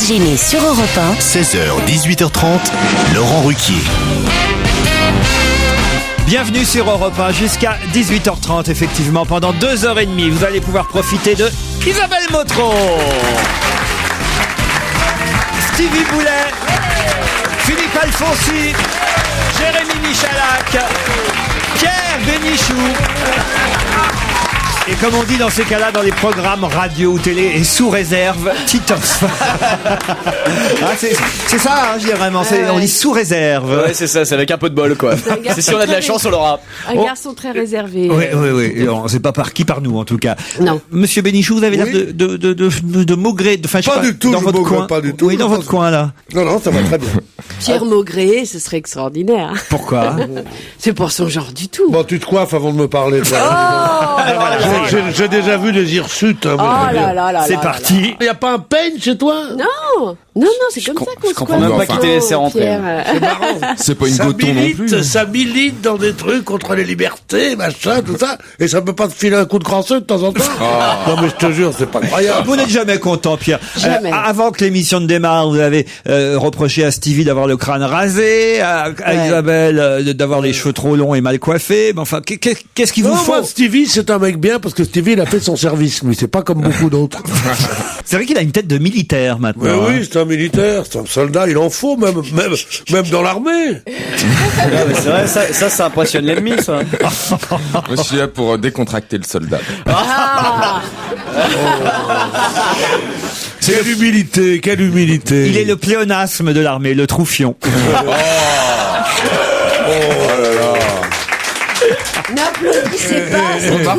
Sans gêner sur Europe 1. 16h, 18h30, Laurent Ruquier. Bienvenue sur Europe 1 jusqu'à 18h30, effectivement. Pendant 2h30, vous allez pouvoir profiter de Isabelle Motro, Stevie Boulet, Philippe Alfonsi, Jérémy Michalak, Pierre Bénichou. Et comme on dit dans ces cas-là, dans les programmes radio ou télé, et sous réserve, Titoff. C'est ça, hein, je dirais vraiment. On dit sous réserve. Ouais, c'est ça, c'est avec un peu de bol, quoi. C'est si on a de la chance, on l'aura. Un garçon très réservé. Oui. C'est pas par nous, en tout cas. Non. Monsieur Bénichou, vous avez l'air de maugrer. Enfin, je sais Pas du tout, dans je votre maugre coin. pas du tout. Oui, dans votre coin, là. Non, ça va très bien. Pierre Maugré, ce serait extraordinaire. Pourquoi? C'est pour son genre du tout. Bon, tu te coiffes avant de me parler. J'ai déjà vu des hirsutes. Hein, c'est parti. Il n'y a pas un peigne chez toi? Non, c'est comme ça qu'on se comprends même pas quitter les serres entre elles. C'est marrant. C'est pas une goton non plus. Ça milite dans des trucs contre les libertés, machin, tout ça. Et ça peut pas te filer un coup de crasseux de temps en temps? Non, mais je te jure, c'est pas croyable. Vous n'êtes jamais content, Pierre. Jamais. Avant que l'émission ne démarre, vous avez reproché à Stevie d'avoir le crâne rasé, à Isabelle d'avoir les cheveux trop longs et mal coiffés. Mais enfin, qu'est-ce qu'il vous faut? Moi, Stevie, c'est un mec bien parce que Stevie, il a fait son service. Lui, c'est pas comme beaucoup d'autres. C'est vrai qu'il a une tête de militaire maintenant. Mais oui, c'est un militaire, c'est un soldat, il en faut même dans l'armée. C'est vrai, ça impressionne l'ennemi, ça. Moi, je suis là pour décontracter le soldat. Quelle humilité. Il est le pléonasme de l'armée, le troufion. N'applaudissez pas,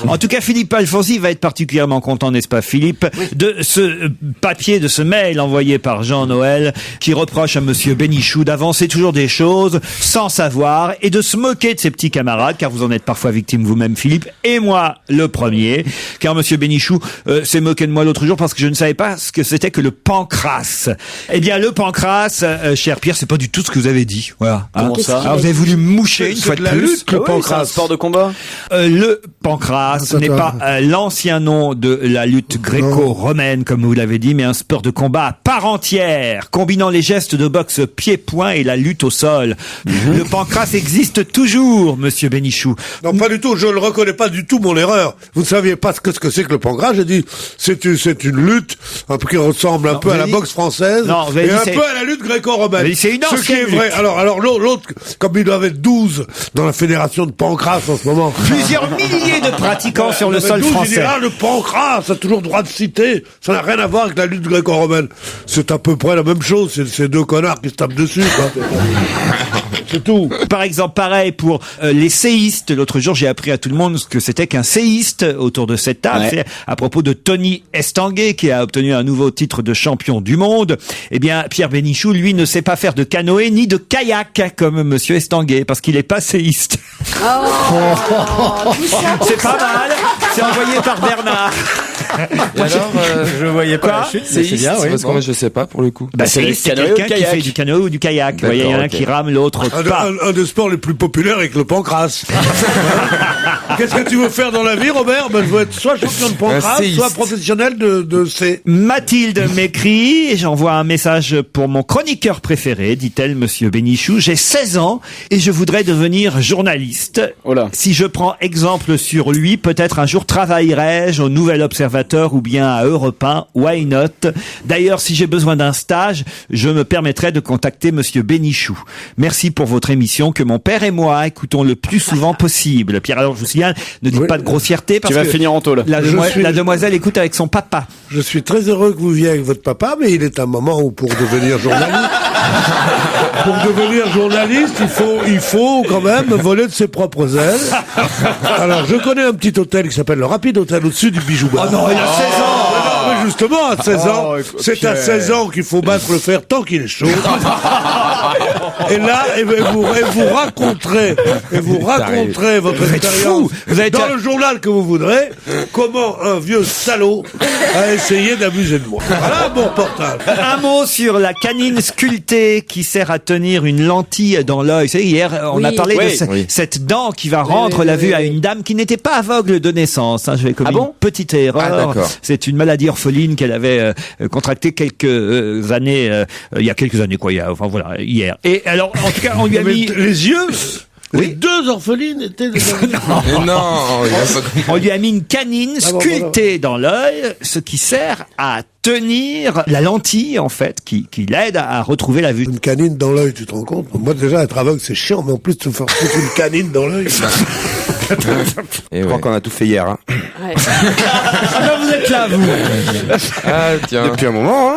En tout cas, Philippe Alfonsi va être particulièrement content, n'est-ce pas, Philippe, de ce papier, de ce mail envoyé par Jean-Noël qui reproche à monsieur Bénichou d'avancer toujours des choses sans savoir et de se moquer de ses petits camarades, car vous en êtes parfois victime vous-même, Philippe, et moi le premier, car monsieur Bénichou s'est moqué de moi l'autre jour parce que je ne savais pas ce que c'était que le pancrace. Eh bien, le pancrace, cher Pierre, c'est pas du tout ce que vous avez dit. Voilà. Comment ça? Alors, vous avez voulu me moucher une fois de plus. Lutte, le C'est un sport de combat. Le pancrace n'est pas l'ancien nom de la lutte gréco-romaine, comme vous l'avez dit, mais un sport de combat à part entière, combinant les gestes de boxe pied-point et la lutte au sol. Le pancrace existe toujours, monsieur Bénichou. Non, pas du tout, je ne reconnais pas du tout mon erreur. Vous ne saviez pas ce que c'est que le pancrace, j'ai dit, c'est une lutte un peu qui ressemble un peu à la boxe française, et un peu à la lutte gréco-romaine. C'est une ce qui est vrai. Alors l'autre, comme il doit être 12 dans la fédération de pancrace en ce moment. Plusieurs milliers de pratiquants sur le sol français. Le pancrace a toujours droit de citer. Ça n'a rien à voir avec la lutte gréco-romaine. C'est à peu près la même chose. C'est deux connards qui se tapent dessus, quoi. C'est tout. Par exemple, pareil pour les séistes. L'autre jour, j'ai appris à tout le monde ce que c'était qu'un séiste autour de cette table. Ouais. C'est à propos de Tony Estanguet, qui a obtenu un nouveau titre de champion du monde. Eh bien, Pierre Bénichou, lui, ne sait pas faire de canoë ni de kayak comme monsieur Estanguet, parce qu'il est pas séiste. C'est pas mal. C'est envoyé par Bernard. Et alors, je voyais pas la chute. C'est bien, oui. Parce que moi, je sais pas, pour le coup. C'est quelqu'un qui fait du canoë ou du kayak. Vous voyez, il y en a un qui rame, l'autre pas. Un des sports les plus populaires avec le pancrace. Qu'est-ce que tu veux faire dans la vie, Robert? Je veux être soit champion de pancrace, soit professionnel de C. Mathilde m'écrit, et j'envoie un message pour mon chroniqueur préféré, dit-elle, monsieur Bénichou. J'ai 16 ans et je voudrais devenir journaliste. Si je prends exemple sur lui, peut-être un jour travaillerai-je au Nouvel Observateur ou bien à Europe 1, why not? D'ailleurs, si j'ai besoin d'un stage, je me permettrai de contacter monsieur Bénichou. Merci pour votre émission que mon père et moi écoutons le plus souvent possible. Pierre, alors je vous signale, ne dites pas de grossièreté parce que tu vas finir en tôle. La demoiselle écoute avec son papa. Je suis très heureux que vous veniez avec votre papa, mais il est un moment où pour devenir journaliste, il faut quand même voler de ses propres ailes. Alors, je connais un petit hôtel qui s'appelle le Rapide Hôtel au-dessus du Bijou Bar. Oh non, il a 16 ans! Mais justement, à 16 ans, c'est à 16 ans qu'il faut battre le fer tant qu'il est chaud. Et là, vous raconterez votre expérience dans le journal que vous voudrez, comment un vieux salaud a essayé d'abuser de moi. Voilà mon reportage. Un mot sur la canine sculptée qui sert à tenir une lentille dans l'œil. Vous savez, hier, on a parlé de cette dent qui va rendre la vue à une dame qui n'était pas aveugle de naissance. J'avais commis une petite erreur. C'est une maladie orpheline qu'elle avait contractée quelques années, il y a quelques années, quoi, hier. Et alors, en tout cas, on lui a mis... Les yeux Oui. Les deux orphelines étaient des On lui a mis une canine sculptée dans l'œil, ce qui sert à tenir la lentille, en fait, qui l'aide à retrouver la vue. Une canine dans l'œil, tu te rends compte? Moi, déjà, être aveugle, c'est chiant, mais en plus, tu me faire foutre une canine dans l'œil. Je crois qu'on a tout fait hier. Hein. Ouais. Ah, vous êtes là, vous. Ah, tiens. Depuis un moment. Hein.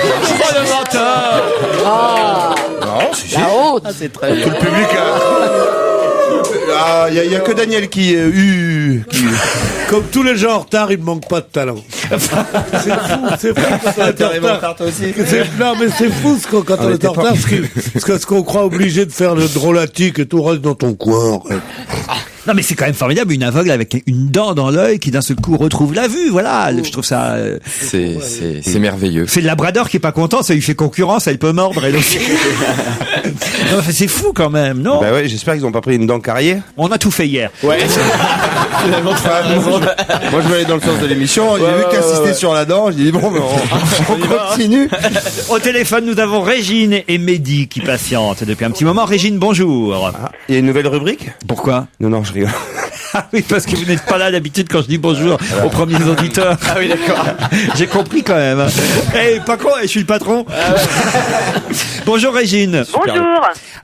Oh, le menteur. Non, si. La honte. C'est très Tout le public a... Il y a que Daniel qui... Comme tous les gens en retard, il ne manque pas de talent. C'est fou quand on est en retard. toi aussi. Non, mais c'est fou quand on est en retard, parce qu'on croit obligé de faire le drôlatique et tout, reste dans ton coin. Non, mais c'est quand même formidable, une aveugle avec une dent dans l'œil qui d'un seul coup retrouve la vue, voilà. Je trouve ça... C'est merveilleux. C'est le labrador qui est pas content, ça lui fait concurrence, elle peut mordre, elle aussi. Non, enfin, c'est fou quand même, non? Bah ouais, j'espère qu'ils ont pas pris une dent carrière. On a tout fait hier. Ouais. Moi, je vais aller dans le sens de l'émission. J'ai vu qu'insister sur la dent. J'ai dit bon, mais on continue. Au téléphone, nous avons Régine et Mehdi qui patientent depuis un petit moment. Régine, bonjour. Il y a une nouvelle rubrique? Pourquoi? Non, je rigole. Ah oui, parce que vous n'êtes pas là d'habitude quand je dis bonjour aux premiers auditeurs. Ah oui, d'accord. J'ai compris quand même. Eh, pas con, je suis le patron. Bonjour Régine. Bonjour.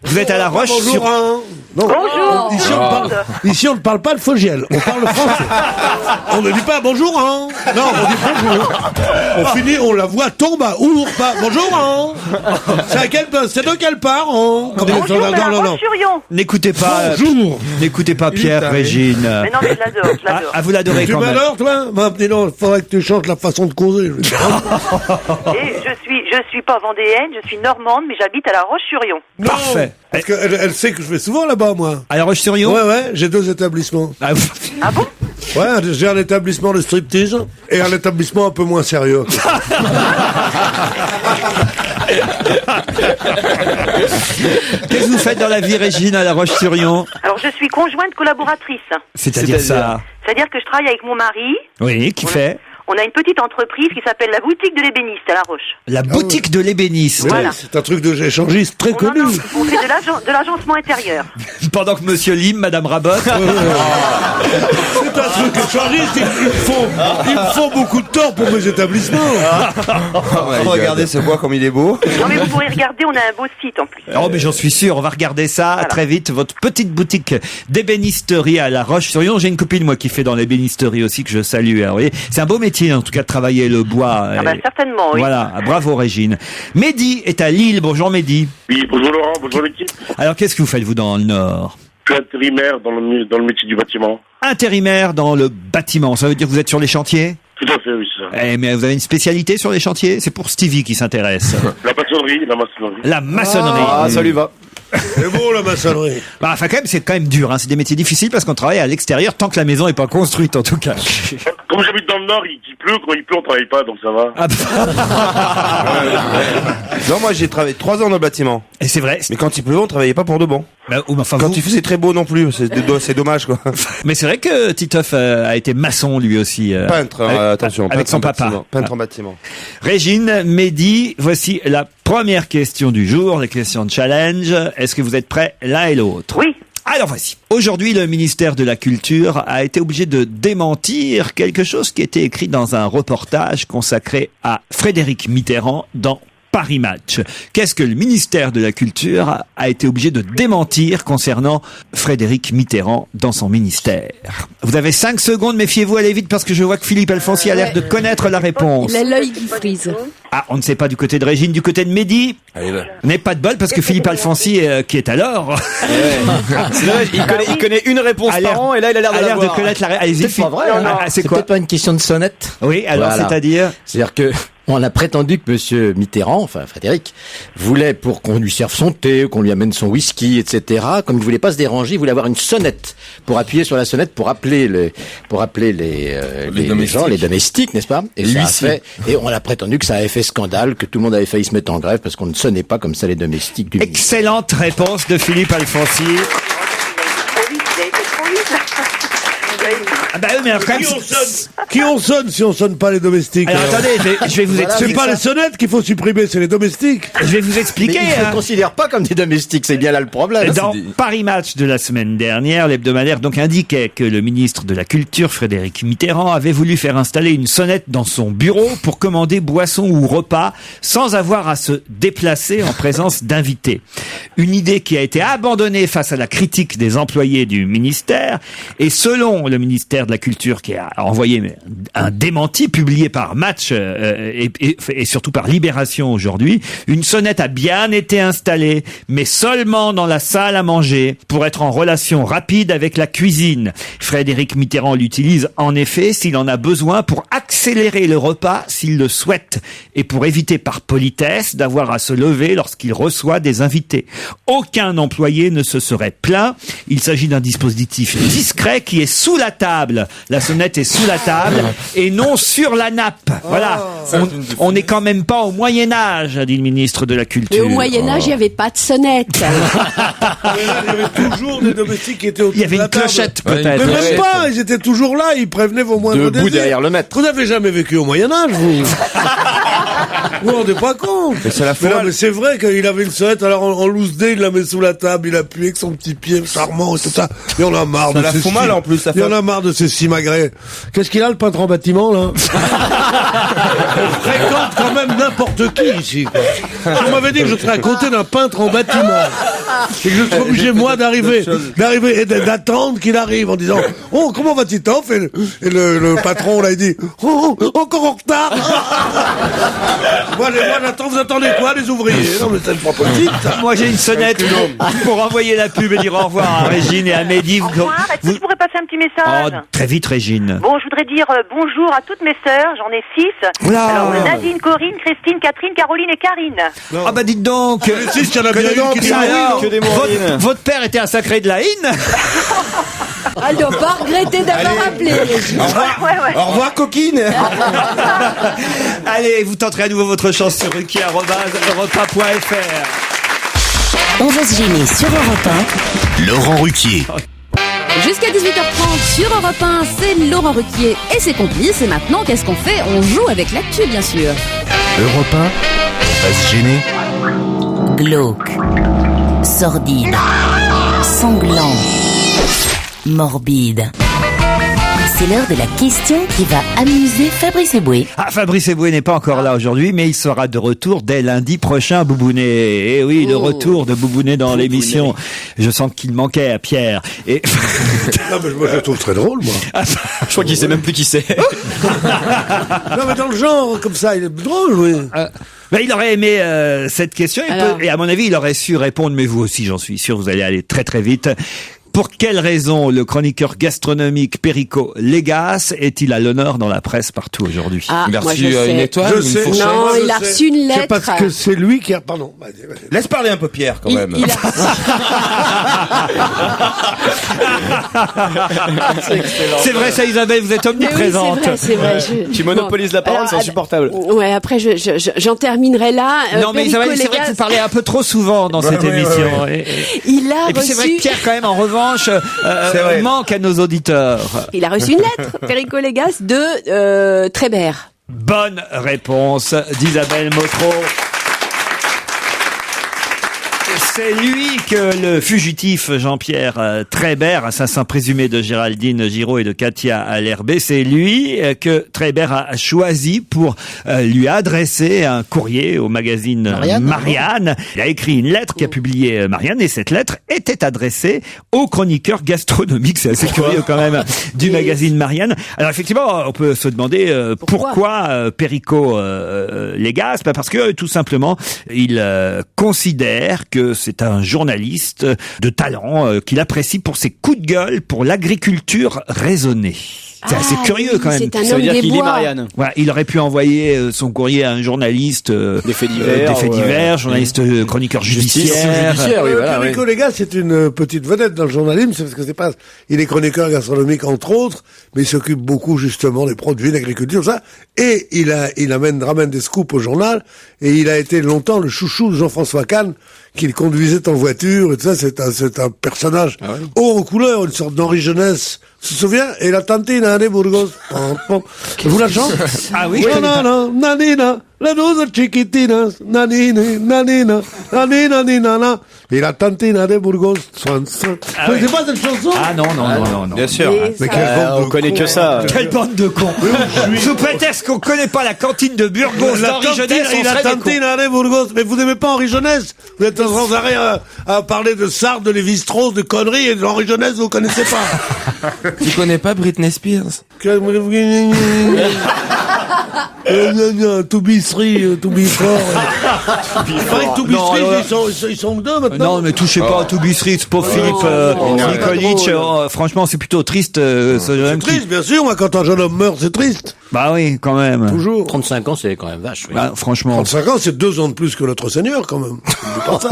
Vous êtes à La Roche Bonjour, sur... hein. Non. Bonjour. Ici, on ne parle pas le Fogiel, on parle français. On ne dit pas bonjour, hein. Non, on dit bonjour. On finit, on la voix tombe à our, pas bonjour, hein. C'est de quelle part, hein. Bonjour, c'est la Roche-sur-Yon. N'écoutez pas, Bonjour. n'écoutez pas Pierre, Régine. Mais non, mais je l'adore, je l'adore. Ah, vous l'adorez Tu quand même. m'adores, toi? Bah, dis donc, faudrait que tu changes la façon de causer. Et je suis pas vendéenne, je suis normande, mais j'habite à la Roche-sur-Yon. Parfait. Parce qu'elle sait que je vais souvent là-bas, moi. À La Roche-sur-Yon? Ouais, j'ai 2 établissements. Ah, vous- Ah bon? Ouais, j'ai un établissement de striptease et un établissement un peu moins sérieux. Qu'est-ce que vous faites dans la vie, Régine, à La Roche-sur-Yon? Alors, je suis conjointe collaboratrice. C'est-à-dire ça? C'est-à-dire que je travaille avec mon mari. Oui, qui fait? On a une petite entreprise qui s'appelle la boutique de l'ébéniste à La Roche. La boutique de l'ébéniste. Voilà. C'est un truc de échangiste très connu. On fait de l'agencement intérieur. Pendant que Monsieur Lim, Madame Rabotte. C'est un truc échangiste. Il me faut beaucoup de temps pour mes établissements. Regardez ce bois comme il est beau. Non, mais vous pourrez regarder, on a un beau site en plus. Oh, mais j'en suis sûr, on va regarder ça très vite. Votre petite boutique d'ébénisterie à La Roche-sur-Yon. J'ai une copine, moi, qui fait dans l'ébénisterie aussi, que je salue. Vous voyez, c'est un beau métier, en tout cas, de travailler le bois. Ah bah, certainement, oui. Voilà, bravo Régine. Mehdi est à Lille. Bonjour Mehdi. Oui, bonjour Laurent, bonjour l'équipe. Alors, qu'est-ce que vous faites, vous, dans le Nord? Je suis intérimaire dans le métier du bâtiment. Intérimaire dans le bâtiment. Ça veut dire que vous êtes sur les chantiers? Tout à fait, oui, c'est ça. Eh, mais vous avez une spécialité sur les chantiers? C'est pour Stevie qui s'intéresse. La maçonnerie, la maçonnerie. La maçonnerie. Ah, ça lui va. C'est beau la maçonnerie. Bah, enfin, quand même, c'est quand même dur, hein. C'est des métiers difficiles parce qu'on travaille à l'extérieur tant que la maison est pas construite, en tout cas. Comme j'habite dans le Nord, il pleut, quand il pleut, on travaille pas, donc ça va. Ah, Non, moi j'ai travaillé 3 ans dans le bâtiment. et c'est vrai. Mais quand il pleuvait, on travaillait pas pour de bon. Bah, enfin, Quand vous- il faisait très beau non plus, c'est dommage quoi. Mais c'est vrai que Titoff a été maçon lui aussi. Peintre, attention. Avec peintre son en papa. bâtiment, Peintre en bâtiment. Régine, Mehdi, voici la première question du jour, les questions de challenge. Est-ce que vous êtes prêts l'un et l'autre? Oui. Alors voici. Aujourd'hui, le ministère de la Culture a été obligé de démentir quelque chose qui était écrit dans un reportage consacré à Frédéric Mitterrand dans Paris Match. Qu'est-ce que le ministère de la Culture a été obligé de démentir concernant Frédéric Mitterrand dans son ministère? Vous avez 5 secondes, méfiez-vous, allez vite parce que je vois que Philippe Alfonsi a l'air de connaître la réponse. Il a l'œil qui frise. Ah, on ne sait pas du côté de Régine, du côté de Mehdi. Allez, là. Vous n'avez pas de bol parce que Philippe Alfonsi, qui est alors, C'est dommage, il connaît une réponse a l'air- par an et là il a l'air de a l'air de l'avoir. connaître la réponse. Allez-y, C'est pas vrai, hein. c'est quoi? peut-être pas une question de sonnette. Oui, alors Voilà. c'est-à-dire? C'est-à-dire que on a prétendu que Monsieur Mitterrand, enfin Frédéric, voulait pour qu'on lui serve son thé, qu'on lui amène son whisky, etc. Comme il voulait pas se déranger, il voulait avoir une sonnette pour appuyer sur la sonnette pour appeler les gens, les domestiques, n'est-ce pas? Et ça a fait, et on a prétendu que ça avait fait scandale, que tout le monde avait failli se mettre en grève parce qu'on ne sonnait pas comme ça les domestiques du ministère. Excellente réponse de Philippe Alfonsi. Il a été trop vite. Ah bah oui, mais alors, quand même, Qui on sonne si on sonne pas les domestiques? alors, attendez, je vais vous expliquer C'est pas ça. les sonnettes qu'il faut supprimer, c'est les domestiques. Je vais vous Mais expliquer. ils ne hein. considèrent pas comme des domestiques, c'est bien là le problème. Dans Paris Match de la semaine dernière, l'hebdomadaire donc indiquait que le ministre de la Culture, Frédéric Mitterrand, avait voulu faire installer une sonnette dans son bureau pour commander boissons ou repas sans avoir à se déplacer en présence d'invités. Une idée qui a été abandonnée face à la critique des employés du ministère. Et selon le ministère de la Culture, qui a envoyé un démenti publié par Match et surtout par Libération aujourd'hui, une sonnette a bien été installée, mais seulement dans la salle à manger, pour être en relation rapide avec la cuisine. Frédéric Mitterrand l'utilise en effet s'il en a besoin pour accélérer le repas s'il le souhaite, et pour éviter par politesse d'avoir à se lever lorsqu'il reçoit des invités. Aucun employé ne se serait plaint. Il s'agit d'un dispositif discret qui est sous la table. La sonnette est sous la table et non sur la nappe. Voilà. On n'est quand même pas au Moyen-Âge, a dit le ministre de la Culture. Mais au Moyen-Âge, il n'y avait pas de sonnette. Mais là, il y avait toujours des domestiques qui étaient autour Il y avait de la une table. clochette Ouais, peut-être. Mais même pas, ils étaient toujours là, ils prévenaient vos moindres Debout désirs. derrière le maître. Vous n'avez jamais vécu au Moyen-Âge, vous? Vous vous rendez pas compte? Mais c'est la Mais non, foire. mais c'est vrai qu'il avait une sonnette, alors en loose day, il la met sous la table, il appuie avec son petit pied charmant et tout ça. Et on a marre Ça de la ces fout mal, en plus, ça Il y fait- en a marre de ces simagrées. Qu'est-ce qu'il a, le peintre en bâtiment, là? On fréquente quand même n'importe qui, ici, quoi. Si on m'avait dit que je serais à côté d'un peintre en bâtiment, et que je serais obligé, moi, d'arriver et d'attendre qu'il arrive en disant, oh, comment va Titoff? Et le patron, là, il dit, oh, encore en retard. Moi, j'attends, vous attendez quoi, les ouvriers? Non, mais c'est pas possible, ça. Moi j'ai une sonnette pour envoyer la pub et dire au revoir à Régine et à Mehdi. Au revoir, est-ce que tu pourrais passer un petit Oh, message? très vite Régine. Bon, je voudrais dire bonjour à toutes mes sœurs, j'en ai 6. Oula. Alors, Nadine, Corinne, Christine, Catherine, Caroline et Karine. Ah bah dites donc. Les six, il y en a bien une qui dit oui, Alors, non? votre père était un sacré de la Hine. Elle doit pas regretter d'avoir appelé. Au revoir. Ouais, ouais. Au revoir, coquine. Allez, vous tenterez à nouveau votre chance sur ruquier@europe1.fr. On va se gêner sur Europe Laurent Ruquier. Jusqu'à 18h30 sur Europe 1, c'est Laurent Ruquier et ses complices. Et maintenant, qu'est-ce qu'on fait? On joue avec l'actu, bien sûr. Europe 1, on va se gêner. Glauque, sordide, sanglant, morbide. C'est l'heure de la question qui va amuser Fabrice Eboué. Ah, Fabrice Eboué n'est pas encore là aujourd'hui, mais il sera de retour dès lundi prochain, Boubounet. Et oui, le retour de Boubounet dans l'émission. Je sens qu'il manquait à Pierre. Et Non, mais moi, je le trouve très drôle, moi. Je crois qu'il sait même plus qui c'est. Non, mais dans le genre, comme ça, il est drôle, oui. ben, il aurait aimé cette question et à mon avis, il aurait su répondre, mais vous aussi, j'en suis sûr, vous allez aller très très vite. Pour quelle raison le chroniqueur gastronomique Perico Légas est-il à l'honneur dans la presse partout aujourd'hui? Ah, Il a moi, reçu je sais. une étoile, Je une sais. fourchette. Non, il a reçu une lettre. C'est parce que c'est lui qui a... Pardon. Vas-y. Laisse parler un peu Pierre, quand même. Il a... C'est vrai ça, Isabelle, vous êtes Mais oui, omniprésente. c'est vrai. Tu monopolises la parole, alors, c'est insupportable. Ouais, après, j'en terminerai là. Non mais Perico Isabelle, c'est vrai que Légas, vous parlez un peu trop souvent dans cette oui, émission. il a Et puis c'est vrai reçu... que Pierre, quand même, en revanche, C'est vrai. manque à nos auditeurs. Il a reçu une lettre, Perico Légas, de Trébert. Bonne réponse d'Isabelle Motro. C'est lui que le fugitif Jean-Pierre Trébert, assassin présumé de Géraldine Giraud et de Katia Allerbé, c'est lui que Trébert a choisi pour lui adresser un courrier au magazine Marianne. Il a écrit une lettre qu'a publiée Marianne et cette lettre était adressée au chroniqueur gastronomique, c'est assez curieux quand même, du magazine Marianne. Alors effectivement, on peut se demander pourquoi Perico Légas, parce que tout simplement, il considère que c'est un journaliste de talent qu'il apprécie pour ses coups de gueule pour l'agriculture raisonnée. C'est assez curieux quand même. C'est un Ça veut homme dire des qu'il lit bois. Marianne. Voilà, il aurait pu envoyer son courrier à un journaliste Des faits divers, journaliste chroniqueur Justice, judiciaire. judiciaire, oui, voilà. Perico Légas, c'est une petite vedette dans le journalisme, c'est parce que c'est pas, il est chroniqueur gastronomique entre autres, mais il s'occupe beaucoup justement des produits d'agriculture, ça, et il ramène des scoops au journal, et il a été longtemps le chouchou de Jean-François Kahn, qu'il conduisait en voiture, et tout ça, c'est un personnage haut en couleur, une sorte d'Henri Jeunesse Tu te souviens? Et la tantina de Burgos. Vous la chantez? Ah oui, je connais pas. Nanina, la dose chiquitinas, nanini, nanina, nanina, nanina. Et la tantina de Burgos. Ah Vous ouais. connaissez pas cette chanson? Ah non. Bien sûr. Mais quelle bande On de connaît cons. que ça. Quelle bande de cons. Sous prétexte qu'on connaît pas la cantine de Burgos La d'Henri Jeunesse, on la serait des cons. tantina de Burgos. Mais vous n'aimez pas Henri Jeunesse? Vous êtes sans arrêt à parler de Sardes, de Lévi-Strauss, de conneries, et de Henri Jeunesse, vous connaissez pas. Tu connais pas Britney Spears? To be three, to be four. Il paraît que to be Non, three, alors- ils sont que deux maintenant. Non, mais touchez pas à Toby Street, pauvre Philippe Nikolic. Franchement, c'est plutôt triste. Ce jeune C'est homme triste, bien sûr. Moi, quand un jeune homme meurt, c'est triste. Bah oui, quand même. Toujours. 35 ans, c'est quand même vache. Oui. Bah, franchement. 35 ans, c'est 2 ans de plus que notre Seigneur, quand même. N'oublie pas ça.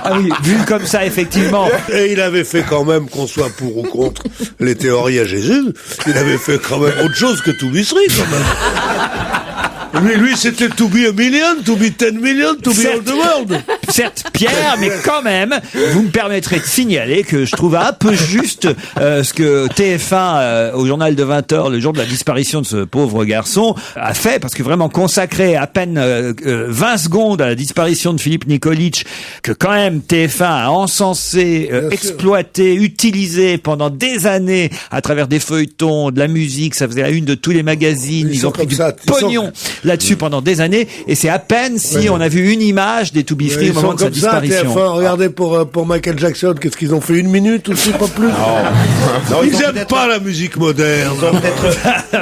Ah oui, vu comme ça, effectivement. Et il avait fait quand même, qu'on soit pour ou contre les théories à Jésus, il avait fait quand même autre chose que to be three, quand même. Lui, c'était to be a million, to be 10 million, to be all the world. Certes, Pierre, mais quand même, vous me permettrez de signaler que je trouve un peu juste ce que TF1, au journal de 20h, le jour de la disparition de ce pauvre garçon, a fait, parce que vraiment consacrer à peine 20 secondes à la disparition de Philippe Nikolic, que quand même TF1 a encensé, exploité, utilisé pendant des années à travers des feuilletons, de la musique, ça faisait la une de tous les magazines, ils ont pris du pognon là-dessus pendant des années, et c'est à peine si on a vu une image des To Be Free au moment de sa disparition. TF1, regardez pour Michael Jackson, qu'est-ce qu'ils ont fait, 1 minute aussi, pas plus. Non, Ils aiment pas la musique moderne.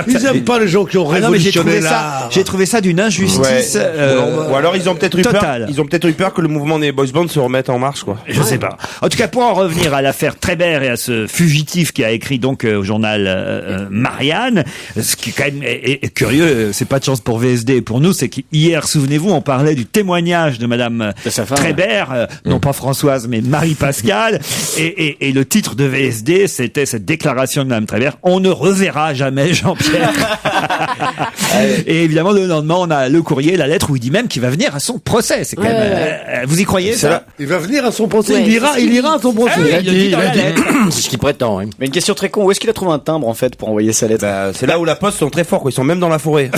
Ils aiment pas les gens qui ont Ah non, mais révolutionné l'art. j'ai trouvé ça d'une injustice. Ou alors ils ont peut-être eu peur. totale. Ils ont peut-être eu peur que le mouvement des boys bands se remette en marche, quoi. Je sais pas. En tout cas, pour en revenir à l'affaire Trébert et à ce fugitif qui a écrit donc au journal Marianne, ce qui quand même est curieux, c'est pas de chance pour VSD et pour nous, c'est qu'hier, souvenez-vous, on parlait du témoignage de Madame Trébert, non pas Françoise, mais Marie-Pascale, et le titre de VSD, c'était cette déclaration de Madame Trébert: on ne reverra jamais Jean-Pierre. Et évidemment, le lendemain, on a le courrier, la lettre où il dit même qu'il va venir à son procès. C'est quand même. Vous y croyez ça? Il va venir à son procès. Ouais, il ira à son procès. Ah oui, il le dit dans la lettre. C'est ce qu'il prétend. Oui. Mais une question très con, où est-ce qu'il a trouvé un timbre en fait pour envoyer sa lettre? Bah, c'est là où la poste sont très forts, quoi. Ils sont même dans la forêt.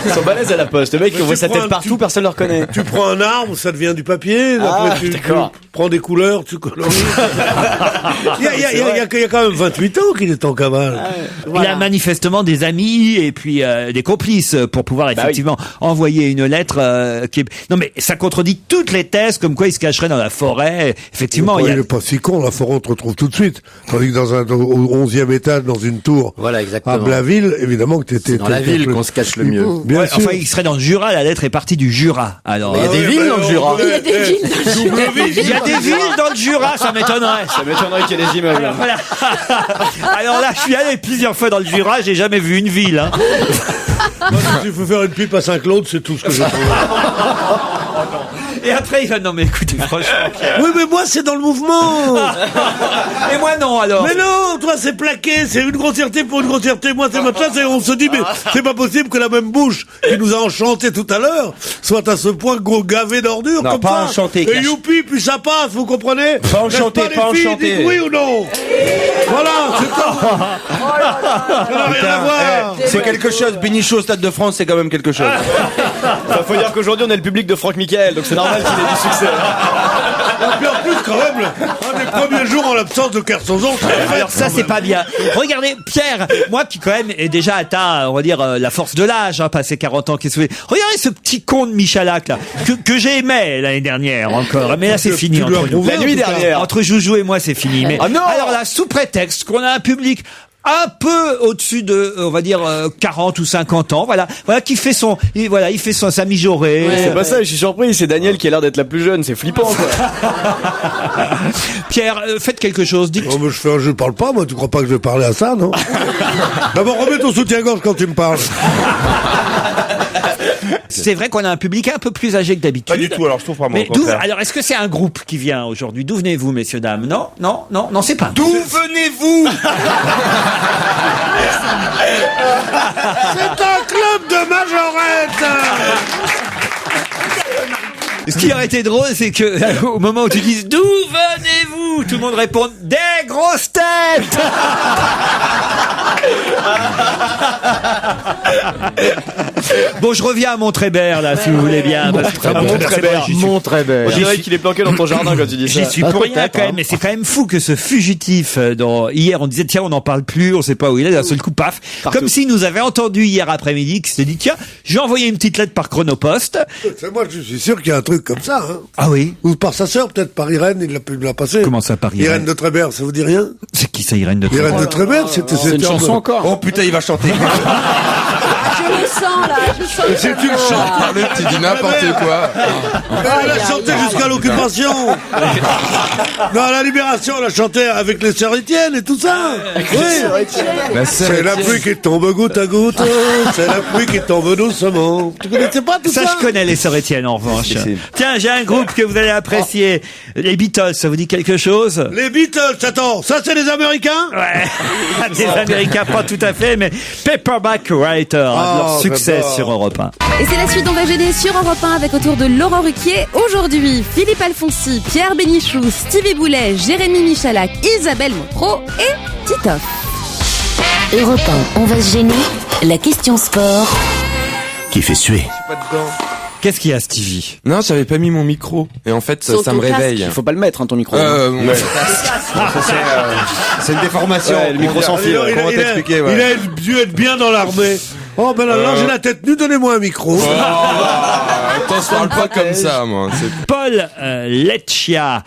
Ils sont balèzes à la poste. Le mec, Mais on voit tu sa prends tête un- partout, personne ne le reconnaît. Tu prends un arbre, ça devient du papier. Ah, Après, tu d'accord. prends des couleurs, tu colories. il y a quand même 28 ans qu'il est en cavale. Il a manifestement des amis et puis des complices pour pouvoir effectivement envoyer une lettre qui est... Non mais ça contredit toutes les thèses comme quoi il se cacherait dans la forêt. Effectivement, Il est pas si con, la forêt on te retrouve tout de suite. Tandis que au 11e étage, dans une tour, Voilà, exactement. à Blainville, évidemment que t'étais... Dans la ville qu'on se cache le mieux. Bien Ouais, sûr. enfin, il serait dans le Jura. La lettre est partie du Jura. Alors, Il y a des villes dans le Jura. Il y a des villes dans le Jura. il y a des villes dans le Jura, ça m'étonnerait. Ça m'étonnerait qu'il y ait des immeubles. Voilà. Alors là, je suis allé plusieurs fois dans le Jura, j'ai jamais vu une ville. Hein. Moi, si tu veux faire une pipe à Saint-Claude, c'est tout ce que j'ai trouvé. Et après, il va non mais écoutez, franchement. Pierre. Oui, mais moi, c'est dans le mouvement. Et moi non alors. Mais non, toi, c'est plaqué, c'est une grossièreté pour une grossièreté. Moi, c'est machin, on se dit, mais c'est pas possible que la même bouche qui nous a enchanté tout à l'heure soit à ce point gros gavé d'ordures Non, comme pas ça. enchanté, Et Cash. youpi, puis ça passe, vous comprenez? Pas enchanté, N'est-ce pas les filles, enchanté. dites oui ou non? Voilà, c'est tout. Ça n'a rien à voir. C'est quelque chose. Bénichou au Stade de France, c'est quand même quelque chose. Enfin, faut dire qu'aujourd'hui on est le public de Franck Michael, donc c'est normal qu'il ait du succès. Et puis en plus, quand même, un des premiers jours en l'absence de Kersozon, Alors ça c'est pas bien. Regardez Pierre, moi qui quand même est déjà atteint, on va dire la force de l'âge, hein, passé 40 ans qui se fait. Regardez ce petit con de Michalak là que j'ai aimé l'année dernière encore. Mais là c'est fini lui as entre nous. prouvé, La nuit dernière. Entre Joujou et moi c'est fini. Mais Ah non alors là sous prétexte qu'on a un public un peu au-dessus de, on va dire 40 ou 50 ans, voilà qui fait il fait sa mijaurée. C'est pas ça, je suis surpris, c'est Daniel qui a l'air d'être la plus jeune, c'est flippant quoi. Pierre, faites quelque chose, dites. Oh, mais je parle pas, moi, tu crois pas que je vais parler à ça, non? D'abord, remets ton soutien-gorge quand tu me parles. C'est vrai qu'on a un public un peu plus âgé que d'habitude. Pas du tout. Alors je trouve pas moi. Mais d'où, alors, est-ce que c'est un groupe qui vient aujourd'hui? D'où venez-vous, messieurs, dames? Non, c'est pas. D'où venez-vous? C'est un club de majorettes. Ce qui aurait été drôle, c'est que, au moment où tu dises, d'où venez-vous? Bénichou. Tout le monde répond des grosses têtes. Bon, je reviens à Montrébert, là, si vous voulez bien. Montrébert. Je dirais qu'il est planqué dans ton jardin quand tu dis ça. J'y suis pour rien, quand même, mais c'est quand même fou que ce fugitif, hier, on disait, tiens, on n'en parle plus, on sait pas où il est, d'un seul coup, paf. Partout. Comme s'il nous avait entendu hier après-midi, qui s'était dit, tiens, je vais envoyer une petite lettre par Chronopost. Moi, je suis sûr qu'il y a un truc comme ça. Hein. Ah oui? Ou par sa sœur, peut-être par Irène, il l'a pu la passer. Comment ça, par Irène de Trébert, ça vous dit rien? C'est qui ça, Irène de Trébert? Irène de Trébert, c'était une chanson encore. Oh putain, il va chanter. Je le sens là, je sens. C'est une chanson. Tu dis n'importe quoi. Elle a chanté jusqu'à l'occupation. Non, à la Libération, elle a chanté avec les sœurs Étienne et tout ça. Oui. C'est la pluie qui tombe goutte à goutte. C'est la pluie qui tombe doucement. Tu connaissais pas tout ça? Ça, je connais les sœurs Étienne, en revanche. Tiens, j'ai un groupe que vous allez apprécier. Les Beatles, ça vous dit quelque chose? Les Beatles, attends, ça c'est les Américains? Ouais. Des Américains, pas tout à fait, mais Paperback Writer, leur succès sur Europe 1. Et c'est la suite d'On va gêner sur Europe 1 avec autour de Laurent Ruquier. Aujourd'hui, Philippe Alfonsi, Pierre Bénichou, Stevie Boulet, Jérémy Michalak, Isabelle Montreux et Titoff. Europe 1, on va se gêner. La question sport. Qui fait suer. Qu'est-ce qu'il y a, Stevie? Non, j'avais pas mis mon micro. Et en fait, ça me réveille. Il faut pas le mettre, hein, ton micro. C'est une déformation. Ouais, le micro sans fil. Comment t'expliquer, Il a dû être bien dans l'armée. Oh, ben là, j'ai la tête nue, donnez-moi un micro. Attends, je parle pas comme ça, moi. Paul Leccia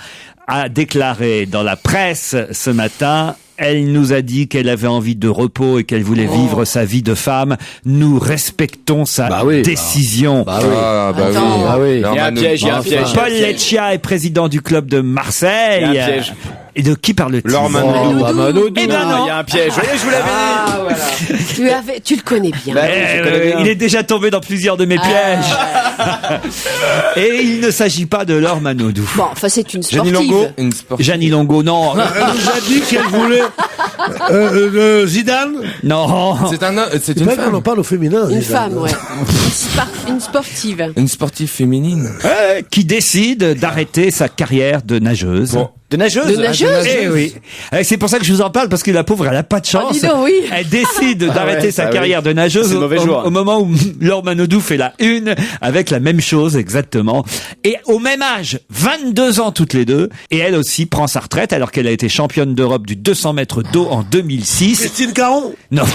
a déclaré dans la presse ce matin: elle nous a dit qu'elle avait envie de repos et qu'elle voulait vivre sa vie de femme. Nous respectons sa décision. Il y a un piège, Paul Leccia est président du club de Marseille. Il y a un piège. Et de qui parle-t-il? Laure Manodou. Eh ben non. Il y a un piège. Vous voyez, je vous l'avais dit. Tu le connais bien. Il est déjà tombé dans plusieurs de mes pièges. Et il ne s'agit pas de Laure Manodou. Bon, enfin, c'est une Jeannie sportive. Longo. Jeannie Longo, non. Elle nous a dit qu'elle voulait Zidane. Non. C'est une On en femme. parle au féminin. Une Zidane. femme, ouais. Une sportive. Une sportive féminine. Qui décide d'arrêter sa carrière de nageuse. De nageuse. De nageuse. Eh oui. C'est pour ça que je vous en parle, parce que la pauvre, elle a pas de chance. dis donc, oui. Elle décide d'arrêter sa carrière de nageuse C'est le mauvais jour. au moment où Laure Manodou fait la une avec la même chose exactement. Et au même âge, 22 ans toutes les deux. Et elle aussi prend sa retraite alors qu'elle a été championne d'Europe du 200 mètres d'eau en 2006. Christine Caron. Non.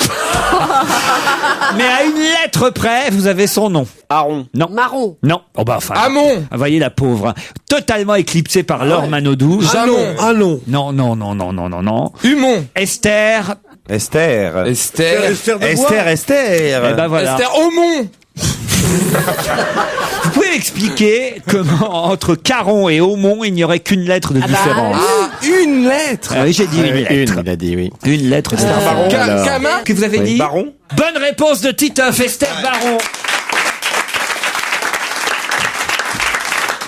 Mais à une lettre près, vous avez son nom. Aaron. Non. Marron. Non. Oh bah enfin. Amon. Vous voyez la pauvre. Hein. Totalement éclipsée par Laure Manodou. Jamon. Ah non. Non. Humon. Esther. Esther. Esther. Esther de Bois. Esther. Eh ben voilà. Esther Aumont. Vous pouvez expliquer comment entre Caron et Aumont, il n'y aurait qu'une lettre de différence. Une lettre. Ah oui, j'ai dit une lettre. Il a dit oui. Une lettre. Esther Baron. Kama. Que vous avez dit? Baron. Bonne réponse de Titoff, Esther Baron.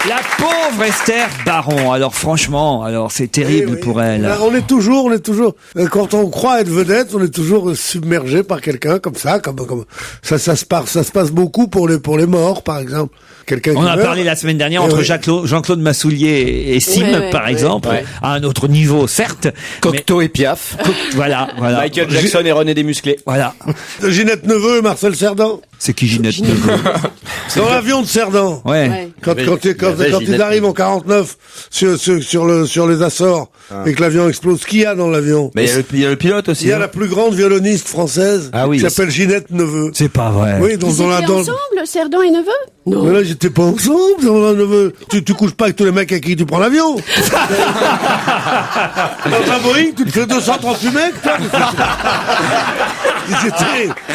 La pauvre Esther Baron. Alors franchement, c'est terrible pour elle. Là, on est toujours, quand on croit être vedette, on est toujours submergé par quelqu'un comme ça, comme ça se passe beaucoup pour les morts, par exemple. Quelqu'un qui On a meurt. parlé la semaine dernière Eh entre oui. Jean-Claude Massoulier et Sim, par exemple, à un autre niveau, certes. Cocteau et Piaf. Voilà. Michael Jackson et René Desmusclés. Voilà. Ginette Neveu et Marcel Cerdan. C'est qui Ginette Neveu? Dans l'avion de Cerdan. Ouais. Quand ils arrivent en 49 sur les Açores et que l'avion explose, qui y a dans l'avion? Mais il y a le pilote aussi. Il y a la plus grande violoniste française qui s'appelle Ginette Neveu. C'est pas vrai. Oui, Ils étaient ensemble, Cerdan et Neveu? Non. Mais là, j'étais pas ensemble, Cerdan et Neveu. Tu couches pas avec tous les mecs à qui tu prends l'avion. Dans un Boeing, tu te fais 238 mecs, toi.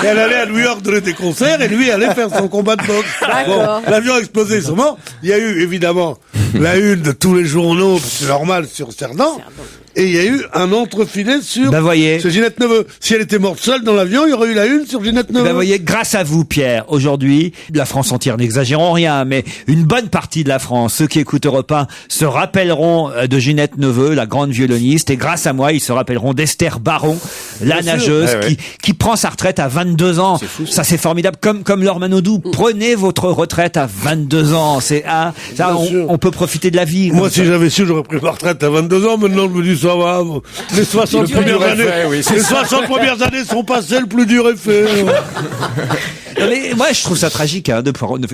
Elle allait à New York donner des concerts et lui allait faire son combat de boxe. Bon, l'avion a explosé, ils sont morts. Il y a eu évidemment la une de tous les journaux, c'est normal, sur Cerdan. Et il y a eu un entrefilet sur Ginette Neveu. Si elle était morte seule dans l'avion, il y aurait eu la une sur Ginette Neveu. Vous voyez, grâce à vous, Pierre, aujourd'hui, la France entière, n'exagérons rien, mais une bonne partie de la France, ceux qui écoutent Europe 1, se rappelleront de Ginette Neveu, la grande violoniste, et grâce à moi, ils se rappelleront d'Esther Baron, la nageuse, qui prend sa retraite à 22 ans. Ça, c'est formidable. Comme Laure Manodou, prenez votre retraite à 22 ans. On peut profiter de la vie. Moi, si j'avais su, j'aurais pris ma retraite à 22 ans. Maintenant, je me dis, ça va. Les 60 premières années sont passées, le plus dur est fait. Mais moi, je trouve ça tragique.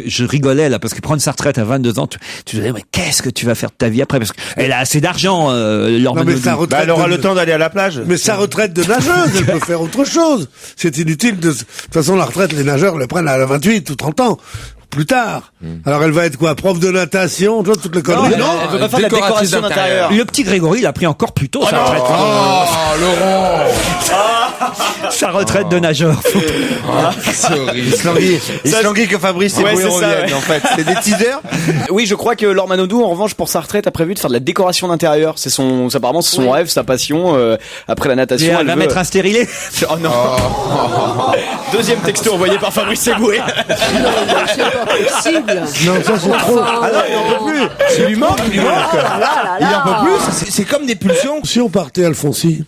Je rigolais là parce que prendre sa retraite à 22 ans, tu te disais, mais qu'est-ce que tu vas faire de ta vie après? Parce qu'elle a assez d'argent, Laure Manodou. Elle aura le temps d'aller à la plage. Mais sa retraite de nageuse, elle peut faire autre chose. C'est inutile de toute façon, la retraite, les nageurs le prennent à 28 ou 30 ans. Plus tard. Alors elle va être quoi? Prof de natation, toutes les conneries? Non, elle veut pas faire de la décoration d'intérieur. Le petit Grégory, il a pris encore plus tôt sa retraite. Laurent. Sa retraite de nageur. C'est horrible. Il se languit que Fabrice et Bouillon reviennent, en fait. C'est des teasers. Oui, je crois que Laure Manodou, en revanche, pour sa retraite, a prévu de faire de la décoration d'intérieur. Apparemment, c'est son rêve, sa passion. Après la natation, elle va mettre un stérilet. Oh non. Deuxième texto envoyé par Fabrice Eboué. C'est pas possible. Non, ça c'est trop. Ah non, il en peut plus. Il lui manque. Il en peut plus. C'est comme des pulsions. Si on partait, Alfonsi.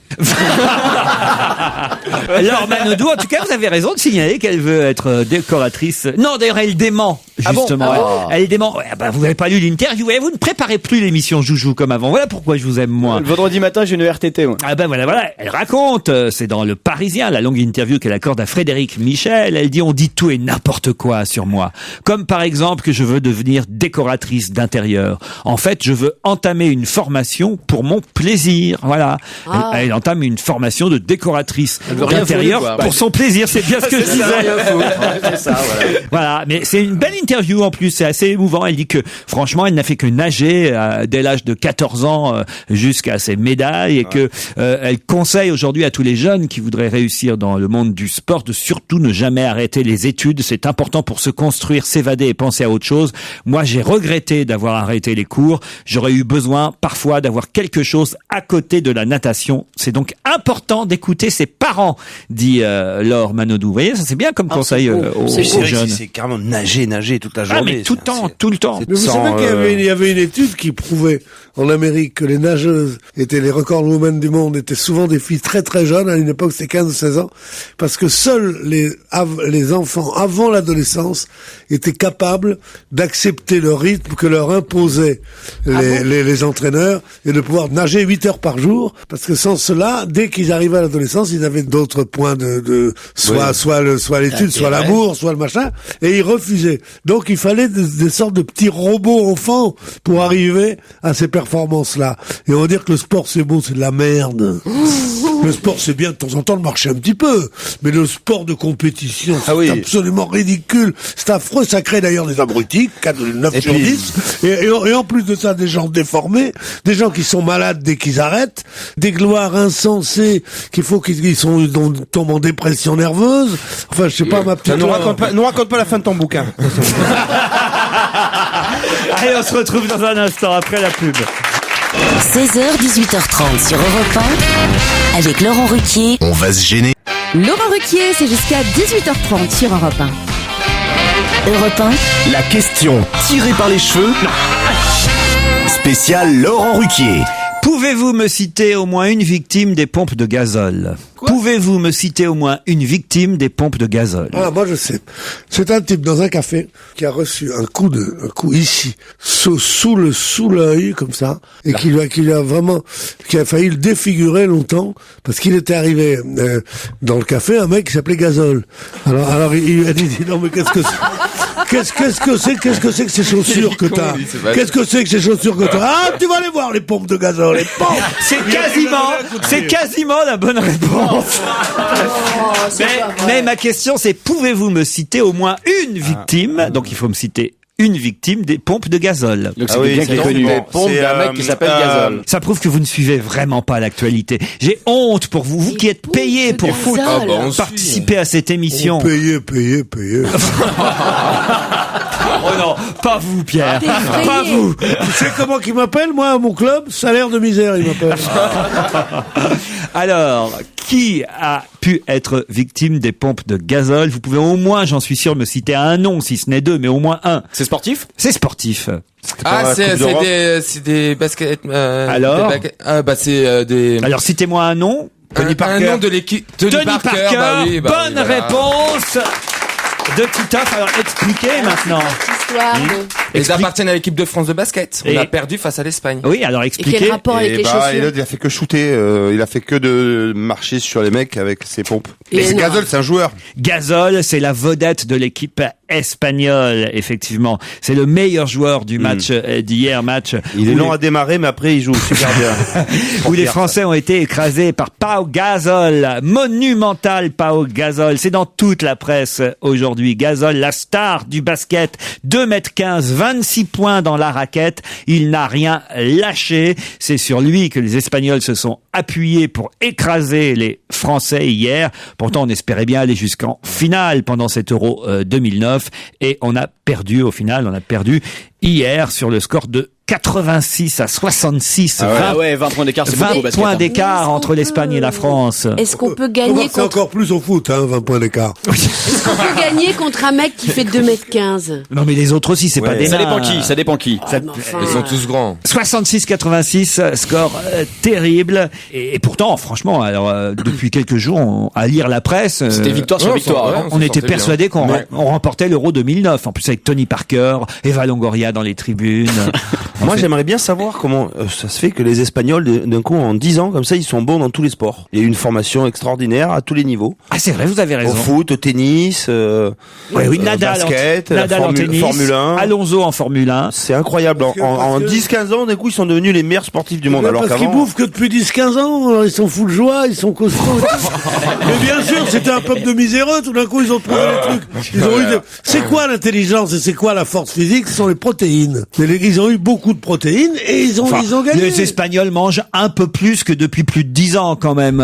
Laure Manodou, en tout cas, vous avez raison de signaler qu'elle veut être décoratrice. Non, d'ailleurs, elle dément, justement. Elle dément. Ouais, vous n'avez pas lu l'interview. Vous ne préparez plus l'émission Joujou comme avant. Voilà pourquoi je vous aime, moi. Le vendredi matin, j'ai une RTT, moi. Voilà. Elle raconte, c'est dans Le Parisien, la longue interview qu'elle accorde à Frédéric Michel. Elle dit, on dit tout et n'importe quoi sur moi. Comme par exemple que je veux devenir décoratrice d'intérieur. En fait, je veux entamer une formation pour mon plaisir. Voilà. Elle entame une formation de décoratrice d'intérieur pour son plaisir. C'est bien ce que je disais. Voilà. Mais c'est une belle interview en plus. C'est assez émouvant. Elle dit que franchement, elle n'a fait que nager dès l'âge de 14 ans jusqu'à ses médailles et que elle conseille aujourd'hui à tous les jeunes qui voudraient réussir dans le monde du sport de surtout ne jamais arrêter les études. C'est important pour se construire, s'évader et penser à autre chose. Moi, j'ai regretté d'avoir arrêté les cours. J'aurais eu besoin parfois d'avoir quelque chose à côté de la natation. C'est donc important d'écouter ses parents, dit Laure Manodou. Vous voyez, ça c'est bien comme conseil aux jeunes. C'est carrément nager toute la journée. Mais tout le temps. Mais vous savez qu'il y avait une étude qui prouvait en Amérique que les nageuses étaient les records women du monde, étaient souvent des filles très très jeunes, à une époque c'était 15-16 ans, parce que seuls les enfants avant l'adolescence étaient capables d'accepter le rythme que leur imposaient les entraîneurs et de pouvoir nager 8 heures par jour, parce que sans cela, dès qu'ils arrivaient à l'adolescence, ils avaient d'autres points soit l'étude, soit l'amour, soit le machin, et ils refusaient. Donc il fallait des sortes de petits robots enfants pour arriver à ces performances-là. Et on va dire que le sport c'est bon, c'est de la merde. Le sport c'est bien de temps en temps de marcher un petit peu, mais le sport de compétition c'est absolument ridicule, c'est affreux, ça crée d'ailleurs des abrutis, 9 sur 10, et en plus de ça des gens déformés, des gens qui sont malades dès qu'ils arrêtent, des gloires insensées qu'ils tombent en dépression nerveuse, enfin je sais pas ma petite... Nous raconte pas la fin de ton bouquin. Allez, on se retrouve dans un instant après la pub. 16h, 18h30 sur Europe 1 avec Laurent Ruquier. On va se gêner. Laurent Ruquier, c'est jusqu'à 18h30 sur Europe 1. Europe 1. La question tirée par les cheveux. Spécial Laurent Ruquier. Pouvez-vous me citer au moins une victime des pompes de gazole? Pouvez-vous me citer au moins une victime des pompes de gazole? Ah, moi je sais. C'est un type dans un café qui a reçu un coup ici, sous l'œil, comme ça, et qui a failli le défigurer longtemps, parce qu'il était arrivé dans le café un mec qui s'appelait Gazole. Alors il a dit non mais qu'est-ce que c'est que ces chaussures que t'as? Qu'est-ce que c'est que ces chaussures que t'as? Ah, tu vas aller voir les pompes de gazole, les pompes! C'est quasiment la bonne réponse. Mais ma question c'est, pouvez-vous me citer au moins une victime? Donc il faut me citer une victime des pompes de gazole. Donc c'est bien qu'il est connu. Des pompes d'un mec qui s'appelle Gazole. Ça prouve que vous ne suivez vraiment pas l'actualité. J'ai honte pour vous qui êtes payés pour participer à cette émission. Payé. Oh non, pas vous, Pierre. Pas vous. Tu sais comment qu'il m'appelle, moi, à mon club? Salaire de misère, il m'appelle. Alors, qui a pu être victime des pompes de gazole? Vous pouvez au moins, j'en suis sûr, me citer un nom, si ce n'est deux, mais au moins un. C'est sportif? C'est sportif. Ah, c'est des baskets. Alors c'est des. Alors, citez-moi un nom. Tony Parker. Un nom de l'équipe. Tony Parker. Bonne oui, voilà. réponse de Titoff. Alors, expliquez maintenant. Ils appartiennent à l'équipe de France de basket. On a perdu face à l'Espagne. Oui, alors expliquez. Et quel rapport avec les chaussures? Et l'autre, il a fait que shooter. Il a fait que de marcher sur les mecs avec ses pompes. Et Gasol, c'est un joueur. Gasol, c'est la vedette de l'équipe espagnole, effectivement. C'est le meilleur joueur du match d'hier, match. Il est long à démarrer, mais après, il joue super bien. Où les Français ont été écrasés par Pau Gasol. Monumental Pau Gasol. C'est dans toute la presse aujourd'hui. Gasol, la star du basket. 2m15, 26 points dans la raquette. Il n'a rien lâché. C'est sur lui que les Espagnols se sont appuyés pour écraser les Français hier. Pourtant, on espérait bien aller jusqu'en finale pendant cet Euro 2009. Et on a perdu au final. On a perdu hier sur le score de 86 à 66. 20 points d'écart, c'est beaucoup au 20 basket. points d'écart entre l'Espagne et la France. Est-ce qu'on peut gagner C'est encore plus au foot, 20 points d'écart. Est-ce qu'on peut gagner contre un mec qui fait 2m15? Non, mais les autres aussi, c'est pas des Ça nains. dépend qui. Ils sont tous grands. 66-86, score terrible. Et pourtant, franchement, alors depuis quelques jours, à lire la presse, c'était victoire sur victoire. On était persuadés qu'on remportait l'Euro 2009. En plus, avec Tony Parker, Eva Longoria dans les tribunes. Moi, j'aimerais bien savoir comment ça se fait que les Espagnols, d'un coup, en 10 ans, comme ça, ils sont bons dans tous les sports. Il y a eu une formation extraordinaire à tous les niveaux. Ah, c'est vrai, vous avez raison. Au foot, au tennis, oui, Nadal, basket, Nadal en tennis, Formule 1. Alonso en Formule 1. C'est incroyable. En 10-15 ans, d'un coup, ils sont devenus les meilleurs sportifs du monde. Alors parce qu'ils bouffent que depuis 10-15 ans, alors ils sont fous de joie, ils sont costauds. Mais bien sûr, c'était un peuple de miséreux, tout d'un coup, ils ont trouvé les trucs. Ils ont eu C'est quoi l'intelligence et c'est quoi la force physique? Ce sont les protéines. Ils ont eu beaucoup de protéines et ils ont gagné. Les Espagnols mangent un peu plus que depuis plus de 10 ans quand même.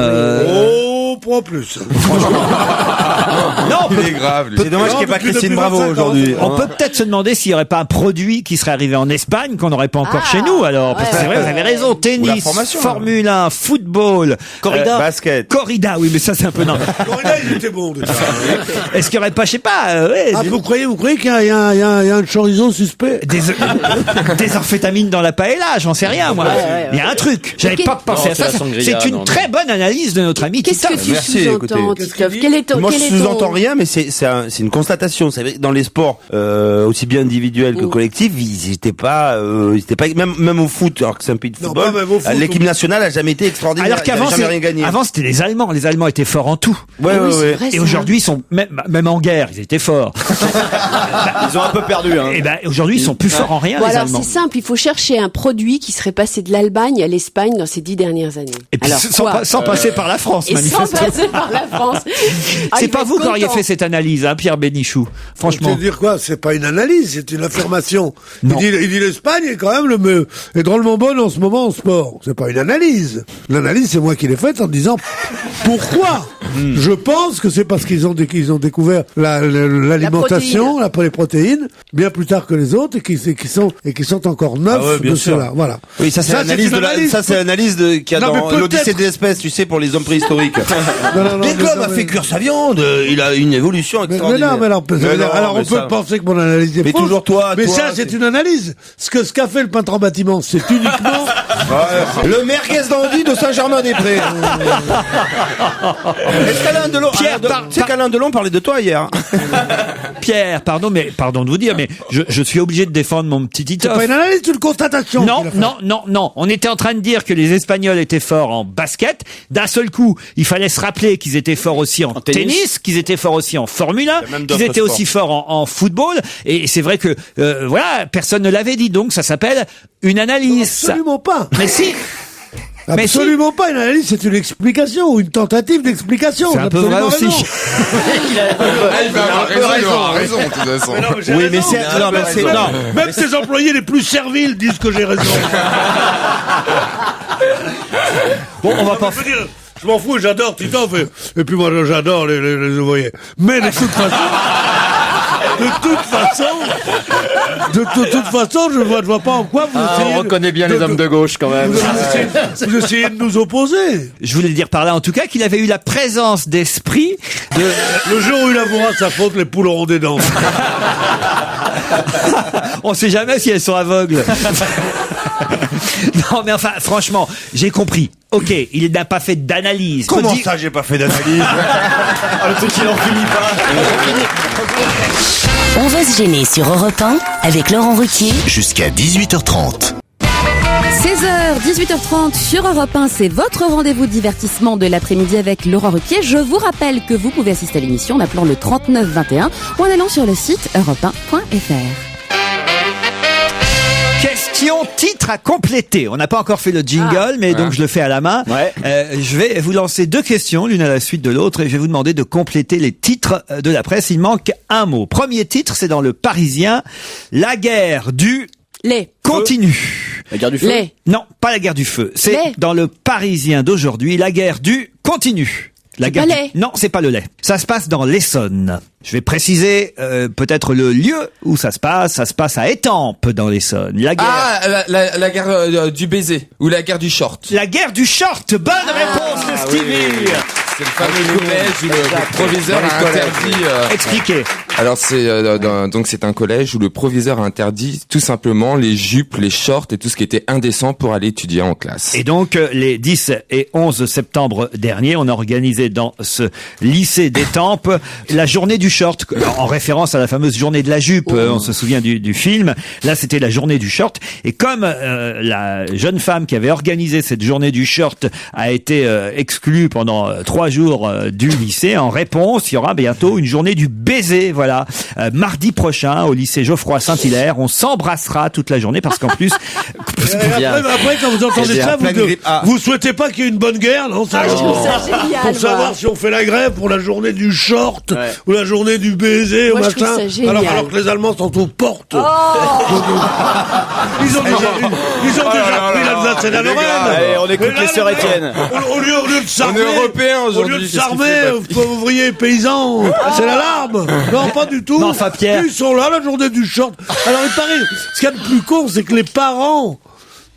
Pas plus. Non, il est grave. C'est dommage qu'il n'y ait pas Christine Bravo aujourd'hui. On peut peut-être se demander s'il n'y aurait pas un produit qui serait arrivé en Espagne qu'on n'aurait pas encore chez nous. Alors, parce que c'est vrai, vous avez raison. Tennis, Formule 1, football, corrida, basket. Corrida, oui, mais ça c'est un peu non. Corrida, il était bon. Est-ce qu'il n'y aurait pas, je sais pas. Vous croyez qu'il y a un chorizo suspect? Des amphétamines dans la paella, j'en sais rien moi. Il y a un truc. J'avais pas pensé à ça. C'est une très bonne analyse de notre ami Titoff. Qu'est-ce que tu sous-entends, Titoff? Moi, je sous-entends rien, mais c'est une constatation. C'est vrai que dans les sports, aussi bien individuels que collectifs, ils étaient pas, même au foot, alors que c'est un pays de football. L'équipe nationale a jamais été extraordinaire. Alors qu'avant, jamais rien gagné. Avant, c'était les Allemands. Les Allemands étaient forts en tout. Ouais. Et aujourd'hui, ils sont même en guerre, ils étaient forts. Ils ont un peu perdu. Et ben aujourd'hui, ils sont plus forts en rien. Bon, les alors Allemands. c'est simple, il faut chercher un produit qui serait passé de l'Allemagne à l'Espagne dans ces 10 dernières années. Et puis alors, sans passer par la France, et sans manifestement. passer par la France. C'est pas vous qui auriez fait cette analyse, hein, Pierre Bénichou. Franchement. Tu veux dire quoi? C'est pas une analyse, c'est une affirmation. Il dit l'Espagne est quand même est drôlement bonne en ce moment en sport. C'est pas une analyse. L'analyse, c'est moi qui l'ai faite en disant pourquoi. Je pense que c'est parce qu'ils ont découvert l'alimentation, les protéines, bien plus tard que les autres et qui sont encore neufs de cela. Voilà. Oui, ça c'est l'analyse qu'il y a dans l'Odyssée des espèces, tu sais, pour les hommes préhistoriques. Dès que l'homme a fait cuire sa viande, il a une évolution extraordinaire. Alors on peut penser que mon analyse est fausse. Mais toujours toi. Mais ça, c'est une analyse. Ce qu'a fait le peintre en bâtiment, c'est uniquement le merguez d'Andy de Saint-Germain-des-Prés. Est-ce qu'Alain Delon parlait de toi hier? Pierre, pardon de vous dire, mais je suis obligé de défendre mon petit Titoff. C'est pas une analyse, c'est une constatation. Non. On était en train de dire que les Espagnols étaient forts en basket. D'un seul coup, il fallait se rappeler qu'ils étaient forts aussi en tennis, qu'ils étaient forts aussi en Formule 1, qu'ils étaient aussi forts en football. Et c'est vrai que, personne ne l'avait dit. Donc, ça s'appelle une analyse. Absolument pas. Mais si. Absolument pas une analyse, c'est une explication ou une tentative d'explication. C'est un peu vrai aussi. Il a raison, de toute façon. Oui, mais c'est même ses employés les plus serviles disent que j'ai raison. Bon, on va pas. Je m'en fous, j'adore Titoff et puis moi j'adore les ouvriers. Mais de toute façon. de toute façon, je vois pas en quoi vous essayez. On reconnaît bien les hommes de gauche quand même. Vous essayez de nous opposer. Je voulais dire par là, en tout cas, qu'il avait eu la présence d'esprit de... Le jour où il avouera sa faute, les poules auront des dents. On sait jamais si elles sont aveugles. Non, mais enfin, franchement, j'ai compris. Ok, il n'a pas fait d'analyse. Comment ça, j'ai pas fait d'analyse? Le truc, il en finit pas. On va se gêner sur Europe 1 avec Laurent Ruquier. Jusqu'à 18h30. 16h, 18h30 sur Europe 1, c'est votre rendez-vous de divertissement de l'après-midi avec Laurent Ruquier. Je vous rappelle que vous pouvez assister à l'émission en appelant le 3921 ou en allant sur le site europe1.fr. Question titre à compléter. On n'a pas encore fait le jingle, mais donc je le fais à la main. Ouais. Je vais vous lancer 2 questions, l'une à la suite de l'autre, et je vais vous demander de compléter les titres de la presse. Il manque un mot. Premier titre, c'est dans Le Parisien. La guerre du... Lait. Continue. La guerre du feu. Lait. Non, pas la guerre du feu. C'est Lait. dans Le Parisien d'aujourd'hui. La guerre du... Continue. La guerre pas du... lait. Non, c'est pas le lait. Ça se passe dans l'Essonne. Je vais préciser peut-être le lieu où ça se passe. Ça se passe à Étampes dans l'Essonne. La guerre. Ah, la guerre du baiser ou la guerre du short. La guerre du short. Bonne réponse de Stevie. C'est le fameux collège où le proviseur a interdit. Expliquez. Alors c'est un collège où le proviseur a interdit tout simplement les jupes, les shorts et tout ce qui était indécent pour aller étudier en classe. Et donc les 10 et 11 septembre dernier, on a organisé dans ce lycée d'Étampes la journée du short, en référence à la fameuse journée de la jupe. On se souvient du film. Là, c'était la journée du short. Et comme la jeune femme qui avait organisé cette journée du short a été exclue pendant 3 jours du lycée, en réponse, il y aura bientôt une journée du baiser. Voilà, mardi prochain au lycée Geoffroy Saint-Hilaire, on s'embrassera toute la journée parce qu'en plus. Après, quand vous entendez ça, vous souhaitez pas qu'il y ait une bonne guerre, non? Ça, je trouve ça génial, pour savoir si on fait la grève pour la journée du short ou la journée du baiser ou Moi, je trouve machin. ça génial. Alors que les Allemands sont aux portes. Oh Ils ont déjà pris l'Alsace-et-la-Lorraine. Allez, on écoute les sœurs Étienne. Au lieu de s'armer, On est européens aujourd'hui. Au lieu de s'armer, ouvriers, paysans, c'est l'alarme. Non, pas du tout. Non, enfin, Pierre. Ils sont là, la journée du short. Alors, il paraît, ce qu'il y a de plus con, c'est que les parents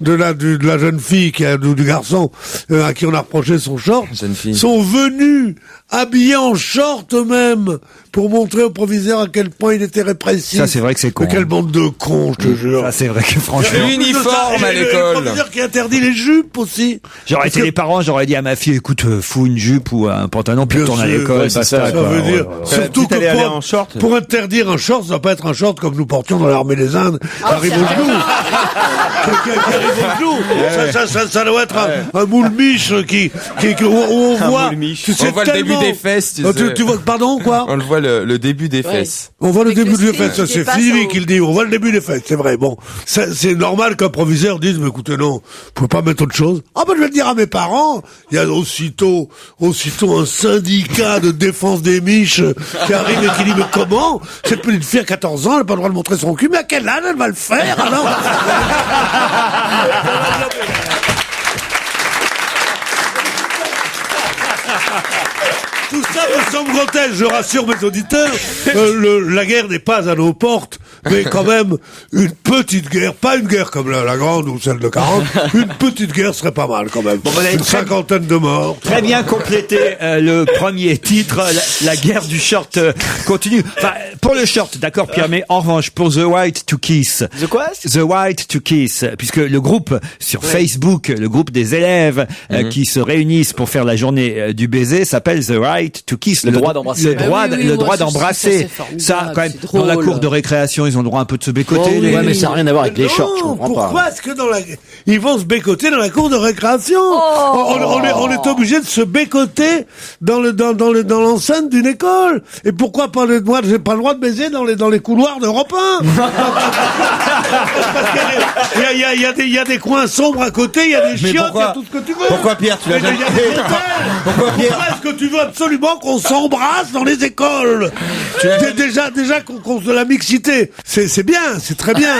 de la jeune fille du garçon à qui on a reproché son short sont venus habillés en short eux-mêmes pour montrer au proviseur à quel point il était répressif. Ça, c'est vrai que c'est con. Mais quelle bande de cons, je te jure. Ça, c'est vrai que franchement. L'uniforme à Le l'école. proviseur qui interdit les jupes aussi. J'aurais été les parents, j'aurais dit à ma fille, écoute, fous une jupe ou un pantalon puis retourne à l'école. Ça veut dire, surtout que aller en short. pour interdire un short, ça doit pas être un short comme nous portions dans l'armée des Indes, qui arrive au genou. Qui arrive au genou. Ça doit être un moule miche où on voit. On voit le début des fesses, tu vois, pardon, quoi? On le voit le début des fesses. On voit le Avec début le des fesses, ça, slip c'est qui Philippe dépasse qui le dit, on voit le début des fesses, c'est vrai, bon. C'est normal qu'un proviseur dise, mais écoutez, non, vous pouvez pas mettre autre chose. Ah ben, je vais le dire à mes parents, il y a aussitôt un syndicat de défense des miches qui arrive et qui dit, mais comment? Cette petite fille à 14 ans, elle n'a pas le droit de montrer son cul, mais à quel âge elle va le faire, alors? Tout ça me semble grotesque, je rassure mes auditeurs. La guerre n'est pas à nos portes, mais quand même une petite guerre, pas une guerre comme la grande ou celle de 40, une petite guerre serait pas mal quand même. Bon, vous avez une cinquantaine de morts. Très bien complété le premier titre, la guerre du short continue. Enfin, pour le short, d'accord Pierre, mais en revanche, pour The Right to Kiss. The quoi? The Right to Kiss, puisque le groupe sur Facebook, le groupe des élèves qui se réunissent pour faire la journée du baiser s'appelle The Right to Kiss. Le droit d'embrasser. Le droit d'embrasser. Ça, quand même, dans la cour de récréation, ils ont le droit un peu de se bécoter. Ouais, mais ça n'a rien à voir avec les shorts, je comprends pas. Pourquoi est-ce que ils vont se bécoter dans la cour de récréation? On est obligé de se bécoter dans l'enceinte d'une école. Et pourquoi pas moi, j'ai pas le droit de baiser dans les couloirs d'Europe 1? Parce qu'il y a des coins sombres à côté, il y a des chiottes, il y a tout ce que tu veux. Pourquoi Pierre, tu l'as jamais fait? Pourquoi Pierre? parce que tu veux absolument qu'on s'embrasse dans les écoles. Déjà qu'on de la mixité. C'est bien, c'est très bien.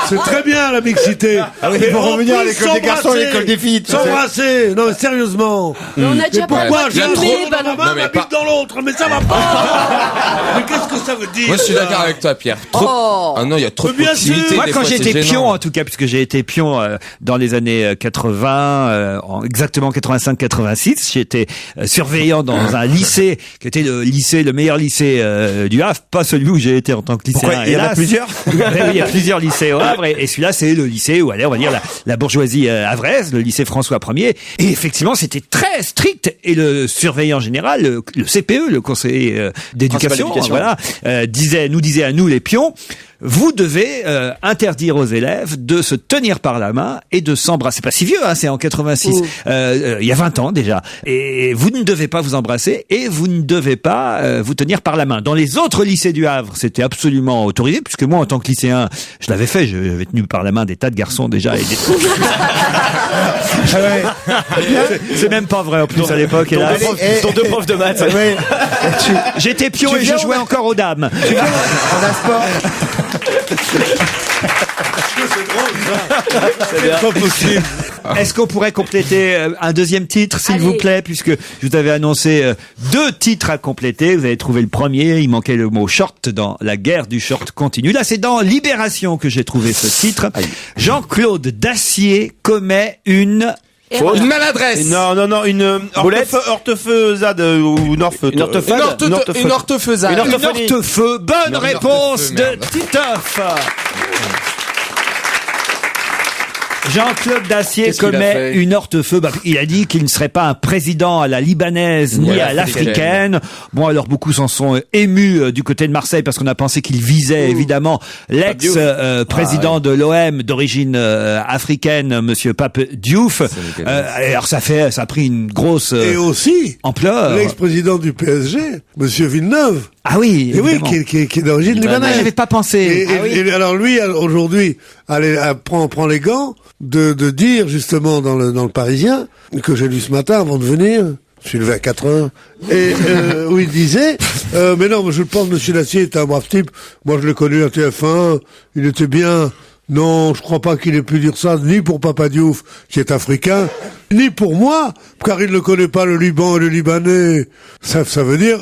C'est très bien la mixité. Ah oui, ils vont revenir à l'école des garçons et à l'école des filles. S'embrasser. Non, mais sérieusement. Mais on a déjà pas pourquoi j'ai un trou dans Non, ma main, mais ma bite dans l'autre? Mais ça va pas. Mais qu'est-ce que ça veut dire? Moi, je suis d'accord avec toi, Pierre. Trop... Ah non, il y a trop de proximité. Moi, des quand fois, j'étais c'est pion, gênant. en tout cas, puisque j'ai été pion dans les années 80, exactement 85-86, j'étais surveillant dans un lycée qui était le meilleur lycée du Havre, pas celui où j'ai été en tant que lycéen. Pourquoi, il y en a plusieurs? Oui, il y a plusieurs lycées au Havre, et celui-là, c'est le lycée où allait, on va dire, la bourgeoisie havraise, le lycée François Ier. Et effectivement, c'était très strict. Et le surveillant général, le CPE, le conseiller d'éducation, voilà, nous disait à nous les pions, vous devez interdire aux élèves de se tenir par la main et de s'embrasser. C'est pas si vieux, hein, c'est en 86. Il y a 20 ans déjà. Et vous ne devez pas vous embrasser et vous ne devez pas vous tenir par la main. Dans les autres lycées du Havre, c'était absolument autorisé, puisque moi, en tant que lycéen, je l'avais fait. J'avais tenu par la main des tas de garçons déjà. Et des... c'est même pas vrai en plus à l'époque. Ton deux profs de maths. J'étais pion et je jouais encore aux dames. En un sport. C'est pas possible. Est-ce qu'on pourrait compléter un deuxième titre, s'il vous plaît, puisque je vous avais annoncé 2 titres à compléter. Vous avez trouvé le premier. Il manquait le mot short dans La guerre du short continue. Là, c'est dans Libération que j'ai trouvé ce titre. Jean-Claude Dacier commet une maladresse. Non, une orthofeusade ou une orthofeusade. Une orthefeu. Bonne réponse de Titoff. Jean-Claude Dacier commet une orthefeu. Il a dit qu'il ne serait pas un président à la libanaise ni à l'africaine. Bon, alors beaucoup s'en sont émus du côté de Marseille parce qu'on a pensé qu'il visait évidemment l'ex-président de l'OM d'origine africaine, monsieur Pape Diouf. Alors ça a pris une grosse et aussi ampleur. L'ex-président du PSG, monsieur Villeneuve. Ah oui, et oui, qui est d'origine libanaise. J'avais pas pensé. Et alors lui, aujourd'hui, prend les gants de dire justement dans le Parisien, que j'ai lu ce matin avant de venir, je suis levé à 4 heures, et où il disait, mais non, je pense que monsieur Dacier est un brave type, moi je l'ai connu à TF1, il était bien. Non, je crois pas qu'il ait pu dire ça, ni pour Papa Diouf, qui est africain, ni pour moi, car il ne connaît pas le Liban et le Libanais. Ça veut dire,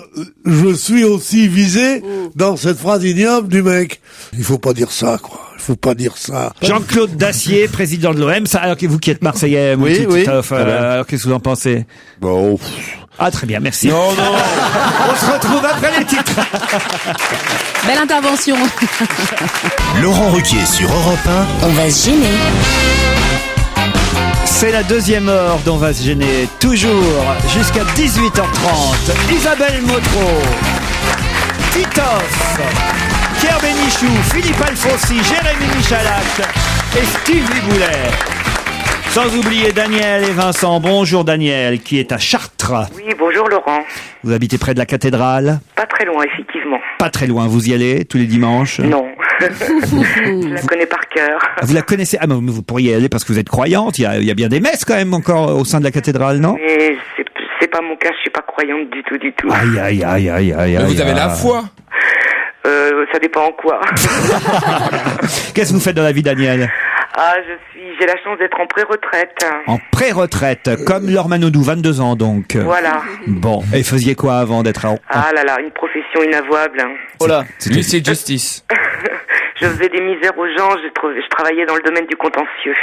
je suis aussi visé dans cette phrase ignoble du mec. Il faut pas dire ça, quoi. Il faut pas dire ça. Jean-Claude Dacier, président de l'OM, ça, alors que vous qui êtes Marseillais, oui. Alors qu'est-ce que vous en pensez? Bon. Ah, très bien, merci. Non. On se retrouve après les titres. Belle intervention. Laurent Ruquier sur Europe 1. On va se gêner. C'est la deuxième heure dont on va se gêner, toujours jusqu'à 18h30. Isabelle Motro, Titoff, Pierre Bénichou, Philippe Alfonsi, Jérémy Michalak et Steve Liboulet. Sans oublier Daniel et Vincent. Bonjour Daniel, qui est à Chartres. Oui, bonjour Laurent. Vous habitez près de la cathédrale? Pas très loin, effectivement. Pas très loin, vous y allez tous les dimanches? Non. Je la connais par cœur. Vous la connaissez? Ah, mais vous pourriez y aller parce que vous êtes croyante. Il y a bien des messes quand même encore au sein de la cathédrale, non? Mais c'est pas mon cas, je suis pas croyante du tout. Aïe. Mais vous avez la foi? Ça dépend en quoi. Qu'est-ce que vous faites dans la vie, Daniel? Ah, j'ai la chance d'être en pré-retraite. En pré-retraite, comme Laure Manodou, 22 ans donc. Voilà. Bon, et faisiez quoi avant d'être en... Ah là là, une profession inavouable. Oh là, lui c'est justice. Je faisais des misères aux gens, je travaillais dans le domaine du contentieux.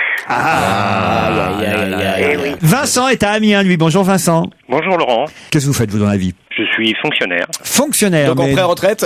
Oui. Vincent est à Amiens, lui. Bonjour Vincent. Bonjour Laurent. Qu'est-ce que vous faites vous dans la vie? Je suis fonctionnaire. Fonctionnaire. Donc en pré-retraite.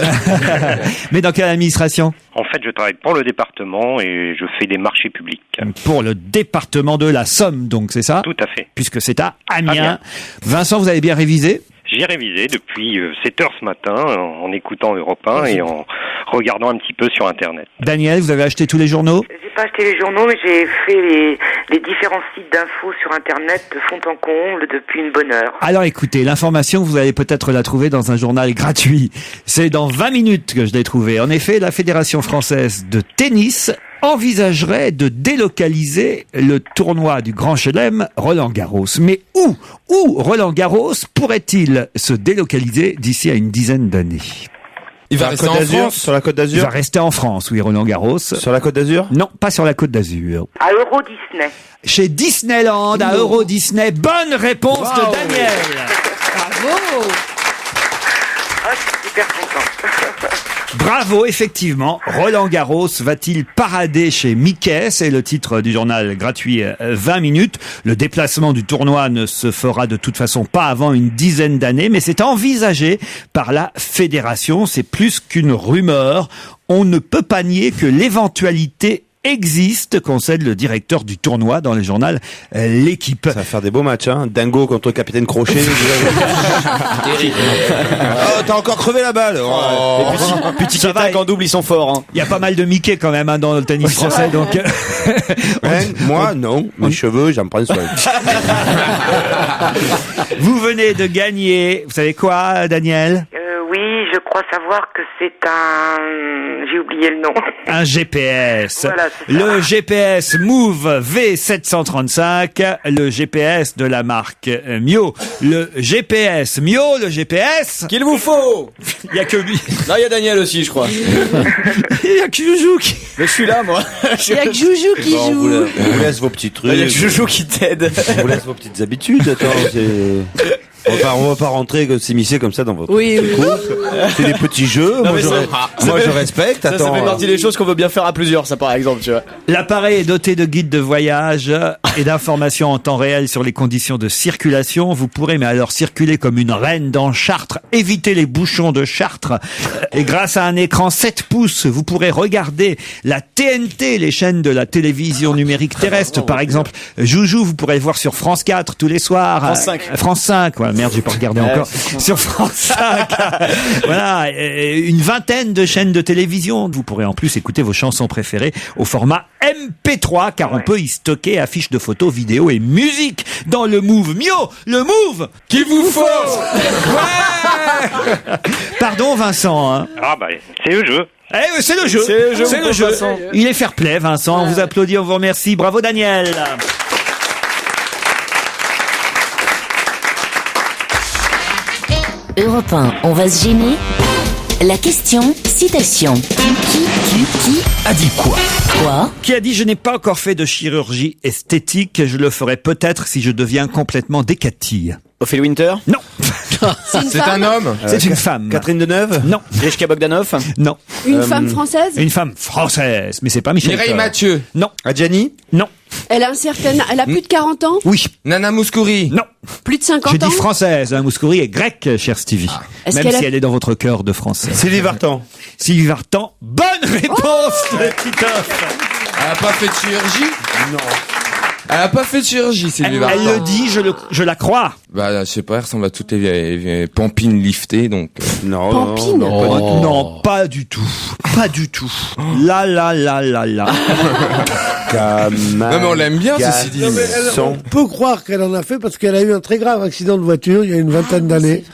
Mais dans quelle administration? En fait, je travaille pour le département et je fais des marchés publics. Pour le département de la Somme, donc, c'est ça? Tout à fait. Puisque c'est à Amiens. Vincent, vous avez bien révisé? J'ai révisé depuis 7 heures ce matin en écoutant Europe 1 et en regardant un petit peu sur Internet. Daniel, vous avez acheté tous les journaux? J'ai pas acheté les journaux, mais j'ai fait les différents sites d'infos sur Internet de fond en comble depuis une bonne heure. Alors écoutez, l'information, vous allez peut-être la trouver dans un journal gratuit. C'est dans 20 minutes que je l'ai trouvé. En effet, la Fédération française de tennis envisagerait de délocaliser le tournoi du Grand Chelem Roland-Garros. Mais où Roland-Garros pourrait-il se délocaliser d'ici à une dizaine d'années? Il va rester en France, sur la Côte d'Azur. Il va rester en France, oui, Roland-Garros. Sur la Côte d'Azur? Non, pas sur la Côte d'Azur. À Euro Disney. Chez Disneyland, à Euro Disney. Bonne réponse de Daniel. Bravo. Ah, je suis super content. Bravo, effectivement. Roland-Garros va-t-il parader chez Mickey? C'est le titre du journal gratuit 20 minutes. Le déplacement du tournoi ne se fera de toute façon pas avant une dizaine d'années, mais c'est envisagé par la fédération. C'est plus qu'une rumeur. On ne peut pas nier que l'éventualité existe, concède le directeur du tournoi dans le journal L'Équipe. Ça va faire des beaux matchs, hein. Dingo contre Capitaine Crochet. T'as encore crevé la balle. Et puis Tiki Taka en double, ils sont forts. Hein. Il y a pas mal de Mickey quand même dans le tennis français, donc. Moi, non. Mes cheveux, j'en prends soin. Vous venez de gagner. Vous savez quoi, Daniel? Oui, je crois savoir que c'est un... J'ai oublié le nom. Un GPS. Voilà, le GPS Move V735, le GPS de la marque Mio. Le GPS Mio, le GPS... Qu'il vous faut. Il y a que lui. Non, il y a Daniel aussi, je crois. Il y a que Joujou qui... Mais je suis là, moi. Il y a que Joujou qui joue. On vous laisse vos petits trucs. Il y a que Joujou qui t'aide. On vous laisse vos petites habitudes. Attends, on va pas rentrer s'immiscer comme ça dans votre cours. C'est des petits jeux. Non, moi, je respecte. Ça fait partie des choses qu'on veut bien faire à plusieurs, ça par exemple, tu vois. L'appareil est doté de guides de voyage et d'informations en temps réel sur les conditions de circulation. Vous pourrez, mais alors, circuler comme une reine dans Chartres, éviter les bouchons de Chartres. Et grâce à un écran 7 pouces, vous pourrez regarder la TNT, les chaînes de la télévision numérique terrestre. Par exemple, Joujou, vous pourrez le voir sur France 4 tous les soirs. France 5. France 5, ouais. Merde, j'ai pas regardé encore. Sur France 5. Voilà, une vingtaine de chaînes de télévision. Vous pourrez en plus écouter vos chansons préférées au format MP3, car on peut y stocker affiches de photos, vidéos et musique dans le Move Mio, le Move qu'il vous faut. Ouais. Pardon, Vincent. Hein. Ah bah, c'est le jeu. Eh, c'est le jeu. C'est le jeu. Il est fair play, Vincent. On vous applaudit, on vous remercie. Bravo, Daniel. Europe 1, on va se gêner. La question, citation. Qui a dit quoi? Quoi? Qui a dit je n'ai pas encore fait de chirurgie esthétique, je le ferai peut-être si je deviens complètement décatille. Ophélie Winter? Non. C'est un homme? C'est une femme. Catherine Deneuve? Non. Grishka Bogdanov? Non. Une femme française? Une femme française, mais c'est pas Michel Mireille Thor. Mathieu? Non. Adjani? Non. Elle a plus de 40 ans? Oui. Nana Mouskouri? Non. Plus de 50 ans? J'ai dit française, hein, Mouskouri est grecque, cher Stevie. Est-ce Même qu'elle si a- elle est dans votre cœur de français. Sylvie Vartan? Sylvie Vartan, bonne réponse de Titoff. Elle a pas fait de chirurgie? Non. Elle a pas fait de chirurgie, Sylvie Elle Vartan. le dit, je la crois. Bah, je sais pas, elle ressemble à toutes les pampines liftées, donc. Non. Pampine? Non, pas du tout. Pas du tout. Là. Non, mais on l'aime bien, ceci dit. On peut croire qu'elle en a fait parce qu'elle a eu un très grave accident de voiture il y a une vingtaine d'années.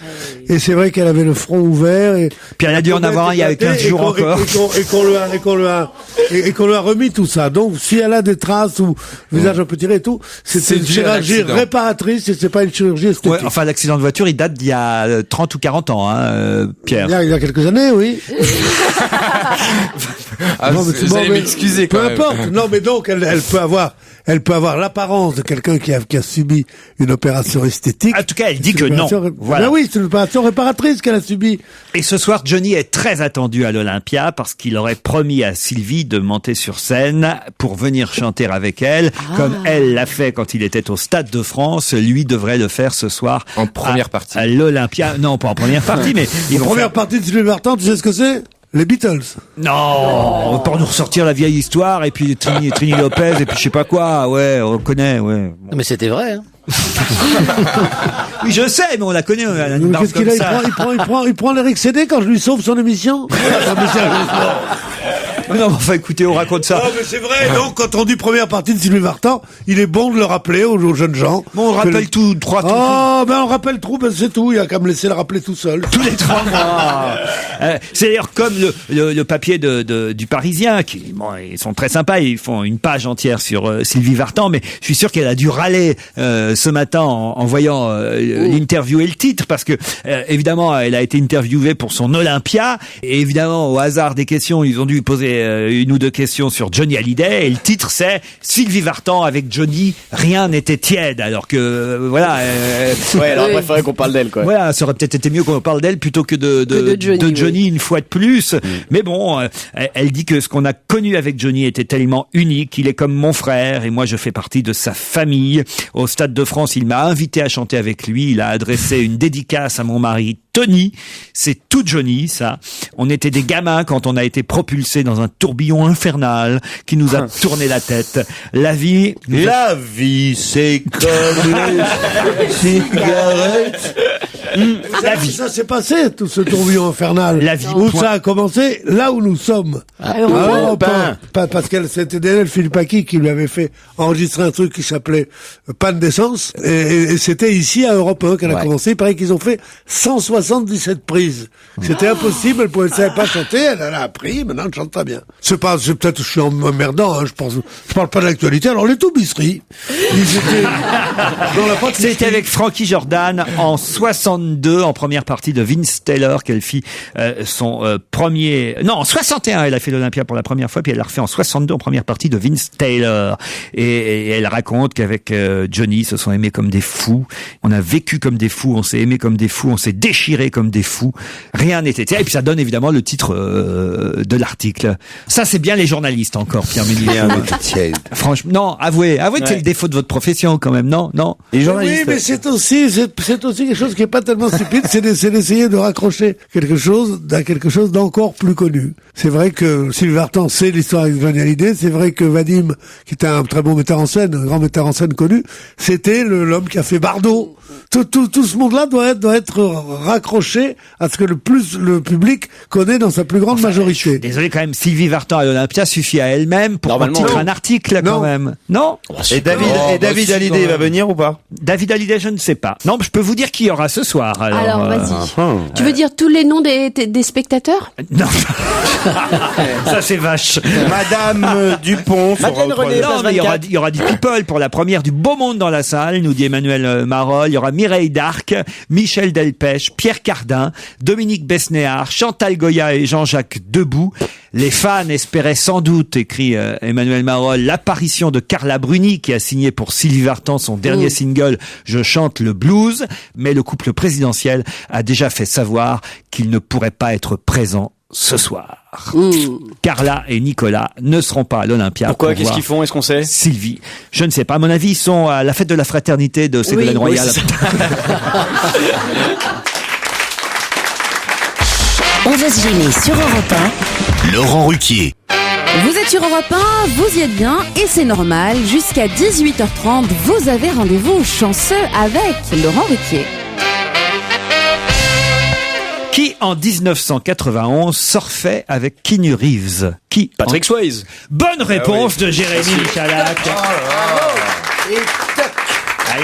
Et c'est vrai qu'elle avait le front ouvert. Et puis elle a dû en avoir un il y a 15 jours encore. Et qu'on lui a remis tout ça. Donc si elle a des traces ou visage un peu tiré et tout, c'est une dû à chirurgie l'accident. réparatrice et c'est pas une chirurgie esthétique. Ouais, enfin, l'accident de voiture, il date d'il y a 30 ou 40 ans, hein, Pierre. Il y a quelques années, oui. Ah, Non, mais vous allez m'excuser quand peu même. importe. Non, mais donc elle peut avoir l'apparence de quelqu'un qui a subi une opération esthétique. En tout cas, elle dit C'est que une non. opération- Voilà. Ben oui, c'est une opération réparatrice qu'elle a subie. Et ce soir, Johnny est très attendu à l'Olympia parce qu'il aurait promis à Sylvie de monter sur scène pour venir chanter avec elle. Comme elle l'a fait quand il était au Stade de France, lui devrait le faire ce soir. En première partie. À l'Olympia. Non, pas en première partie, mais ils La vont première faire... partie de Sylvie Vartan, tu sais ce que c'est? Les Beatles. Non, pour nous ressortir la vieille histoire et puis Trini Lopez et puis je sais pas quoi. Ouais, on connaît, ouais. Non, mais c'était vrai, hein. Oui, je sais, mais on la connaît. Elle a une Mais barbe qu'est-ce qu'il comme a? ça. Il prend l'Eric CD quand je lui sauve son émission. Non, mais sérieusement. Non, enfin, écoutez, on raconte ça. Non, mais c'est vrai, donc, quand on dit première partie de Sylvie Vartan, il est bon de le rappeler aux jeunes gens. Bon, on rappelle tout, trois. Ben on rappelle tout, ben c'est tout, il y a qu'à me laisser le rappeler tout seul. Tous les 3 mois. C'est d'ailleurs comme le papier du Parisien, qui, bon, ils sont très sympas, ils font une page entière sur Sylvie Vartan, mais je suis sûr qu'elle a dû râler ce matin en voyant l'interview et le titre, parce que évidemment, elle a été interviewée pour son Olympia, et évidemment, au hasard des questions, ils ont dû lui poser une ou deux questions sur Johnny Hallyday, et le titre c'est Sylvie Vartan avec Johnny, rien n'était tiède, alors que voilà. Ouais, alors après, il faudrait qu'on parle d'elle, quoi. Voilà, ça aurait peut-être été mieux qu'on parle d'elle plutôt que de Johnny une fois de plus. Mais bon, elle dit que ce qu'on a connu avec Johnny était tellement unique, il est comme mon frère et moi je fais partie de sa famille. Au Stade de France, il m'a invité à chanter avec lui, il a adressé une dédicace à mon mari Tony, c'est tout Johnny, ça. On était des gamins quand on a été propulsés dans un tourbillon infernal qui nous a tourné la tête. La vie, c'est comme les cigarettes. La vie. Ça s'est passé, tout ce tourbillon infernal. La vie. Où ça a commencé, là où nous sommes. Parce que c'était Daniel Philippaki qui lui avait fait enregistrer un truc qui s'appelait Panne d'essence. Et c'était ici à Europe 1 qu'elle a commencé. Il paraît qu'ils ont fait 177 prises. C'était impossible, elle ne savait pas chanter, elle a appris, maintenant elle chante très bien. Peut-être je suis emmerdant, hein, je parle pas de l'actualité, alors les Toubisseries, ils étaient dans la pâtisserie. C'était avec Frankie Jordan en 62, en première partie de Vince Taylor, qu'elle fit son premier... Non, en 61, elle a fait l'Olympia pour la première fois, puis elle l'a refait en 62 en première partie de Vince Taylor. Et elle raconte qu'avec Johnny, ils se sont aimés comme des fous. On a vécu comme des fous, on s'est aimés comme des fous, on s'est déchirés comme des fous. Rien n'était... Et puis ça donne évidemment le titre de l'article. Ça, c'est bien les journalistes encore, Pierre Ménil. Franchement, non, avouez que c'est le défaut de votre profession quand même, non? Les journalistes. Oui, mais c'est aussi quelque chose qui est pas tellement stupide, c'est d'essayer de raccrocher quelque chose d'encore plus connu. C'est vrai que Sylvie Vartan, c'est l'histoire avec Johnny Hallyday, c'est vrai que Vadim, qui était un très bon metteur en scène, un grand metteur en scène connu, c'était l'homme qui a fait Bardot. Tout ce monde-là doit être raccroché à ce que le public connaît dans sa plus grande majorité. Désolé quand même, Sylvie Vartan à l'Olympia suffit à elle-même pour qu'on titre un article quand même. Non? Et David Hallyday va venir ou pas? David Hallyday, je ne sais pas. Non, je peux vous dire qui y aura ce soir. Alors vas-y. Tu veux dire tous les noms des spectateurs? Non. Ça c'est vache. Madame Dupont. Non, mais il y aura du people pour la première du beau monde dans la salle, nous dit Emmanuel Marolles. Il y aura Mireille Darc, Michel Delpech, Pierre Cardin, Dominique Besnéard, Chantal Goya et Jean-Jacques Debout. Les fans espéraient sans doute, écrit Emmanuel Marolles, l'apparition de Carla Bruni qui a signé pour Sylvie Vartan son dernier single « Je chante le blues », mais le couple présidentiel a déjà fait savoir qu'il ne pourrait pas être présent ce soir. Carla et Nicolas ne seront pas à l'Olympia. Pourquoi? Qu'est-ce qu'ils font? Est-ce qu'on sait? Sylvie, je ne sais pas. À mon avis, ils sont à la fête de la fraternité de Ségolène Royal. On va se gêner sur Europe 1. Laurent Ruquier. Vous êtes sur Europe 1, vous y êtes bien, et c'est normal. Jusqu'à 18h30, vous avez rendez-vous chanceux avec Laurent Ruquier. Qui, en 1991, surfait avec Keanu Reeves? Qui? Patrick Swayze. Bonne réponse de Jérémy Michalak.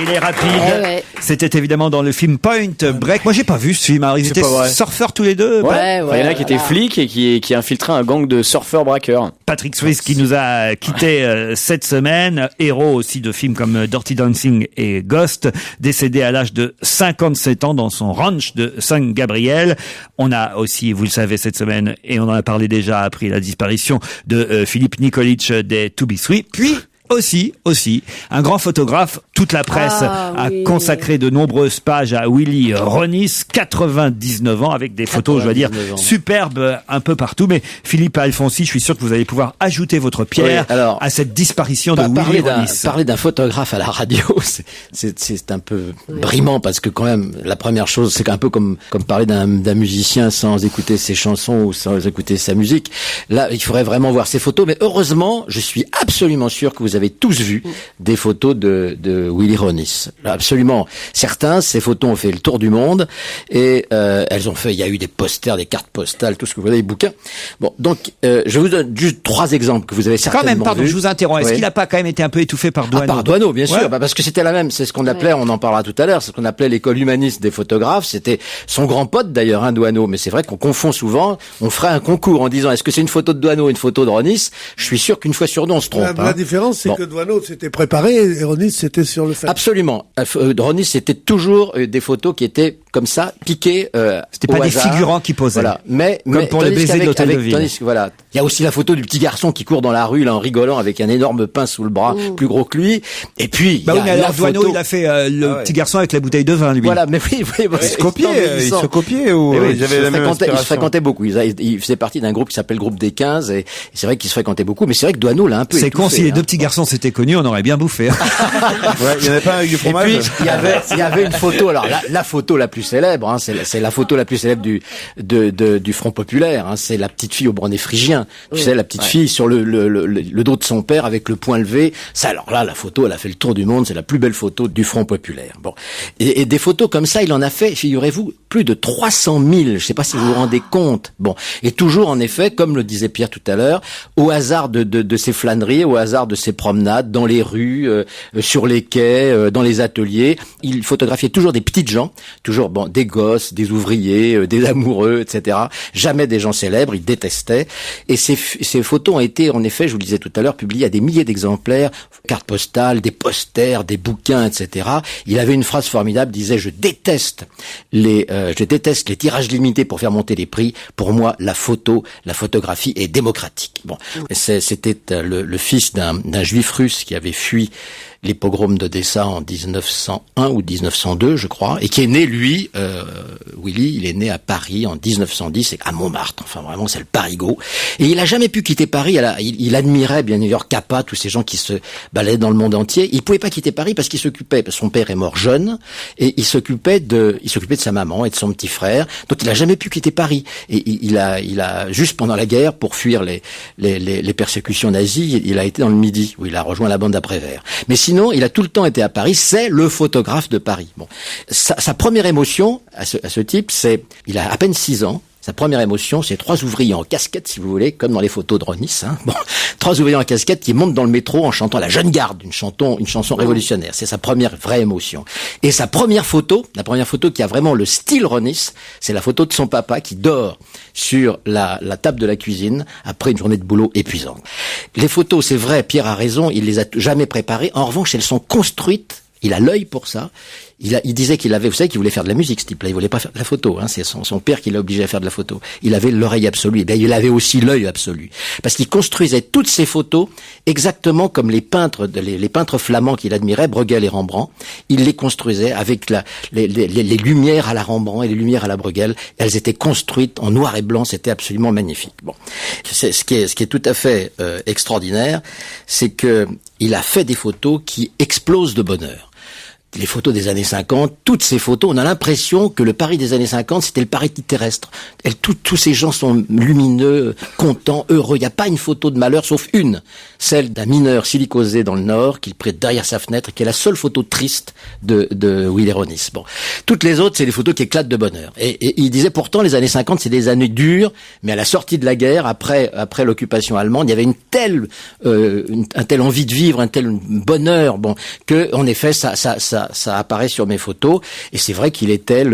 Il est rapide. C'était évidemment dans le film Point Break. Moi, j'ai pas vu ce film. Alors, ils étaient surfeurs tous les deux. Ouais. Il y en a qui étaient flics et qui infiltraient un gang de surfeurs braqueurs. Patrick Swayze qui nous a quittés cette semaine. Héros aussi de films comme Dirty Dancing et Ghost. Décédé à l'âge de 57 ans dans son ranch de San Gabriel. On a aussi, vous le savez, cette semaine, et on en a parlé déjà, appris la disparition de Philippe Nikolic des Toubisseries. Puis, aussi, un grand photographe, toute la presse a consacré de nombreuses pages à Willy Ronis, 99 ans, avec des photos, je dois dire, superbes un peu partout. Mais Philippe Alfonsi, je suis sûr que vous allez pouvoir ajouter votre pierre à cette disparition de Willy Ronis. Parler d'un photographe à la radio, c'est un peu brimant, parce que quand même, la première chose, c'est un peu comme parler d'un musicien sans écouter ses chansons ou sans écouter sa musique. Là, il faudrait vraiment voir ses photos. Mais heureusement, je suis absolument sûr que vous avez tous vu des photos de de Willy Ronis. Absolument. Certains, ces photos ont fait le tour du monde et elles ont fait. Il y a eu des posters, des cartes postales, tout ce que vous voulez, des bouquins. Bon, donc je vous donne juste 3 exemples que vous avez certainement quand même, pardon, vus. je vous interromps. Est-ce qu'il n'a pas quand même été un peu étouffé par Doisneau? Par Doisneau, bien sûr, parce que c'était la même. C'est ce qu'on appelait, on en parlera tout à l'heure, c'est ce qu'on appelait l'école humaniste des photographes. C'était son grand pote d'ailleurs, Doisneau. Mais c'est vrai qu'on confond souvent. On ferait un concours en disant est-ce que c'est une photo de Doisneau, une photo de Ronis? Je suis sûr qu'une fois sur 2 on se trompe. La différence, c'est que Doisneau s'était préparé et Ronis c'était sur le fait. Absolument. Ronis, c'était toujours des photos qui étaient comme ça, piquées. C'était pas des figurants qui posaient. Voilà. Mais pour le baiser de l'hôtel de ville. Voilà. Il y a aussi la photo du petit garçon qui court dans la rue là en rigolant avec un énorme pain sous le bras, plus gros que lui. Et puis il y a la Doisneau, photo... il a fait le petit garçon avec la bouteille de vin, lui. Voilà, mais oui, il se copiait ou ils se fréquentaient beaucoup. Il faisait partie d'un groupe qui s'appelle le groupe des 15 et c'est vrai qu'ils se fréquentaient beaucoup. Mais c'est vrai que Doisneau l'a un peu. C'est con, si les 2 petits garçons s'étaient connus, on aurait bien bouffé. Il y en avait pas avec du fromage. Et puis il y avait une photo. Alors la photo la plus célèbre, c'est la photo la plus célèbre du Front populaire. C'est la petite fille au bonnet phrygien. Tu sais, la petite fille sur le dos de son père avec le poing levé. Ça, alors là, la photo, elle a fait le tour du monde. C'est la plus belle photo du Front populaire. Bon, et des photos comme ça, il en a fait, figurez-vous, plus de 300 000. Je sais pas si vous vous rendez compte. Bon, et toujours en effet, comme le disait Pierre tout à l'heure, au hasard de ses flâneries, au hasard de ses promenades, dans les rues, sur les quais, dans les ateliers, il photographiait toujours des petites gens, toujours des gosses, des ouvriers, des amoureux, etc. Jamais des gens célèbres. Il détestait. Et ces photos ont été, en effet, je vous le disais tout à l'heure, publiées à des milliers d'exemplaires, cartes postales, des posters, des bouquins, etc. Il avait une phrase formidable, disait je déteste les tirages limités pour faire monter les prix. Pour moi, la photographie est démocratique. Bon, c'était le fils d'un juif russe qui avait fui les pogroms d'Odessa en 1901 ou 1902, je crois, et qui est né, lui, Willy, il est né à Paris en 1910, à Montmartre, enfin vraiment c'est le Parigot, et il a jamais pu quitter Paris. Il admirait bien sûr Capa, tous ces gens qui se baladaient dans le monde entier. Il pouvait pas quitter Paris parce qu'il s'occupait, son père est mort jeune, et il s'occupait de sa maman et de son petit frère, donc il a jamais pu quitter Paris. Et il a juste pendant la guerre, pour fuir les persécutions nazies, il a été dans le Midi, où il a rejoint la bande d'après-vert. Mais sinon, il a tout le temps été à Paris, c'est le photographe de Paris. Bon, sa première émotion à ce type, il a à peine 6 ans. Sa première émotion, c'est 3 ouvriers en casquette, si vous voulez, comme dans les photos de Ronis. 3 ouvriers en casquette qui montent dans le métro en chantant La Jeune Garde, une chanson révolutionnaire. C'est sa première vraie émotion. Et la première photo qui a vraiment le style Ronis, c'est la photo de son papa qui dort sur la table de la cuisine après une journée de boulot épuisante. Les photos, c'est vrai, Pierre a raison, il les a jamais préparées. En revanche, elles sont construites. Il a l'œil pour ça. Il disait qu'il voulait faire de la musique, ce type-là. Il voulait pas faire de la photo, C'est son père qui l'a obligé à faire de la photo. Il avait l'oreille absolue. Et bien, il avait aussi l'œil absolu. Parce qu'il construisait toutes ses photos exactement comme les peintres flamands qu'il admirait, Bruegel et Rembrandt. Il les construisait avec les lumières à la Rembrandt et les lumières à la Bruegel. Elles étaient construites en noir et blanc. C'était absolument magnifique. Bon. Ce qui est tout à fait extraordinaire, c'est que il a fait des photos qui explosent de bonheur. Les photos des années 50, toutes ces photos, on a l'impression que le Paris des années 50, c'était le Paris terrestre. Tous ces gens sont lumineux, contents, heureux. Il n'y a pas une photo de malheur, sauf une, celle d'un mineur silicosé dans le Nord, qu'il prête derrière sa fenêtre, qui est la seule photo triste de Willy Ronis. Bon. Toutes les autres, c'est des photos qui éclatent de bonheur. Et il disait pourtant, les années 50, c'est des années dures, mais à la sortie de la guerre, après l'occupation allemande, il y avait un tel envie de vivre, un tel bonheur, que, en effet, ça apparaît sur mes photos, et c'est vrai qu'il était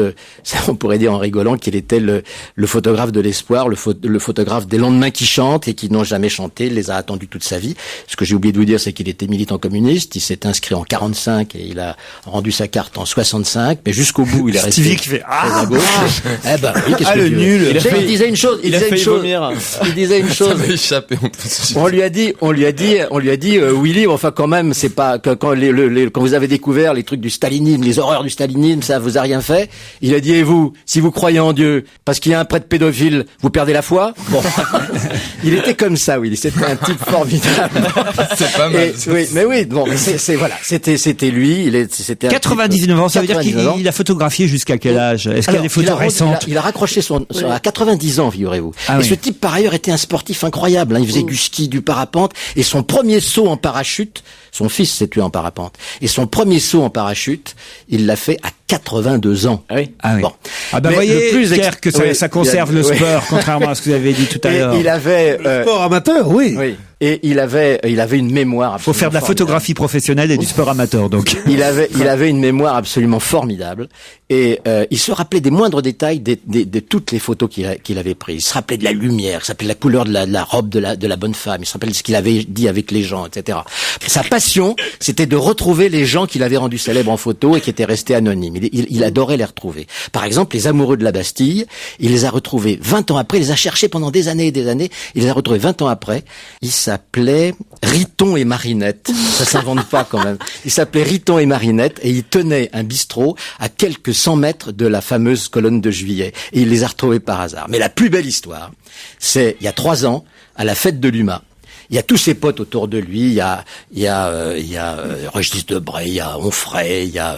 on pourrait dire en rigolant qu'il était le photographe de l'espoir, le photographe des lendemains qui chantent et qui n'ont jamais chanté, il les a attendus toute sa vie. Ce que j'ai oublié de vous dire, c'est qu'il était militant communiste, il s'est inscrit en 45 et il a rendu sa carte en 65, mais jusqu'au bout, il est resté Stevie qui fait à gauche. Oui, qu'est-ce que le nul. Il disait une chose, il disait une chose. Ça m'a échappé en plus. On lui a dit, Willy, enfin quand même, c'est pas quand vous avez découvert les trucs du stalinisme, les horreurs du stalinisme, ça vous a rien fait. Il a dit, et vous, si vous croyez en Dieu, parce qu'il y a un prêtre pédophile, vous perdez la foi? Bon. Il était comme ça, Willy. C'était un type formidable. C'est pas mal. Oui, mais oui, bon, voilà. C'était lui, c'était 99 ans, ça veut dire qu'il a photographié jusqu'à quel âge? Est-ce qu'il y a des photos récentes? Il a raccroché à 90 ans, figurez-vous. Ah, et ce type, par ailleurs, était un sportif incroyable, Il faisait du ski, du parapente, et son premier saut en parachute, Son fils s'est tué en parapente. Et son premier saut en parachute, il l'a fait à 82 ans. Ah oui. Bon. Mais Vous voyez, le plus Pierre, que ça conserve le sport, contrairement à ce que vous avez dit tout à l'heure. Il avait le sport amateur, oui. Et il avait une mémoire. Faut faire de la photographie professionnelle et du sport amateur, donc. Il avait une mémoire absolument formidable et il se rappelait des moindres détails de toutes les photos qu'il avait prises. Il se rappelait de la lumière, il se rappelait de la couleur de la robe de la bonne femme, il se rappelait de ce qu'il avait dit avec les gens, etc. Sa passion, c'était de retrouver les gens qu'il avait rendus célèbres en photo et qui étaient restés anonymes. Il adorait les retrouver. Par exemple, les amoureux de la Bastille, il les a retrouvés 20 ans après, il les a cherchés pendant des années et des années, il les a retrouvés 20 ans après. Il s'appelait Riton et Marinette. Ça s'invente pas quand même. Il s'appelait Riton et Marinette et il tenait un bistrot à quelques 100 mètres de la fameuse colonne de Juillet. Et il les a retrouvés par hasard. Mais la plus belle histoire, c'est il y a 3 ans, à la fête de l'UMA. Il y a tous ses potes autour de lui. Il y a Régis Debray, il y a Onfray, il y a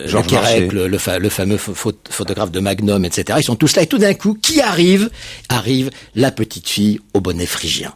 Georges Marchais, le fameux photographe de Magnum, etc. Ils sont tous là et tout d'un coup, qui arrive la petite fille au bonnet phrygien.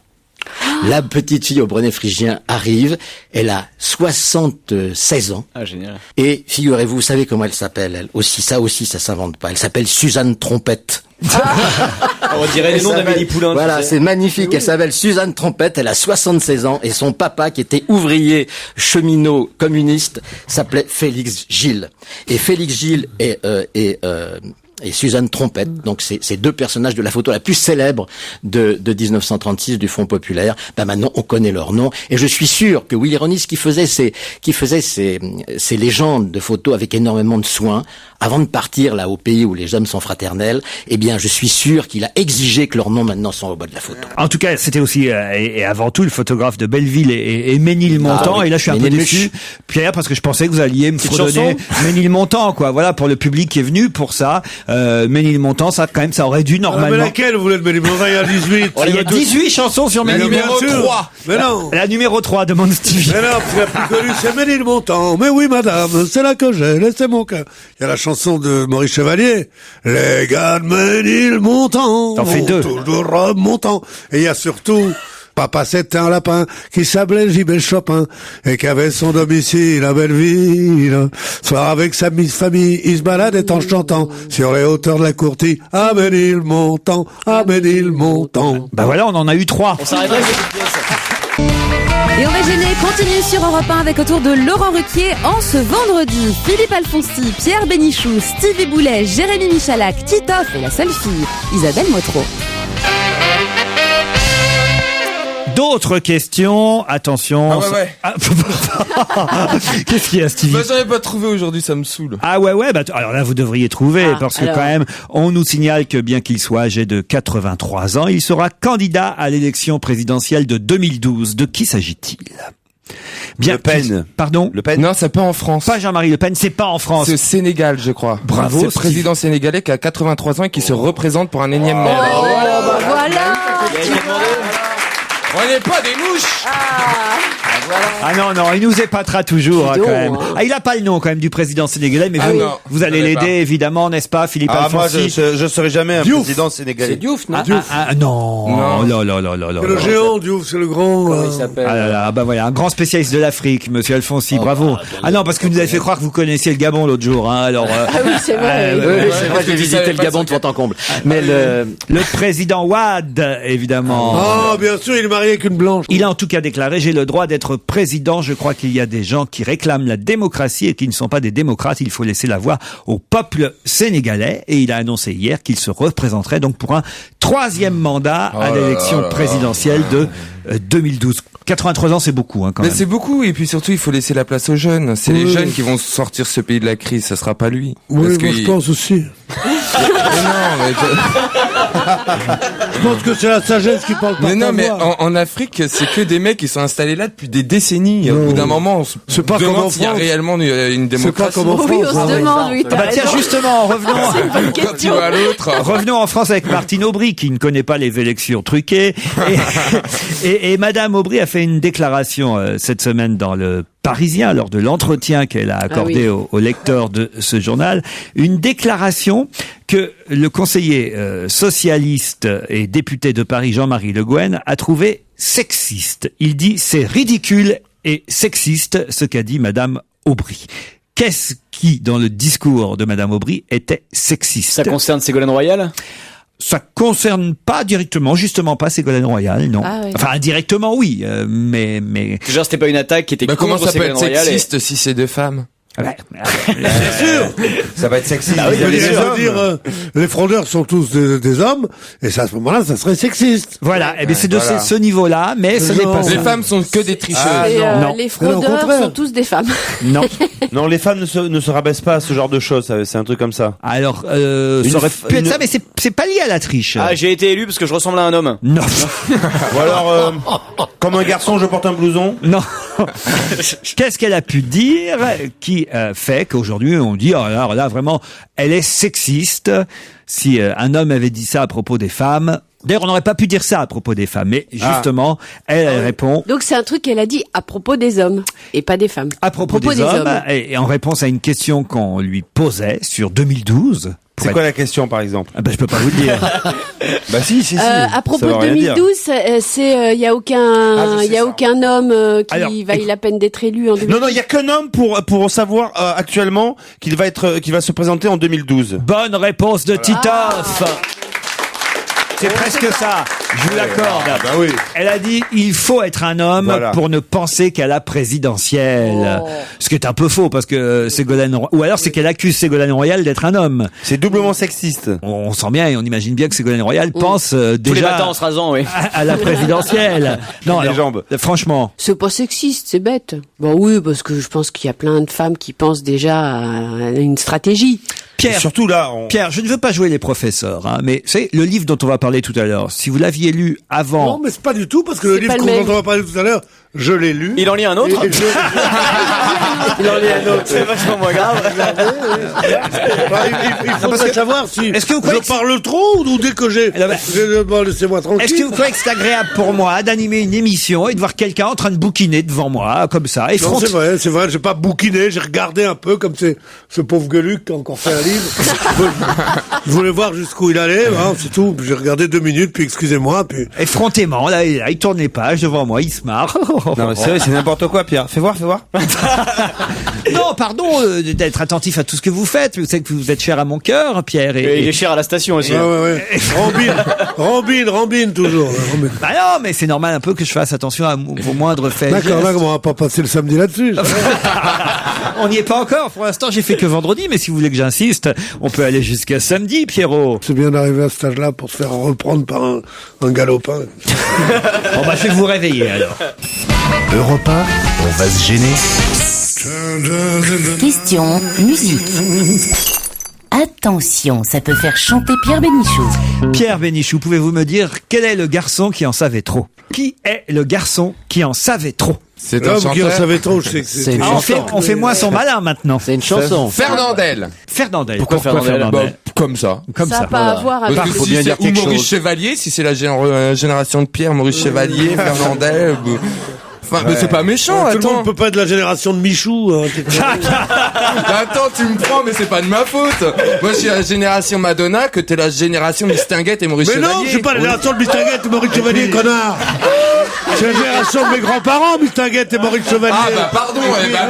La petite fille au bonnet phrygien arrive, elle a 76 ans. Ah, génial. Et figurez-vous, vous savez comment elle s'appelle, elle aussi, ça s'invente pas. Elle s'appelle Suzanne Trompette. On dirait les noms d'Amélie Poulain. Voilà, c'est magnifique. Elle s'appelle Suzanne Trompette, elle a 76 ans et son papa, qui était ouvrier cheminot communiste, s'appelait Félix Gilles. Et Félix Gilles et Suzanne Trompette, donc c'est 2 personnages de la photo la plus célèbre de 1936 du Front populaire. Maintenant on connaît leur nom et je suis sûr que Willy Ronis qui faisait ces légendes de photos avec énormément de soin avant de partir là au pays où les hommes sont fraternels, eh bien je suis sûr qu'il a exigé que leurs noms maintenant sont au bas de la photo. En tout cas, c'était aussi et avant tout le photographe de Belleville et Ménilmontant. Et là, je suis un peu déçu, Pierre, parce que je pensais que vous alliez me fredonner Ménilmontant, quoi. Voilà, pour le public qui est venu pour ça. Ménilmontant, ça quand même, ça aurait dû normalement. Mais laquelle vous voulez de Ménilmontant? Il y a 18. Il y a 18 chansons sur Ménilmontant. Numéro 3. Mais non. La numéro 3, demande Stevie. Mais non, parce que la plus connue, c'est Ménilmontant. Mais oui, madame, c'est là que j'ai laissé mon cœur. Il y a la chanson de Maurice Chevalier. Les gars de Ménilmontant. T'en fais 2. Toujours remontant. Et il y a surtout Papa, c'était un lapin qui s'appelait J.B. Chopin et qui avait son domicile à Belleville. Soir avec sa famille, il se baladait en chantant sur les hauteurs de la Courtille. À Ménilmontant, à Ménilmontant. Bah voilà, on en a eu 3. On s'arrêterait avec cette pièce. Et on va gêner, continue sur Europe 1 avec autour de Laurent Ruquier en ce vendredi. Philippe Alfonsi, Pierre Bénichou, Stevie Boulet, Jérémy Michalak, Titoff et la seule fille, Isabelle Motro. D'autres questions, attention. Ah ouais. Qu'est-ce qu'il y a, Stevie? Bah, j'en ai pas trouvé aujourd'hui, ça me saoule. Ah ouais, alors là, vous devriez trouver, parce que quand même, on nous signale que bien qu'il soit âgé de 83 ans, il sera candidat à l'élection présidentielle de 2012. De qui s'agit-il? Bien, Le Pen. Pardon? Le Pen? Non, c'est pas en France. Pas Jean-Marie Le Pen, c'est pas en France. C'est au Sénégal, je crois. Bravo, c'est le président sénégalais qui a 83 ans et qui se représente pour un énième mandat. Voilà. On n'est pas des mouches. Ah non, il nous épatera toujours quand même. Ah, il a pas le nom quand même du président sénégalais, mais vous allez l'aider évidemment, n'est-ce pas, Philippe Alfonsi? Moi, je serai jamais un président sénégalais. C'est Diouf, non? Non. C'est le géant, Diouf, c'est le grand. Comment il s'appelle? Ah là, bah voilà, un grand spécialiste de l'Afrique, monsieur Alfonsi, bravo. Ah non, parce que vous nous avez fait croire que vous connaissiez le Gabon l'autre jour, hein, alors. Ah oui, c'est vrai. Oui, c'est vrai, j'ai visité le Gabon de fond en comble. Mais le président Wade, évidemment. Ah, bien sûr, il est marié avec une blanche. Il a en tout cas déclaré: j'ai le droit d'être président. Je crois qu'il y a des gens qui réclament la démocratie et qui ne sont pas des démocrates. Il faut laisser la voix au peuple sénégalais. Et il a annoncé hier qu'il se représenterait donc pour un 3e mandat à l'élection présidentielle de 2012. 83 ans, c'est beaucoup, hein, quand même. Mais c'est beaucoup, et puis surtout, il faut laisser la place aux jeunes. C'est les jeunes qui vont sortir ce pays de la crise, ça sera pas lui. Oui, moi, je pense aussi. Je pense que c'est la sagesse qui parle par mais non, mais voix. en Afrique, c'est que des mecs qui sont installés là depuis des décennies. Au bout d'un moment, on se demande s'il y a réellement une démocratie. C'est pas comme en France. Oui, on se demande, oui. Bah tiens, justement, revenons à l'autre. Revenons en France avec Martine Aubry, qui ne connaît pas les élections truquées. Et Madame Aubry a fait une déclaration cette semaine dans le Parisien lors de l'entretien qu'elle a accordé au lecteur de ce journal, une déclaration que le conseiller socialiste et député de Paris Jean-Marie Le Guen a trouvé sexiste. Il dit c'est ridicule et sexiste ce qu'a dit Madame Aubry. Qu'est-ce qui, dans le discours de Madame Aubry, était sexiste? Ça concerne Ségolène Royal? Ça concerne pas directement, justement pas Ségolène Royal, non. Ah, oui. Enfin, indirectement, oui, mais. Genre, c'était pas une attaque qui était comment contre ça peut Ségolène être Royal sexiste si c'est deux femmes? Ouais. Bien sûr. Ça va être sexiste. Ah oui, je veux dire, les fraudeurs sont tous des hommes, et ça, à ce moment-là, ça serait sexiste. Voilà, et bien c'est de ce niveau-là, mais ce n'est pas ça. Les femmes sont que des tricheuses. non. Les fraudeurs sont tous des femmes. Non. Non, les femmes ne se rabaissent pas à ce genre de choses, c'est un truc comme ça. Alors, ça aurait pu être ça, mais c'est pas lié à la triche. Ah, j'ai été élu parce que je ressemble à un homme. Non. Ou alors, comme un garçon, je porte un blouson. Non. Qu'est-ce qu'elle a pu dire qui fait qu'aujourd'hui on dit, alors là vraiment, elle est sexiste. Si un homme avait dit ça à propos des femmes, d'ailleurs on n'aurait pas pu dire ça à propos des femmes, mais justement, elle répond... Donc c'est un truc qu'elle a dit à propos des hommes, et pas des femmes. À propos des hommes, et en réponse à une question qu'on lui posait sur 2012... C'est quoi la question, par exemple? Ah ben, je peux pas vous le dire. Bah si. À propos de 2012, il y a aucun homme qui vaille la peine d'être élu en 2012. Non, il y a qu'un homme pour savoir actuellement qu'il va se présenter en 2012. Bonne réponse de Titoff. C'est presque ça, je vous l'accorde. Bah oui. Elle a dit, il faut être un homme pour ne penser qu'à la présidentielle. Ce qui est un peu faux, parce que ou alors c'est qu'elle accuse Ségolène Royal d'être un homme. C'est doublement sexiste. On sent bien et on imagine bien que Ségolène Royal pense déjà... Tous les matins en se rasant, oui. À la présidentielle. Non, les jambes. Franchement. C'est pas sexiste, c'est bête. Bon oui, parce que je pense qu'il y a plein de femmes qui pensent déjà à une stratégie. Pierre, surtout là, Pierre, je ne veux pas jouer les professeurs, hein, mais c'est le livre dont on va parler tout à l'heure. Si vous l'aviez lu avant... Non, mais c'est pas du tout, parce que le livre dont on va parler tout à l'heure, je l'ai lu. Il en lit un autre? Il en lit un autre. C'est vachement moins grave. Il faudrait savoir si je parle trop ou dès que j'ai... laissez-moi tranquille. Est-ce que vous croyez que c'est agréable pour moi d'animer une émission et de voir quelqu'un en train de bouquiner devant moi, comme ça? Non, c'est vrai, j'ai pas bouquiné, j'ai regardé un peu, comme ce pauvre Gueuluc qui a encore fait un livre. Je voulais voir jusqu'où il allait, c'est tout. J'ai regardé 2 minutes, puis excusez-moi, puis... Effrontément, là, il tourne les pages devant moi, il se marre. Non, mais c'est vrai, c'est n'importe quoi, Pierre. Fais voir. Non, pardon d'être attentif à tout ce que vous faites. Vous savez que vous êtes cher à mon cœur, Pierre. Et il est cher à la station aussi. Ouais. Rambine, toujours. Rambine. Bah non, mais c'est normal un peu que je fasse attention à vos moindres faits. D'accord, là, on va pas passer le samedi là-dessus. On n'y est pas encore. Pour l'instant, j'ai fait que vendredi, mais si vous voulez que j'insiste, on peut aller jusqu'à samedi, Pierrot. C'est bien d'arriver à cet âge-là pour se faire reprendre par un galopin. Bon, bah, je vais vous réveiller, alors. Europe 1, on va se gêner. Question musique. Attention, ça peut faire chanter Pierre Bénichou. Pierre Bénichou, pouvez-vous me dire quel est le garçon qui en savait trop? Qui est le garçon qui en savait trop? C'est un chanteur. Qui en savait trop, je sais que c'est on fait moins son malin maintenant. C'est une chanson. Fernandel. Pourquoi Fernandel? Comme ça. Ça n'a pas à voir avec... Parce que faut bien dire ou quelque Maurice chose. Chevalier, si c'est la génération de Pierre, Maurice Chevalier, Fernandel... Enfin, mais c'est pas méchant, tout attends. le monde peut pas être de la génération de Michou. Attends, tu me prends, mais c'est pas de ma faute. Moi, je suis la génération Madonna, que t'es la génération Mistinguett et Maurice Chevalier. Mais non, je suis pas la génération de Mistinguett et Maurice Chevalier, connard. C'est la génération de mes grands-parents, Mistinguett et Maurice Chevalier. Ah bah pardon,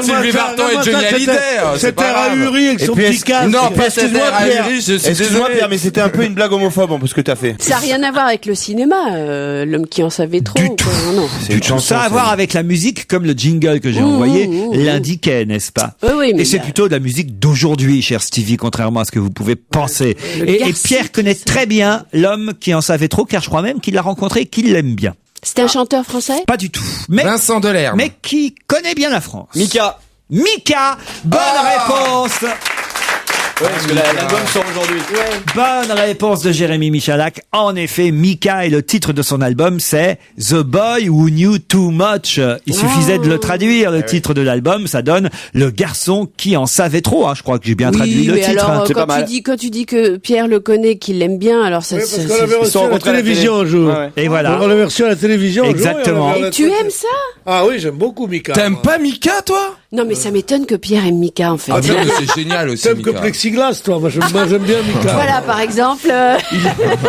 Sylvie Vartan et Johnny Hallyday. C'était ahuri avec son petit casque. Non, pas c'était ahuri, je suis Excuse-moi, Pierre, mais c'était un peu une blague homophobe, en plus, ce que t'as fait. Ça n'a rien à voir avec le cinéma, l'homme qui en savait trop. Du tout. Non. C'est une chanson. Ça a à voir avec la musique, comme le jingle que j'ai envoyé l'indiquait, n'est-ce pas? Oui, mais et c'est plutôt de la musique d'aujourd'hui, cher Stevie, contrairement à ce que vous pouvez penser. Et Pierre connaît très bien l'homme qui en savait trop, car je crois même qu'il l'a rencontré et qu'il l'aime bien. C'était un chanteur français? Pas du tout. Mais, Vincent Delerme. mais qui connaît bien la France. Mika. Bonne réponse. Ouais, parce que l'album sort aujourd'hui. Bonne réponse de Jérémy Michalak. En effet, Mika, et le titre de son album, c'est The Boy Who Knew Too Much. Il suffisait de le traduire. Le titre de l'album, ça donne Le garçon qui en savait trop. Je crois que j'ai bien traduit le titre. Alors, C'est quand tu dis que Pierre le connaît, qu'il l'aime bien, alors ça... Oui, parce qu'on l'avait reçu à la télévision un jour. Et voilà. On l'avait reçu à la télévision un jour. Exactement. Et tu aimes ça? Ah oui, j'aime beaucoup Mika. T'aimes pas Mika, toi? Non, mais ça m'étonne que Pierre aime Mika, en fait. Ah, c'est génial aussi, T'aimes Mika. que Plexiglas, toi. Moi, j'aime bien Mika. Voilà, par exemple.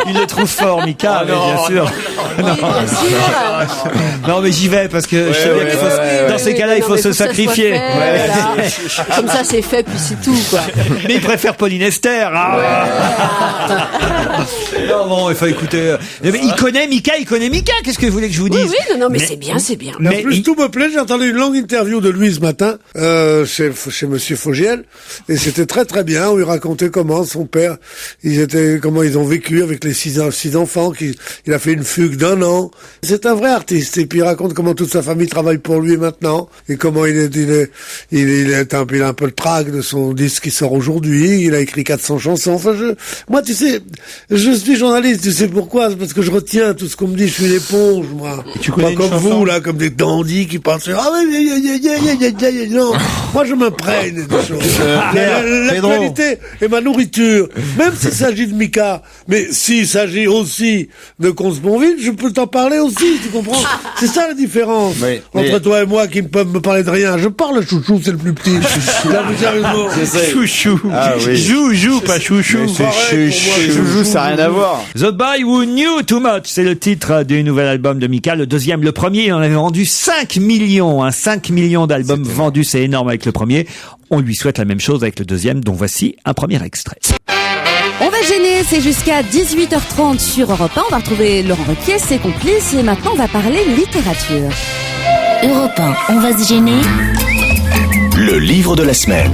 Il le trouve fort, Mika, mais bien sûr. Oui, bien sûr. Non, mais j'y vais parce que je sais bien qu'il faut, dans ces cas-là, il faut se sacrifier. Comme ça, c'est fait, puis c'est tout, quoi. Mais il préfère Pauline Esther. Non, bon, il faut écouter. Mais il connaît Mika. Qu'est-ce que vous voulez que je vous dise? Oui, non, mais c'est bien. Mais en plus, tout me plaît. J'ai entendu une longue interview de lui ce matin, chez Monsieur Fogiel. Et c'était très très bien, où il racontait comment son père, comment ils ont vécu avec les six enfants, il a fait une fugue d'1 an. C'est un vrai artiste. Et puis il raconte comment toute sa famille travaille pour lui maintenant. Et comment il a un peu le trac de son disque qui sort aujourd'hui. Il a écrit 400 chansons. Enfin, moi, tu sais, je suis journaliste, tu sais pourquoi? C'est parce que je retiens tout ce qu'on me dit, je suis l'éponge, moi. Et tu connais pas comme vous, là, comme des dandys qui pensent, non. Moi, je m'imprègne des choses. L'actualité est ma nourriture. Même s'il s'agit de Mika, mais s'il s'agit aussi de Consponville, je peux t'en parler aussi, tu comprends? C'est ça la différence. Entre toi et moi qui ne peuvent me parler de rien. Je parle à Chouchou, c'est le plus petit. Là, vous sérieusement. Chouchou. Ah oui. Joujou, pas chouchou. Chouchou, ça n'a rien à voir. The Boy Who Knew Too Much, c'est le titre du nouvel album de Mika. Le deuxième, le premier, il en avait vendu 5 millions. 5 millions d'albums vendus, c'est énorme avec le premier. On lui souhaite la même chose avec le deuxième, dont voici un premier extrait. On va se gêner, c'est jusqu'à 18h30 sur Europe 1. On va retrouver Laurent Ruquier, ses complices, et maintenant on va parler littérature. Europe 1, on va se gêner. Le livre de la semaine.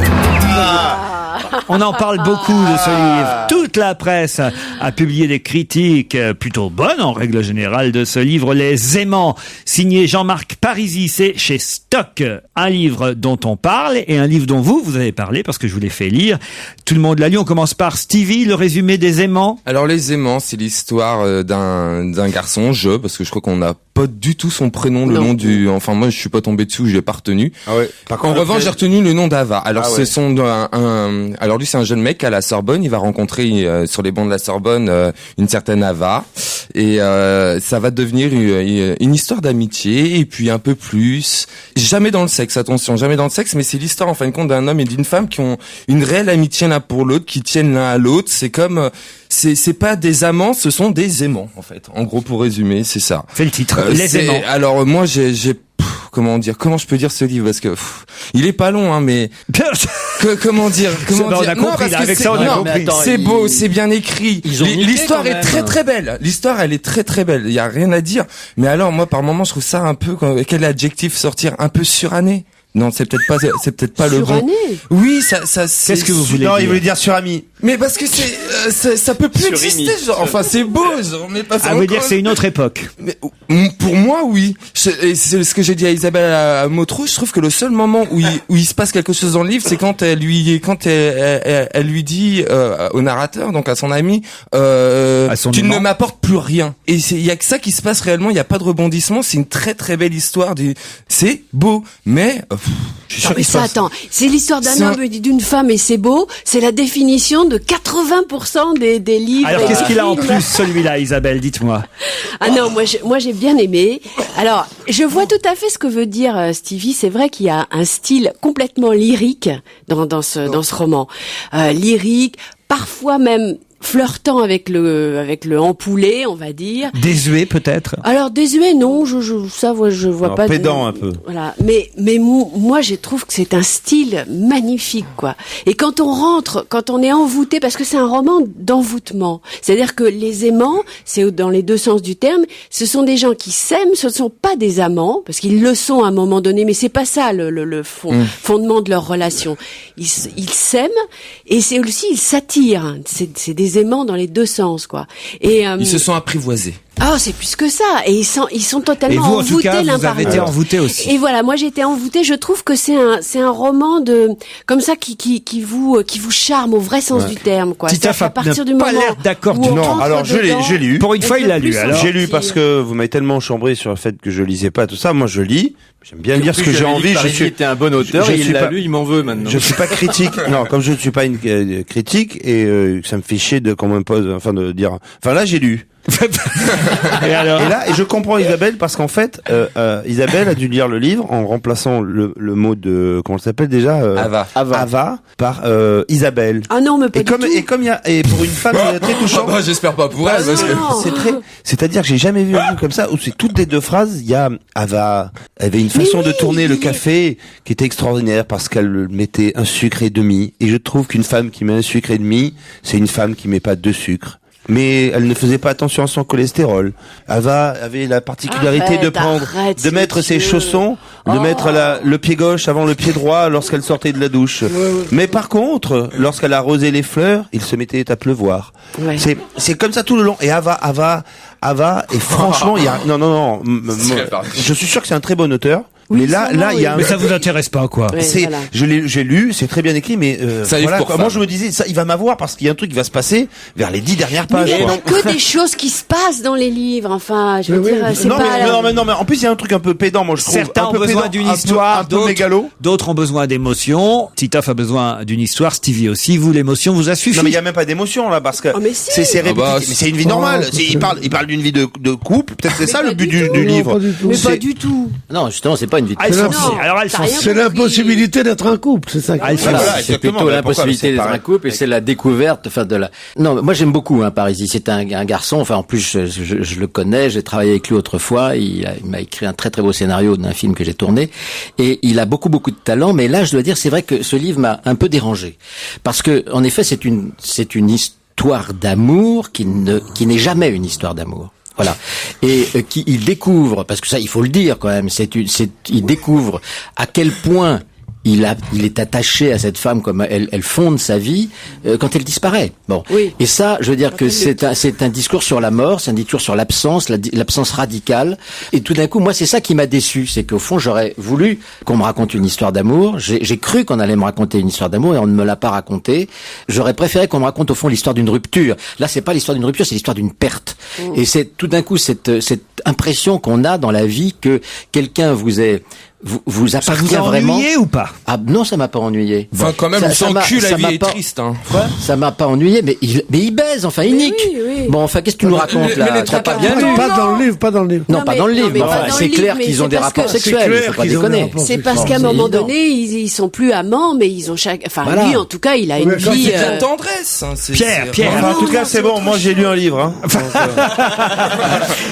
On en parle beaucoup de ce livre. Toute la presse a publié des critiques plutôt bonnes en règle générale de ce livre, Les Aimants, signé Jean-Marc Parisi. C'est chez Stock, un livre dont on parle et un livre dont vous avez parlé parce que je vous l'ai fait lire. Tout le monde l'a lu. On commence par Stevie, le résumé des Aimants. Alors Les Aimants, c'est l'histoire d'un garçon, parce que je crois qu'on n'a pas du tout son prénom, le nom du... Enfin, moi, je suis pas tombé dessus, je l'ai pas retenu. Ah ouais. En revanche, j'ai retenu le nom d'Ava. Alors, alors lui, c'est un jeune mec à la Sorbonne. Il va rencontrer sur les bancs de la Sorbonne une certaine Ava, et ça va devenir une histoire d'amitié, et puis un peu plus. Jamais dans le sexe, attention, jamais dans le sexe, mais c'est l'histoire en fin de compte d'un homme et d'une femme qui ont une réelle amitié l'un pour l'autre, qui tiennent l'un à l'autre. C'est comme c'est pas des amants, ce sont des aimants en fait. En gros, pour résumer, c'est ça. C'est le titre. Les Aimants. Alors moi, j'ai comment je peux dire ce livre, parce que il est pas long, hein, mais comment dire on a compris, là, avec ça on a compris. C'est beau, c'est bien écrit. L'histoire est très très belle. L'histoire, elle est très très belle. Il y a rien à dire. Mais alors moi, par moment, je trouve ça un peu, quel adjectif sortir, un peu suranné. Non, c'est peut-être pas le bon. Oui, ça. Qu'est-ce que vous voulez dire? Non, il voulait dire surami. Mais parce que ça peut plus exister. Genre, enfin, c'est beau. Mais pas. Ça veut dire que c'est une autre époque. Mais, pour moi, oui. Et c'est ce que j'ai dit à Isabelle Motro. Je trouve que le seul moment où il se passe quelque chose dans le livre, c'est quand elle lui dit au narrateur, donc à son ami, tu ne m'apportes plus rien. Et il y a que ça qui se passe réellement. Il y a pas de rebondissement. C'est une très très belle histoire. C'est beau, mais je suis sûr mais ça, attends, c'est l'histoire d'un homme et d'une femme et c'est beau. C'est la définition de 80% des livres. Alors qu'est-ce qu'il a en plus celui-là, Isabelle? Dites-moi. Ah non, moi j'ai bien aimé. Alors je vois tout à fait ce que veut dire Stevie. C'est vrai qu'il y a un style complètement lyrique dans ce roman, lyrique, parfois même flirtant avec le empoulé, on va dire. Désuet peut-être. Alors désuet non, je vois pas. Pédant un peu. Voilà, mais moi je trouve que c'est un style magnifique quoi. Et quand on est envoûté, parce que c'est un roman d'envoûtement, c'est-à-dire que les aimants, c'est dans les deux sens du terme, ce sont des gens qui s'aiment, ce ne sont pas des amants, parce qu'ils le sont à un moment donné, mais c'est pas ça le fondement de leur relation. Ils s'aiment et c'est aussi ils s'attirent. C'est des aimants dans les deux sens quoi. Et ils se sont apprivoisés. Ah, c'est plus que ça. Et ils sont totalement et vous, envoûtés en tout cas, l'un vous par avez l'autre. été envoûté aussi. Et voilà, moi j'ai été envoûtée. Je trouve que c'est un roman comme ça qui vous charme au vrai sens du terme quoi. Titeuf à partir du pas moment l'air d'accord où on non, rentre alors j'ai lu. Pour une fois, il l'a lu. Alors j'ai lu parce que vous m'avez tellement chambré sur le fait que je lisais pas tout ça. Moi, je lis. J'aime bien lire ce que j'ai envie. Il était un bon auteur et il l'a lu, il m'en veut maintenant. Je suis pas critique. Non, comme je ne suis pas une critique et ça me fait chier qu'on m'impose, enfin de dire. Enfin là, j'ai lu. Et alors Et je comprends Isabelle parce qu'en fait, Isabelle a dû lire le livre en remplaçant le mot de, comment ça s'appelle déjà? Ava par Isabelle. Ah non, mais pas du tout. Et comme il y a, et pour une femme, c'est très touchant. Bah, j'espère pas pour elle, parce que c'est-à-dire que j'ai jamais vu un livre comme ça où c'est toutes les deux phrases, il y a Ava avait une façon de tourner le café qui était extraordinaire parce qu'elle mettait un sucre et demi. Et je trouve qu'une femme qui met un sucre et demi, c'est une femme qui met pas 2 sucres. Mais elle ne faisait pas attention à son cholestérol. Ava avait la particularité de mettre ses chaussons, de mettre le pied gauche avant le pied droit lorsqu'elle sortait de la douche. Mais par contre, lorsqu'elle arrosait les fleurs, il se mettait à pleuvoir. Ouais. C'est comme ça tout le long. Et Ava, et franchement, il y a, non, je suis sûr que c'est un très bon auteur. Oui, mais là, il y a. Mais ça vous intéresse pas, quoi. Ouais, j'ai lu, c'est très bien écrit, mais ça voilà. Moi, je me disais, ça, il va m'avoir parce qu'il y a un truc qui va se passer vers les 10 dernières pages. Mais il n'y a que des choses qui se passent dans les livres. Enfin, je veux dire, c'est non, pas. mais en plus, il y a un truc un peu pédant, moi je trouve. Certains ont besoin d'une histoire, d'autres ont besoin d'émotion. Titoff a besoin d'une histoire, Stevie aussi. Vous, l'émotion vous a suffi. Non, mais il y a même pas d'émotion là, parce que c'est répétitif. Mais c'est une vie normale. Il parle d'une vie de couple. Peut-être c'est ça le but du livre. Mais pas du tout. Non, justement, c'est pas une vie de couple. Alors, c'est l'impossibilité d'être un couple, c'est ça. C'est plutôt l'impossibilité d'être un couple et c'est la découverte, enfin de la. Non, moi j'aime beaucoup Parisi. C'est un garçon. Enfin, en plus, je le connais. J'ai travaillé avec lui autrefois. Il m'a écrit un très très beau scénario d'un film que j'ai tourné et il a beaucoup de talent. Mais là, je dois dire, c'est vrai que ce livre m'a un peu dérangé parce que, en effet, c'est une histoire d'amour qui n'est jamais une histoire d'amour. Voilà. Et il découvre, parce que ça, il faut le dire quand même, il découvre à quel point il est attaché à cette femme, comme elle fonde sa vie quand elle disparaît. Bon. Oui. Et ça, je veux dire que c'est un discours sur la mort, c'est un discours sur l'absence radicale. Et tout d'un coup, moi, c'est ça qui m'a déçu, c'est qu'au fond, j'aurais voulu qu'on me raconte une histoire d'amour. J'ai cru qu'on allait me raconter une histoire d'amour et on ne me l'a pas racontée. J'aurais préféré qu'on me raconte au fond l'histoire d'une rupture. Là, c'est pas l'histoire d'une rupture, c'est l'histoire d'une perte. Et c'est tout d'un coup cette impression qu'on a dans la vie que quelqu'un vous appartient ça vous a vraiment. Ennuyé ou pas? Ah non, ça m'a pas ennuyé. Enfin, quand même, sans cul, la vie est triste. Hein. Quoi? Ça m'a pas ennuyé, mais il baise, enfin, il nique. Oui. Bon, enfin, qu'est-ce que tu nous racontes là? Mais les T'as pas bien lu? Pas dans le livre. Non, pas dans le livre. Mais enfin, c'est clair qu'ils ont des rapports sexuels. Il faut pas déconner. C'est parce qu'à un moment donné, ils sont plus amants, mais ils ont enfin, lui, en tout cas, il a une vie. C'est de la tendresse. Pierre. En tout cas, c'est bon. Moi, j'ai lu un livre.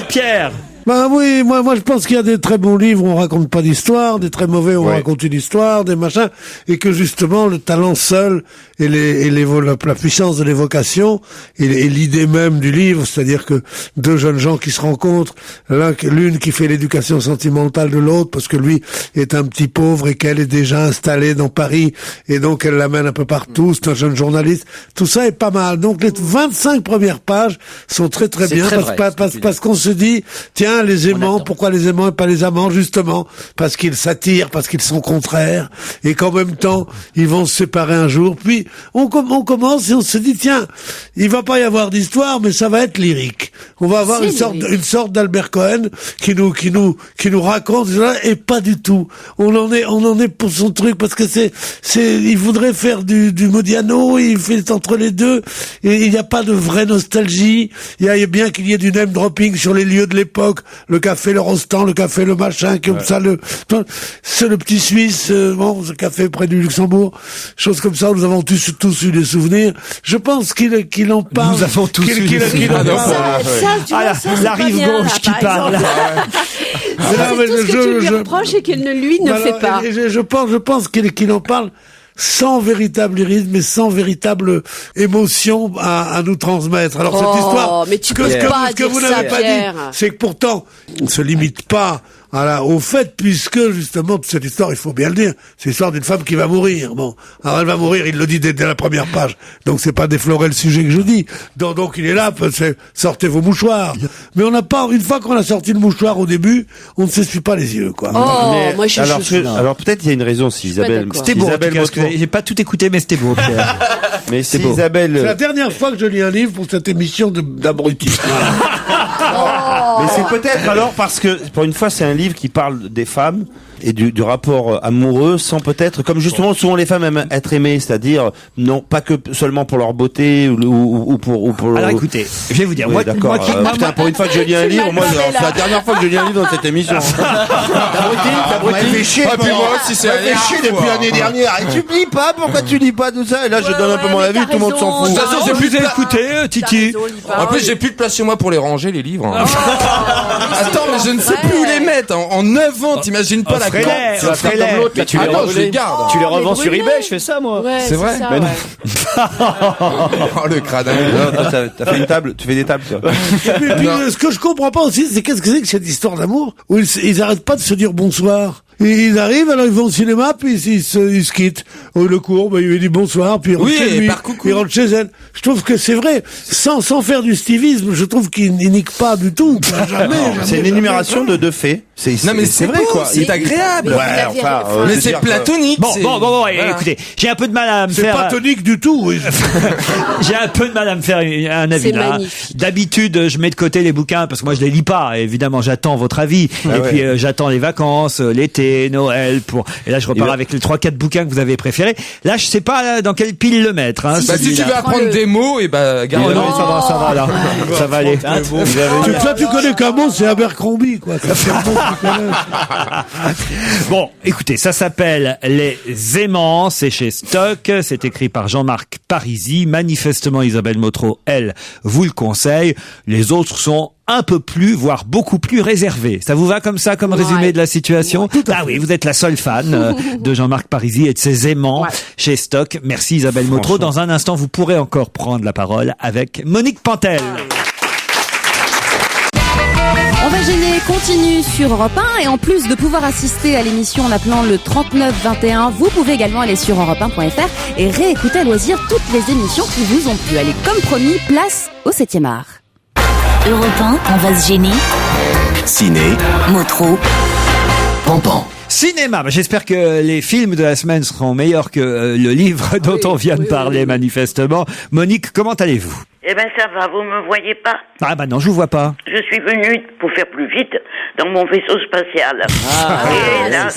Pierre. Bah oui, moi je pense qu'il y a des très bons livres où on raconte pas d'histoire, des très mauvais où on raconte une histoire, des machins, et que justement le talent seul et la puissance de l'évocation et l'idée même du livre, c'est-à-dire que deux jeunes gens qui se rencontrent, l'une qui fait l'éducation sentimentale de l'autre parce que lui est un petit pauvre et qu'elle est déjà installée dans Paris et donc elle l'amène un peu partout, c'est un jeune journaliste, tout ça est pas mal. Donc les 25 premières pages sont très très bien parce qu'on se dit, tiens, les aimants, pourquoi les aimants et pas les amants? Justement, parce qu'ils s'attirent, parce qu'ils sont contraires, et qu'en même temps, ils vont se séparer un jour. Puis, on commence et on se dit, tiens, il va pas y avoir d'histoire, mais ça va être lyrique. On va avoir une sorte d'Albert Cohen qui nous raconte, et pas du tout. On en est pour son truc, parce que il voudrait faire du Modiano, il fait entre les deux, et il n'y a pas de vraie nostalgie. Il y a bien qu'il y ait du name dropping sur les lieux de l'époque, le café, le Rostand, le café, le machin, comme ça, c'est le petit Suisse, ce café près du Luxembourg, choses comme ça, nous avons tous eu des souvenirs. Je pense qu'il en parle. Nous avons tous eu des souvenirs. La rive gauche qui parle. C'est tout ce que tu lui reproches et qu'il ne fait pas. Je pense qu'il en parle sans véritable lyrisme et sans véritable émotion à nous transmettre. Alors cette histoire, mais tu peux pas ce que vous n'avez pas dit, c'est que pourtant, on ne se limite pas au fait, puisque justement cette histoire, il faut bien le dire, c'est l'histoire d'une femme qui va mourir. Bon, alors elle va mourir, il le dit dès la première page, donc c'est pas déflorer le sujet que je dis. Donc il est là, sortez vos mouchoirs. Mais on n'a pas, une fois qu'on a sorti le mouchoir au début, on ne s'essuie pas les yeux, quoi. Alors peut-être il y a une raison si Isabelle. C'était beau. J'ai pas tout écouté, mais c'était beau, Pierre. Mais si Isabelle. C'est la dernière fois que je lis un livre pour cette émission d'abruti. Mais c'est peut-être alors parce que pour une fois c'est un livre qui parle des femmes et du rapport amoureux sans peut-être, comme justement souvent les femmes aiment être aimées, c'est-à-dire non pas que seulement pour leur beauté ou pour. Alors écoutez, je vais vous dire, oui, moi, d'accord. Putain, pour une fois que je lis un livre, moi c'est la dernière fois que je lis un livre dans cette émission. T'as fait chier. Puis moi aussi c'est depuis l'année dernière. Et tu me lis pas, pourquoi tu lis pas tout ça? Et là je donne un peu mon avis, tout le monde s'en fout. De toute façon, j'ai plus d'écouter, Titi. En plus, j'ai plus de place chez moi pour les ranger, les livres. Attends, mais je ne sais plus où les mettre. En 9 ans, t'imagines pas la grande. Tu vas faire comme l'autre, tu les garde. Tu les revends sur eBay, je fais ça, moi. Ouais, c'est vrai? Ça, ouais. Oh, le crâne. T'as fait une table, tu fais des tables, toi. Et puis, ce que je comprends pas aussi, c'est qu'est-ce que c'est que cette histoire d'amour où ils arrêtent pas de se dire bonsoir. Et ils arrivent, alors ils vont au cinéma, puis ils se quittent. Le cours, il lui dit bonsoir, puis il rentre chez lui, il rentre chez elle. Je trouve que c'est vrai, sans faire du stylisme, je trouve qu'il nique pas du tout. Quoi. Jamais. C'est une énumération de faits. Non mais c'est vrai quoi, c'est agréable. Ouais, enfin, mais c'est platonique. Bon, voilà. Écoutez, j'ai un peu de mal à me faire. C'est platonique du tout. Oui. J'ai un peu de mal à me faire un avis là. D'habitude, je mets de côté les bouquins parce que moi je les lis pas. Évidemment, j'attends votre avis. Puis j'attends les vacances, l'été, Noël et là je repars avec les 3-4 bouquins que vous avez préférés. Là, je sais pas dans quelle pile le mettre. Hein, si tu veux apprendre des mots, et garde. Non, ça va là. Ça va aller. Tu connais qu'un mot, c'est Abercrombie quoi. Ça fait un mot. Bon, écoutez, ça s'appelle Les Aimants, c'est chez Stock, c'est écrit par Jean-Marc Parisi. Manifestement, Isabelle Motro, elle, vous le conseille. Les autres sont un peu plus, voire beaucoup plus réservés. Ça vous va comme ça, comme résumé de la situation? Ah oui, vous êtes la seule fan de Jean-Marc Parisi et de ses aimants chez Stock. Merci Isabelle Motro. Dans un instant, vous pourrez encore prendre la parole avec Monique Pantel. On va gêner continue sur Europe 1 et en plus de pouvoir assister à l'émission en appelant le 3921, vous pouvez également aller sur europe1.fr et réécouter à loisir toutes les émissions qui vous ont plu. Allez, comme promis, place au 7e art. Europe 1, on va se gêner. Ciné. Motro. Pampan. Cinéma, j'espère que les films de la semaine seront meilleurs que le livre dont on vient de parler manifestement. Monique, comment allez-vous? Eh ben ça va, vous me voyez pas? Ah bah non, je vous vois pas. Je suis venue, pour faire plus vite, dans mon vaisseau spatial. Et là,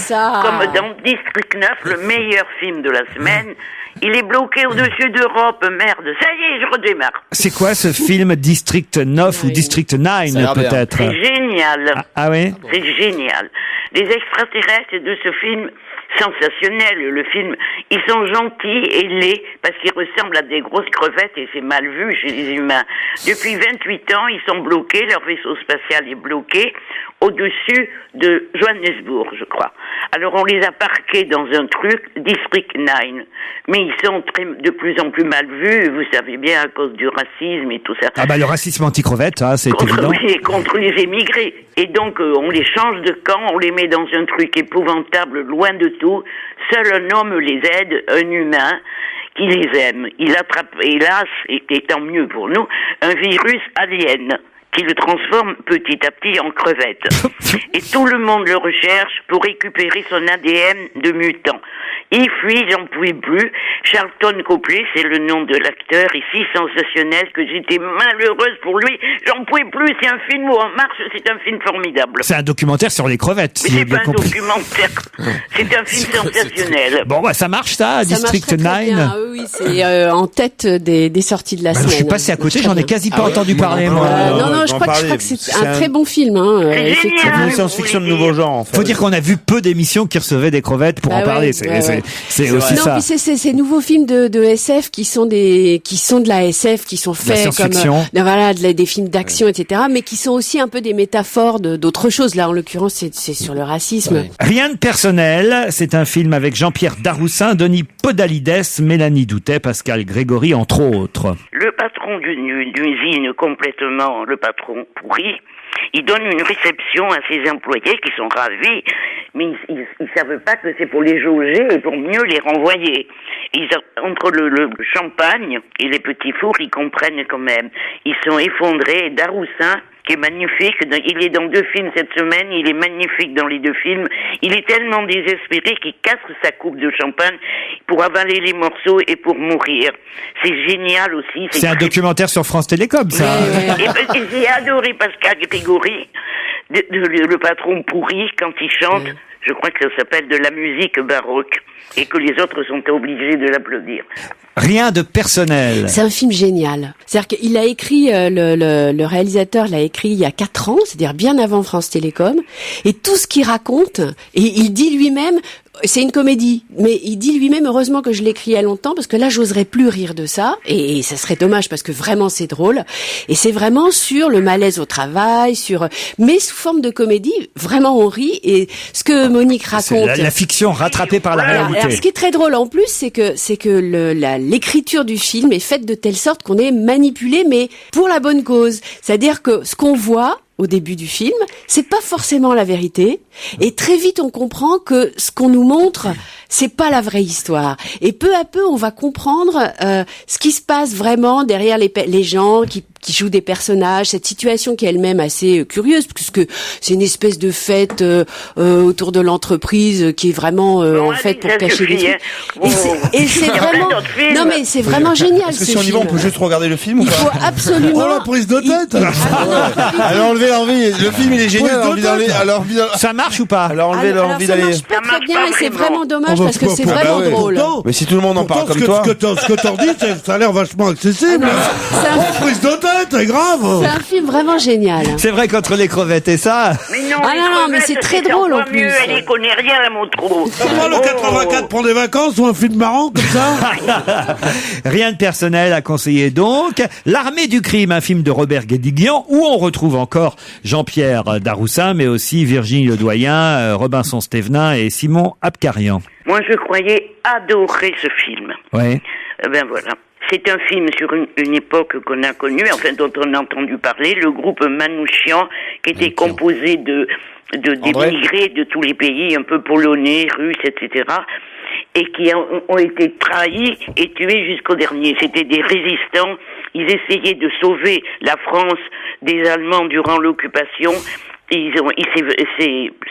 comme dans District 9, le meilleur film de la semaine, il est bloqué au-dessus d'Europe, merde. Ça y est, je redémarre. C'est quoi ce film District 9 ou District 9 peut-être? C'est génial. Ah oui? C'est génial. Les extraterrestres de ce film, sensationnel. Le film, ils sont gentils et laids parce qu'ils ressemblent à des grosses crevettes et c'est mal vu chez les humains. Depuis 28 ans, ils sont bloqués, leur vaisseau spatial est bloqué au-dessus de Johannesburg, je crois. Alors on les a parqués dans un truc, District 9, mais ils sont de plus en plus mal vus, vous savez bien, à cause du racisme et tout ça. Ah bah le racisme anti-crevette, hein, c'est évident. Oui, contre les émigrés. Et donc on les change de camp, on les met dans un truc épouvantable, loin de tout. Seul un homme les aide, un humain qui les aime. Il attrape, hélas, et tant mieux pour nous, un virus alien qui le transforme petit à petit en crevette. Et tout le monde le recherche pour récupérer son ADN de mutant. Il fuit, j'en pouvais plus. Charlton Copley, c'est le nom de l'acteur, ici sensationnel, que j'étais malheureuse pour lui. J'en pouvais plus, c'est un film où en marche, c'est un film formidable. C'est un documentaire sur les crevettes. Mais c'est pas un documentaire, c'est un film sensationnel. Bon bah ça marche ça, District 9. Oui, c'est en tête des sorties de la semaine. Je suis passé à côté, j'en ai quasi pas entendu parler moi. Non, je crois que c'est un très bon film. C'est une science-fiction de nouveau genre. En fait. Faut dire qu'on a vu peu d'émissions qui recevaient des crevettes pour en parler. C'est aussi ça. Non, puis c'est ces nouveaux films de SF qui sont de la SF, qui sont faits comme des films d'action, etc., mais qui sont aussi un peu des métaphores d'autres choses. Là, en l'occurrence, c'est sur le racisme. Ouais. Rien de personnel. C'est un film avec Jean-Pierre Daroussin, Denis Podalides, Mélanie Doutet, Pascal Grégory, entre autres. Le patron d'une usine complètement, le patron pourri, il donne une réception à ses employés qui sont ravis, mais ils savent pas que c'est pour les jauger et pour mieux les renvoyer. Entre le champagne et les petits fours, ils comprennent quand même. Ils sont effondrés. Daroussin, qui est magnifique, il est dans 2 films cette semaine, il est magnifique dans les 2 films. Il est tellement désespéré qu'il casse sa coupe de champagne pour avaler les morceaux et pour mourir. C'est génial aussi. C'est un documentaire sur France Télécom, ça. Et j'ai adoré Pascal Grégory, le patron pourri, quand il chante Je crois que ça s'appelle de la musique baroque et que les autres sont obligés de l'applaudir. Rien de personnel. C'est un film génial. C'est-à-dire qu'il a écrit, le réalisateur l'a écrit il y a 4 ans, c'est-à-dire bien avant France Télécom, et tout ce qu'il raconte, et il dit lui-même, c'est une comédie, mais il dit lui-même, heureusement que je l'ai écrit il y a longtemps, parce que là, j'oserais plus rire de ça, et ça serait dommage, parce que vraiment, c'est drôle, et c'est vraiment sur le malaise au travail, mais sous forme de comédie, vraiment on rit, et ce que Monique raconte... C'est la fiction rattrapée par la réalité. Alors, ce qui est très drôle en plus, c'est que l'écriture du film est faite de telle sorte qu'on est manipulé, mais pour la bonne cause. C'est-à-dire que ce qu'on voit au début du film, c'est pas forcément la vérité, et très vite on comprend que ce qu'on nous montre, c'est pas la vraie histoire. Et peu à peu, on va comprendre ce qui se passe vraiment derrière les gens qui jouent des personnages, cette situation qui est elle-même assez curieuse, puisque c'est une espèce de fête autour de l'entreprise qui est vraiment en fait pour cacher les trucs. Et c'est vraiment... Non mais c'est vraiment génial. Est-ce que si on y va, on peut juste regarder le film ou pas? Il faut absolument... Oh la prise de tête. Alors enlever l'envie. Le film il est génial. Ça marche ou pas? Alors enlever l'envie d'aller. Ça marche pas très bien et c'est vraiment dommage parce que c'est vraiment drôle. Mais si tout le monde en parle comme toi. Ce que t'en dis, ça a l'air vachement accessible. Prise de tête, c'est grave. C'est un film vraiment génial. C'est vrai qu'entre les crevettes et ça. Mais non, mais c'est très drôle en plus. Elle y connaît rien, la Montreux. Le 84 prend des vacances ou un film marrant comme ça. Rien de personnel à conseiller donc. L'Armée du crime, un film de Robert Guédiguian où on retrouve encore Jean-Pierre Daroussin, mais aussi Virginie Ledoyen, Robinson Stévenin et Simon Abkarian. Moi, je croyais adorer ce film. Ouais. Ben voilà. C'est un film sur une époque qu'on a connue, enfin dont on a entendu parler, le groupe Manouchian, qui était composé d'émigrés de tous les pays, un peu polonais, russes, etc., et qui ont été trahis et tués jusqu'au dernier. C'était des résistants. Ils essayaient de sauver la France des Allemands durant l'occupation.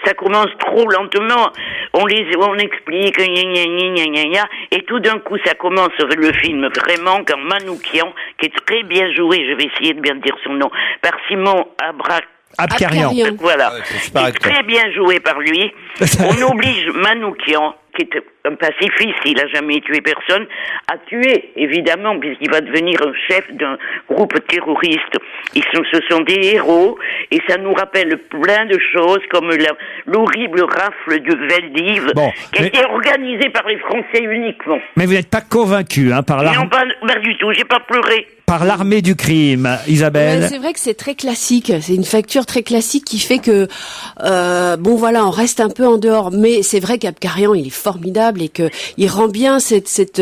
Ça commence trop lentement. On explique, et tout d'un coup, ça commence le film vraiment quand Manouchian, qui est très bien joué, je vais essayer de bien dire son nom, par Simon Abkarian. Voilà. C'est très bien joué par lui. On oblige Manouchian, qui est un pacifiste, il a jamais tué personne, à tuer, évidemment, puisqu'il va devenir un chef d'un groupe terroriste. Ce sont des héros, et ça nous rappelle plein de choses, comme l'horrible rafle du Veldiv, qui a été organisée par les Français uniquement. Mais vous n'êtes pas convaincu, par Non, pas du tout, j'ai pas pleuré. Par l'Armée du crime, Isabelle. Ouais, c'est vrai que c'est très classique. C'est une facture très classique qui fait que, on reste un peu en dehors. Mais c'est vrai qu'Abkarian, il est formidable et que il rend bien cette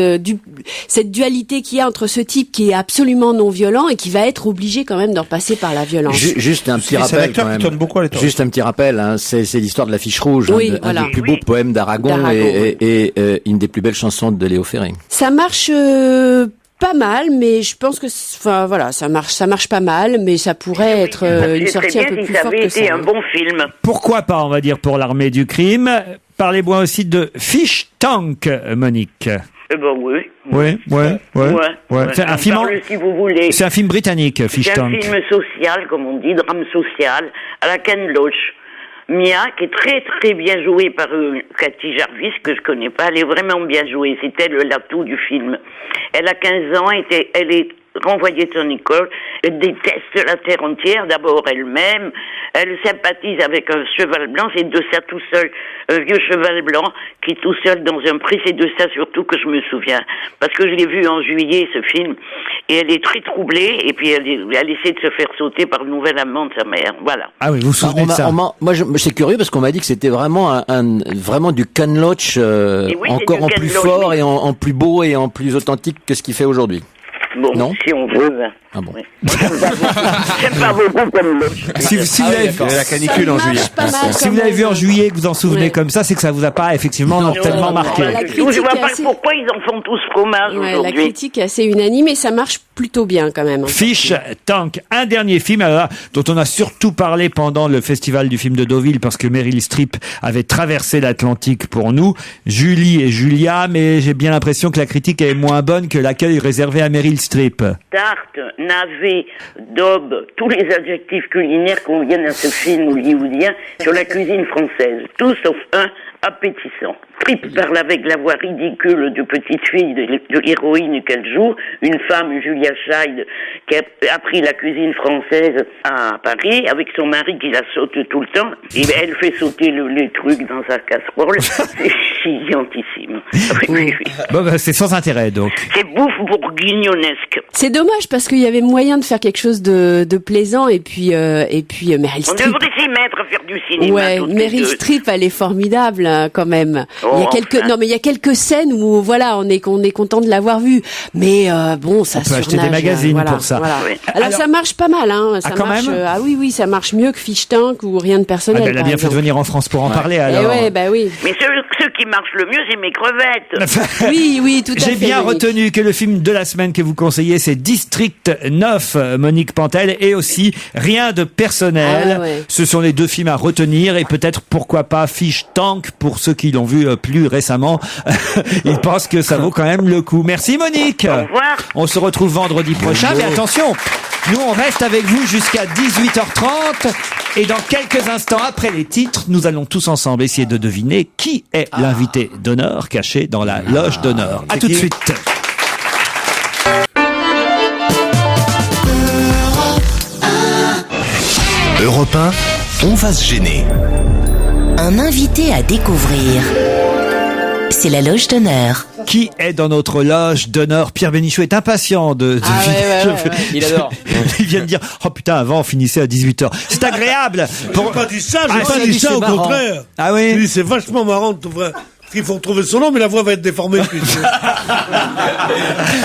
dualité qu'il y a entre ce type qui est absolument non violent et qui va être obligé quand même d'en passer par la violence. Juste un petit rappel quand même. Juste un petit rappel, c'est l'histoire de la fiche rouge, un des plus beaux poèmes d'Aragon et une des plus belles chansons de Léo Ferré. Ça marche pas mal, mais je pense que, ça marche pas mal, mais ça pourrait être une sortie un peu plus forte que ça. Ça avait été un bon film. Pourquoi pas, on va dire, pour l'Armée du crime. Parlez-moi aussi de Fish Tank, Monique. Oui. Ouais. C'est un film, si vous voulez. C'est un film britannique, Fish Tank. C'est un film social, comme on dit, drame social, à la Ken Loach. Mia, qui est très très bien jouée par Cathy Jarvis, que je connais pas, elle est vraiment bien jouée, c'est elle l'atout du film. Elle a 15 ans, elle est renvoyée de son école, elle déteste la terre entière, d'abord elle-même, elle sympathise avec un cheval blanc, c'est de ça tout seul, un vieux cheval blanc qui est tout seul dans un pré, c'est de ça surtout que je me souviens, parce que je l'ai vu en juillet ce film, et elle est très troublée, et puis elle essaie de se faire sauter par le nouvel amant de sa mère, voilà. Ah oui, vous vous souvenez de ça? Moi, c'est curieux parce qu'on m'a dit que c'était vraiment vraiment du Ken Loach, encore en plus fort et en plus beau et en plus authentique que ce qu'il fait aujourd'hui. Bon, non, si on veut. Ah bon. J'aime pas beaucoup comme l'autre. Si vous avez vu la canicule en juillet. Si vous l'avez vu en juillet, que vous en souvenez comme ça, c'est que ça vous a pas effectivement tellement marqué. Je vois pas pourquoi ils en font tous fromage aujourd'hui. La critique est assez unanime et ça marche plutôt bien quand même. Fish Tank, un dernier film dont on a surtout parlé pendant le festival du film de Deauville parce que Meryl Streep avait traversé l'Atlantique pour nous, Julie et Julia, mais j'ai bien l'impression que la critique est moins bonne que l'accueil réservé à Meryl Streep. Tarte, navet, daube, tous les adjectifs culinaires conviennent à ce film hollywoodien sur la cuisine française. Tout sauf un appétissant. Streep parle avec la voix ridicule de petite fille de l'héroïne qu'elle joue, une femme, Julia Child, qui a appris la cuisine française à Paris avec son mari qui la saute tout le temps. Et elle fait sauter les trucs dans sa casserole. C'est chiantissime. Oui. Bon, bah, c'est sans intérêt, donc. C'est bouffe bourguignonnesque. C'est dommage parce qu'il y avait moyen de faire quelque chose de plaisant et puis Meryl Streep. On devrait s'y mettre à faire du cinéma. Ouais, Meryl Streep, elle est formidable quand même. Il y a quelques scènes où voilà, on est content de l'avoir vue. Mais bon, ça on peut acheter des magazines pour ça. Voilà. Alors ça marche pas mal, hein. Ça quand marche. même oui, ça marche mieux que Fish Tank ou Rien de personnel. Elle a bien fait de venir en France pour en parler. Alors. Oui. Mais ce qui marche le mieux, c'est mes crevettes. oui, tout à fait. J'ai bien retenu que le film de la semaine que vous conseillez, c'est District 9, Monique Pantel, et aussi Rien de personnel. Ce sont les deux films à retenir, et peut-être pourquoi pas Fish Tank pour ceux qui l'ont vu plus récemment. Ils pensent que ça vaut quand même le coup. Merci Monique. Au revoir. On se retrouve vendredi prochain, mais attention, nous on reste avec vous jusqu'à 18h30, et dans quelques instants après les titres, nous allons tous ensemble essayer de deviner qui est l'invité d'honneur caché dans la loge d'honneur. À tout de suite. Europe 1, on va se gêner. Un invité à découvrir. C'est la loge d'honneur. Qui est dans notre loge d'honneur? Pierre Bénichou est impatient de Il adore. Il vient de dire, oh putain, avant on finissait à 18h. C'est agréable. J'ai pas dit ça, au contraire. Ah oui? J'ai dit, c'est vachement marrant de trouver. Il faut retrouver son nom, mais la voix va être déformée.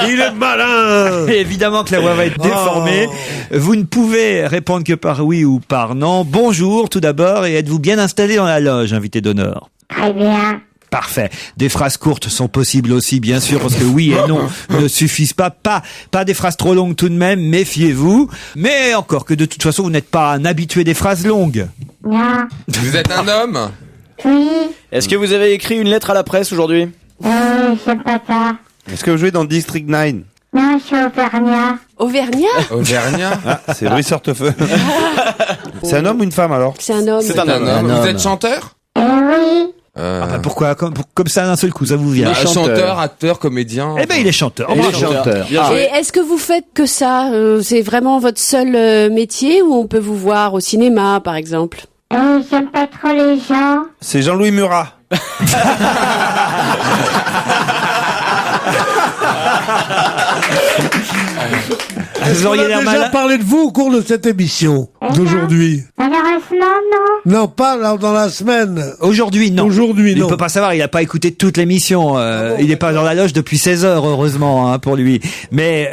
Il est malin. Et évidemment que la voix va être déformée. Vous ne pouvez répondre que par oui ou par non. Bonjour tout d'abord, et êtes-vous bien installé dans la loge, invité d'honneur? Très bien. Parfait. Des phrases courtes sont possibles aussi, bien sûr, parce que oui et non ne suffisent pas. Pas des phrases trop longues tout de même, méfiez-vous. Mais encore que de toute façon, vous n'êtes pas un habitué des phrases longues. Non. Vous êtes un homme? Oui. Est-ce que vous avez écrit une lettre à la presse aujourd'hui? J'aime pas ça. Est-ce que vous jouez dans District 9? Non, je suis Auvergnat. Auvergnat? Ah, c'est Brice Hortefeux. C'est un homme ou une femme alors? C'est un homme. C'est un homme. Vous êtes chanteur? Oui. Pourquoi comme ça d'un seul coup, ça vous vient? Chanteur, acteur, comédien. Eh ben, il est chanteur. Il est chanteur. Et est-ce que vous faites que ça? C'est vraiment votre seul métier, ou on peut vous voir au cinéma, par exemple? J'aime pas trop les gens. C'est Jean-Louis Murat. Est-ce qu'on a déjà parlé de vous au cours de cette émission d'aujourd'hui? Malheureusement, non. Non, pas dans la semaine. Aujourd'hui, non. Aujourd'hui, non. Il peut pas savoir, il a pas écouté toute l'émission. Il est pas dans la loge depuis 16 heures, heureusement, hein, pour lui. Mais,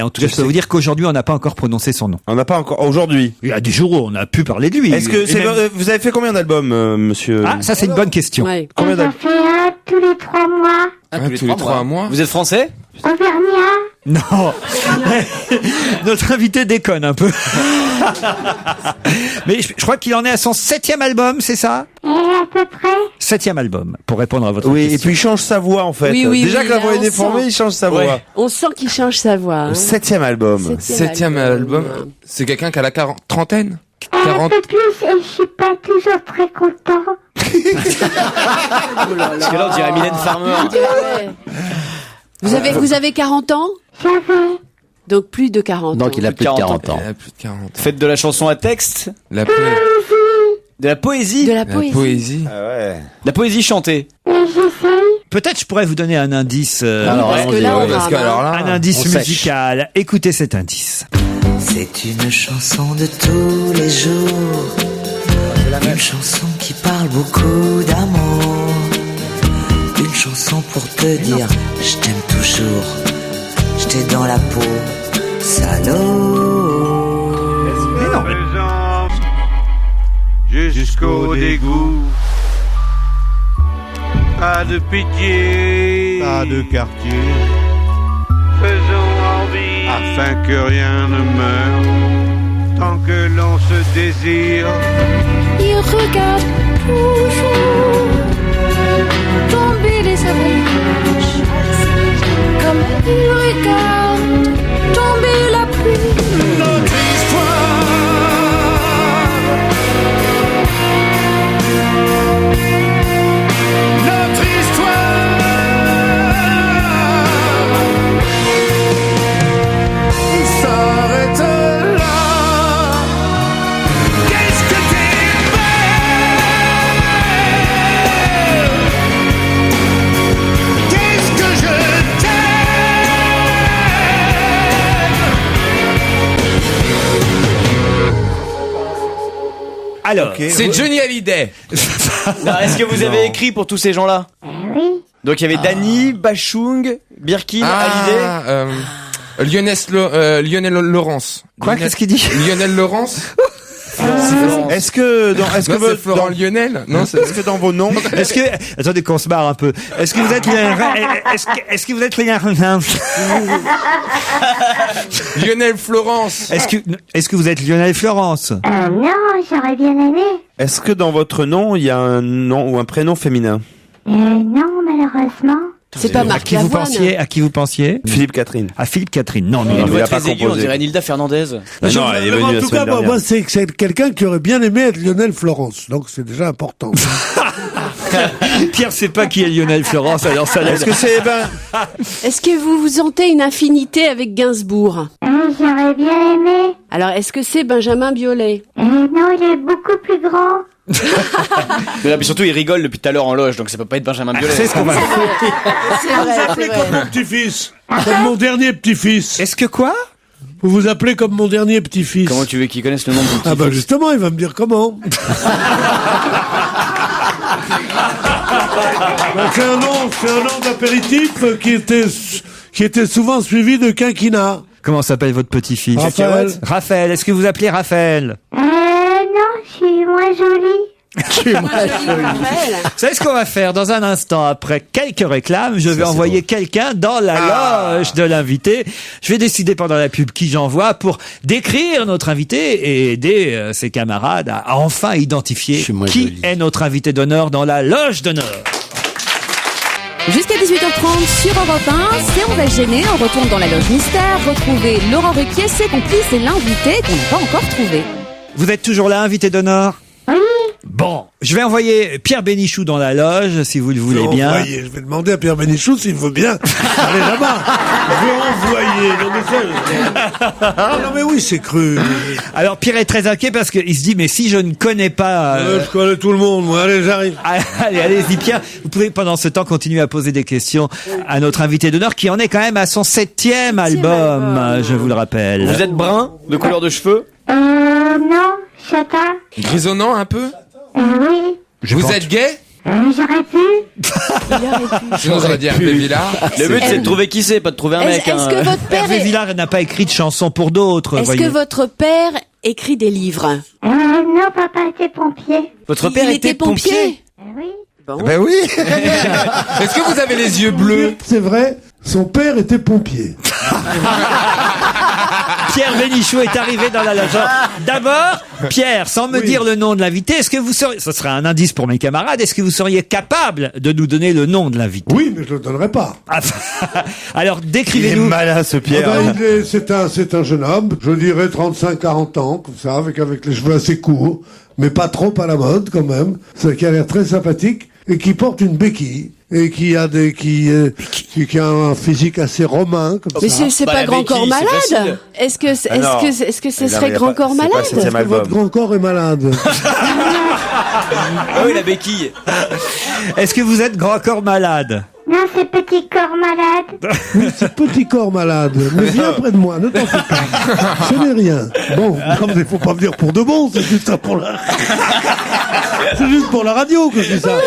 en tout cas, je peux vous dire qu'aujourd'hui, on n'a pas encore prononcé son nom. On n'a pas encore, aujourd'hui. Il y a des jours où on a pu parler de lui. Est-ce que vous avez fait combien d'albums, monsieur? Ah, ça, c'est une bonne question. Ouais. Combien J'en fais un tous les 3 mois. Tous les 3 mois. Vous êtes français? Auvergnat. Non. Notre invité déconne un peu. Mais je crois qu'il en est à son 7e album, c'est ça? Et à peu près. 7e album, pour répondre à votre Oui, question. et puis il change sa voix, en fait. Oui, Déjà que la là, voix est on déformée, sent. il change sa voix. On sent qu'il change sa voix. Hein. 7e album. 7e album. C'est quelqu'un qui a la trentaine? Un peu plus, et je suis pas toujours très content. Parce que là, on dirait Mylène Farmer. Vous avez 40 ans? J'avais. Donc plus de 40 ans. Donc il a plus de 40 ans. Il a plus de 40. Faites de la chanson à texte? La De la poésie? De la poésie. Ah ouais. La poésie chantée. Et j'essaye. Peut-être je pourrais vous donner un indice. Alors, parce que là, on parce que alors là, un indice on sèche. musical. Écoutez cet indice. C'est une chanson de tous les jours, une chanson qui parle beaucoup d'amour, une chanson pour te dire je t'aime toujours, je t'ai dans la peau, salaud. Faisant jusqu'au dégoût, pas de pitié, pas de quartier, faisons envie afin que rien ne meure, tant que l'on se désire. Il regarde toujours tomber les avalanches, comme il regarde Alors, c'est Johnny Hallyday. Non, est-ce que vous avez écrit pour tous ces gens-là? Oui. Donc il y avait Dany, Bachung, Birkin, Hallyday. Lionel Laurence. Quoi? Qu'est-ce qu'il dit? Lionel Laurence. Est-ce que Florent Lionel? Non, est-ce que dans vos noms, attendez qu'on se marre un peu. Est-ce que vous êtes est-ce que vous êtes Lionel Florence? Est-ce que vous êtes Lionel Florence? Non, j'aurais bien aimé. est-ce que dans votre nom il y a un nom ou un prénom féminin? Non, malheureusement. C'est pas Marc Lavoine. À qui vous pensiez? Philippe Catherine. À Philippe Catherine. Non, Il il a a pas très aigu, on composé. dirait Nilda Fernandez. Non, elle est venue en la tout semaine cas, dernière. moi, c'est quelqu'un qui aurait bien aimé être Lionel Florence. Donc, c'est déjà important. Pierre sait pas qui est Lionel Florence, alors ça Est-ce que c'est Est-ce que vous vous sentez une affinité avec Gainsbourg? J'aurais bien aimé. Alors, est-ce que c'est Benjamin Biolay? Non, il est beaucoup plus grand. Mais là, puis surtout, il rigole depuis tout à l'heure en loge, donc ça peut pas être Benjamin Biolay. C'est ce qu'on va faire. C'est Vous vrai, appelez c'est comme vrai. mon petit-fils. Comme mon dernier petit-fils. Est-ce que quoi? Vous vous appelez comme mon dernier petit-fils. Comment tu veux qu'il connaisse le nom de ton petit Ah bah justement, il va me dire comment. Donc, c'est un nom d'apéritif qui était souvent suivi de quinquina. Comment s'appelle votre petit-fils? Raphaël. Raphaël. Est-ce que vous appelez Raphaël? Non, je suis moins jolie. Vous savez ce qu'on va faire dans un instant? Après quelques réclames, je vais envoyer quelqu'un dans la loge de l'invité. Je vais décider pendant la pub qui j'envoie pour décrire notre invité et aider ses camarades à enfin identifier qui est notre invité d'honneur dans la loge d'honneur. Jusqu'à 18h30 sur Europe 1, c'est On va se gêner. On retourne dans la loge mystère, retrouver Laurent Ruquier, ses complices et l'invité qu'on n'a pas encore trouvé. Vous êtes toujours là, invité d'honneur? Oui. Bon, je vais envoyer Pierre Bénichou dans la loge, si vous le voulez bien. Je vais demander à Pierre Bénichou s'il veut bien aller là-bas. Je vais envoyer. Non mais oui, c'est cru. Alors Pierre est très inquiet parce qu'il se dit, mais si je ne connais pas... Je connais tout le monde, moi. Allez, j'arrive. Allez-y Pierre, vous pouvez pendant ce temps continuer à poser des questions à notre invité d'honneur qui en est quand même à son 7e album, je vous le rappelle. Vous êtes brun, de couleur de cheveux? Non, chata. Grisonnant un peu? Oui. Vous êtes gay? J'aurais pu. Sinon, j'aurais dit Hervé Villard. Le but, c'est de trouver qui c'est, pas de trouver un mec. Est-ce que votre père Hervé Villard n'a pas écrit de chansons pour d'autres. Est-ce que votre père écrit des livres? Non, papa était pompier. Votre père était pompier? Oui. Bon. Ben oui. Est-ce que vous avez les yeux bleus? C'est vrai, son père était pompier. Pierre Bénichou est arrivé dans la loge. D'abord, Pierre, sans me dire le nom de l'invité, est-ce que vous seriez, ce serait un indice pour mes camarades, est-ce que vous seriez capable de nous donner le nom de l'invité? Oui, mais je le donnerai pas. Alors, Il est décrivez-nous. malin ce Pierre. C'est un jeune homme, je dirais 35-40 ans, comme ça, avec les cheveux assez courts, mais pas trop à la mode quand même, qui a l'air très sympathique, et qui porte une béquille, et qui a un physique assez romain, comme Mais ça. c'est pas Grand Corps Malade? Est-ce que ce serait Grand Corps Malade? Votre grand corps est malade. Ah oui, la béquille. Est-ce que vous êtes Grand Corps Malade? Non, c'est petit corps malade. Oui, c'est petit corps malade. Mais viens près de moi, ne t'en fais pas. Ce n'est rien. Bon, il faut pas venir pour de bon, c'est juste ça pour la... C'est juste pour la radio que je dis ça.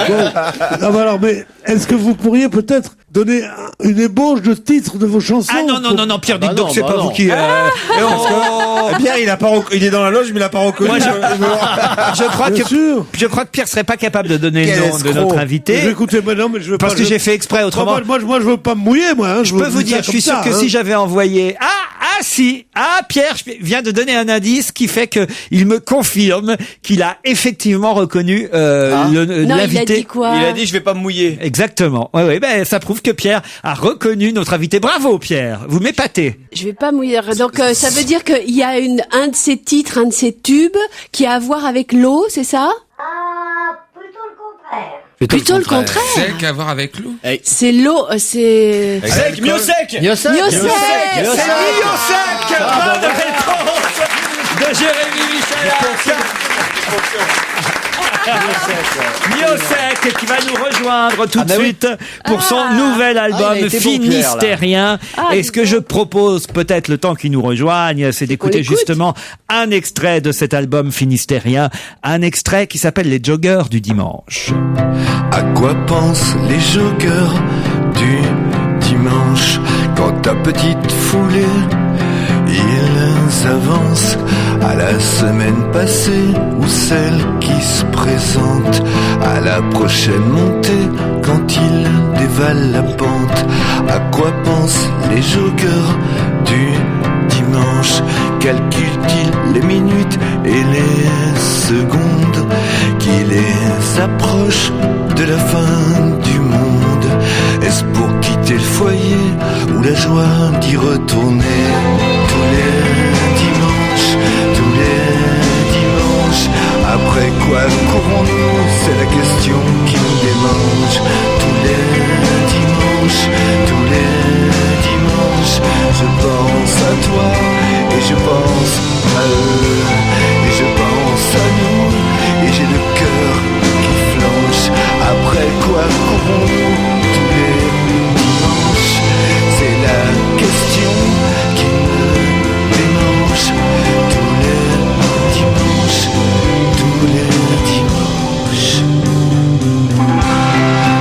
Bon. Non, mais alors, mais est-ce que vous pourriez peut-être donner une ébauche de titre de vos chansons? Ah non, Pierre, dites donc, c'est pas vous qui... Pierre, il est dans la loge, mais il a pas reconnu. Moi, je crois que Pierre serait pas capable de donner le nom de notre invité. Écoutez, mais non, mais je veux parce pas... que j'ai fait exprès autrement. Moi, je veux pas me mouiller, moi. Hein, je peux vous dire, je suis sûr que si j'avais envoyé... Pierre vient de donner un indice qui fait que il me confirme qu'il a effectivement reconnu l'invité. Il a dit quoi? Il a dit je vais pas me mouiller. Exactement. Ouais, ben ça prouve que Pierre a reconnu notre invité. Bravo Pierre, vous m'épatez. Je vais pas mouiller. Donc ça veut dire qu'il y a un de ces titres, un de ces tubes qui a à voir avec l'eau, c'est ça? Plutôt le contraire. C'est qu'à voir avec l'eau. C'est l'eau, c'est... Sec, Miosec. C'est Miosec. Bonne réponse de Jérémy Michalak. Miossec qui va nous rejoindre tout de suite pour son nouvel album Finistérien. Et ce que je propose, peut-être le temps qu'il nous rejoigne, c'est d'écouter justement un extrait de cet album Finistérien, un extrait qui s'appelle Les Joggeurs du Dimanche. À quoi pensent les joggeurs du dimanche quand ta petite foulée ils avancent à la semaine passée ou celle qui se présente à la prochaine montée quand ils dévalent la pente. À quoi pensent les joggeurs du dimanche? Calculent-ils les minutes et les secondes qui les approchent de la fin du monde? Est-ce pour quitter le foyer ou la joie d'y retourner? Tous les dimanches, après quoi courons-nous? C'est la question qui nous démange. Tous les dimanches, je pense à toi et je pense à eux et je pense à nous et j'ai le cœur qui flanche. Après quoi courons-nous tous les dimanches? C'est la question qui me démange. Tous les dimanches.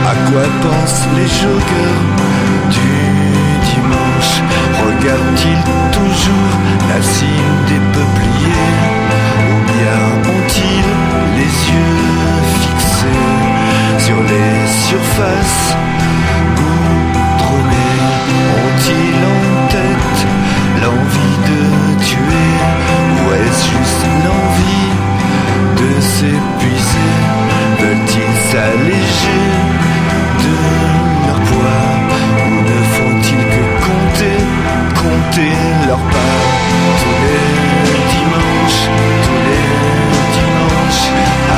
À quoi pensent les joggeurs du dimanche? Regardent-ils toujours la cime des peupliers ou bien ont-ils les yeux fixés sur les surfaces goudronnées? Ont-ils en tête l'envie de tuer ou est-ce juste l'envie de s'épuiser? Veulent-ils s'alléger de leur poids ou ne font-ils que compter leur pas? Tous les dimanches,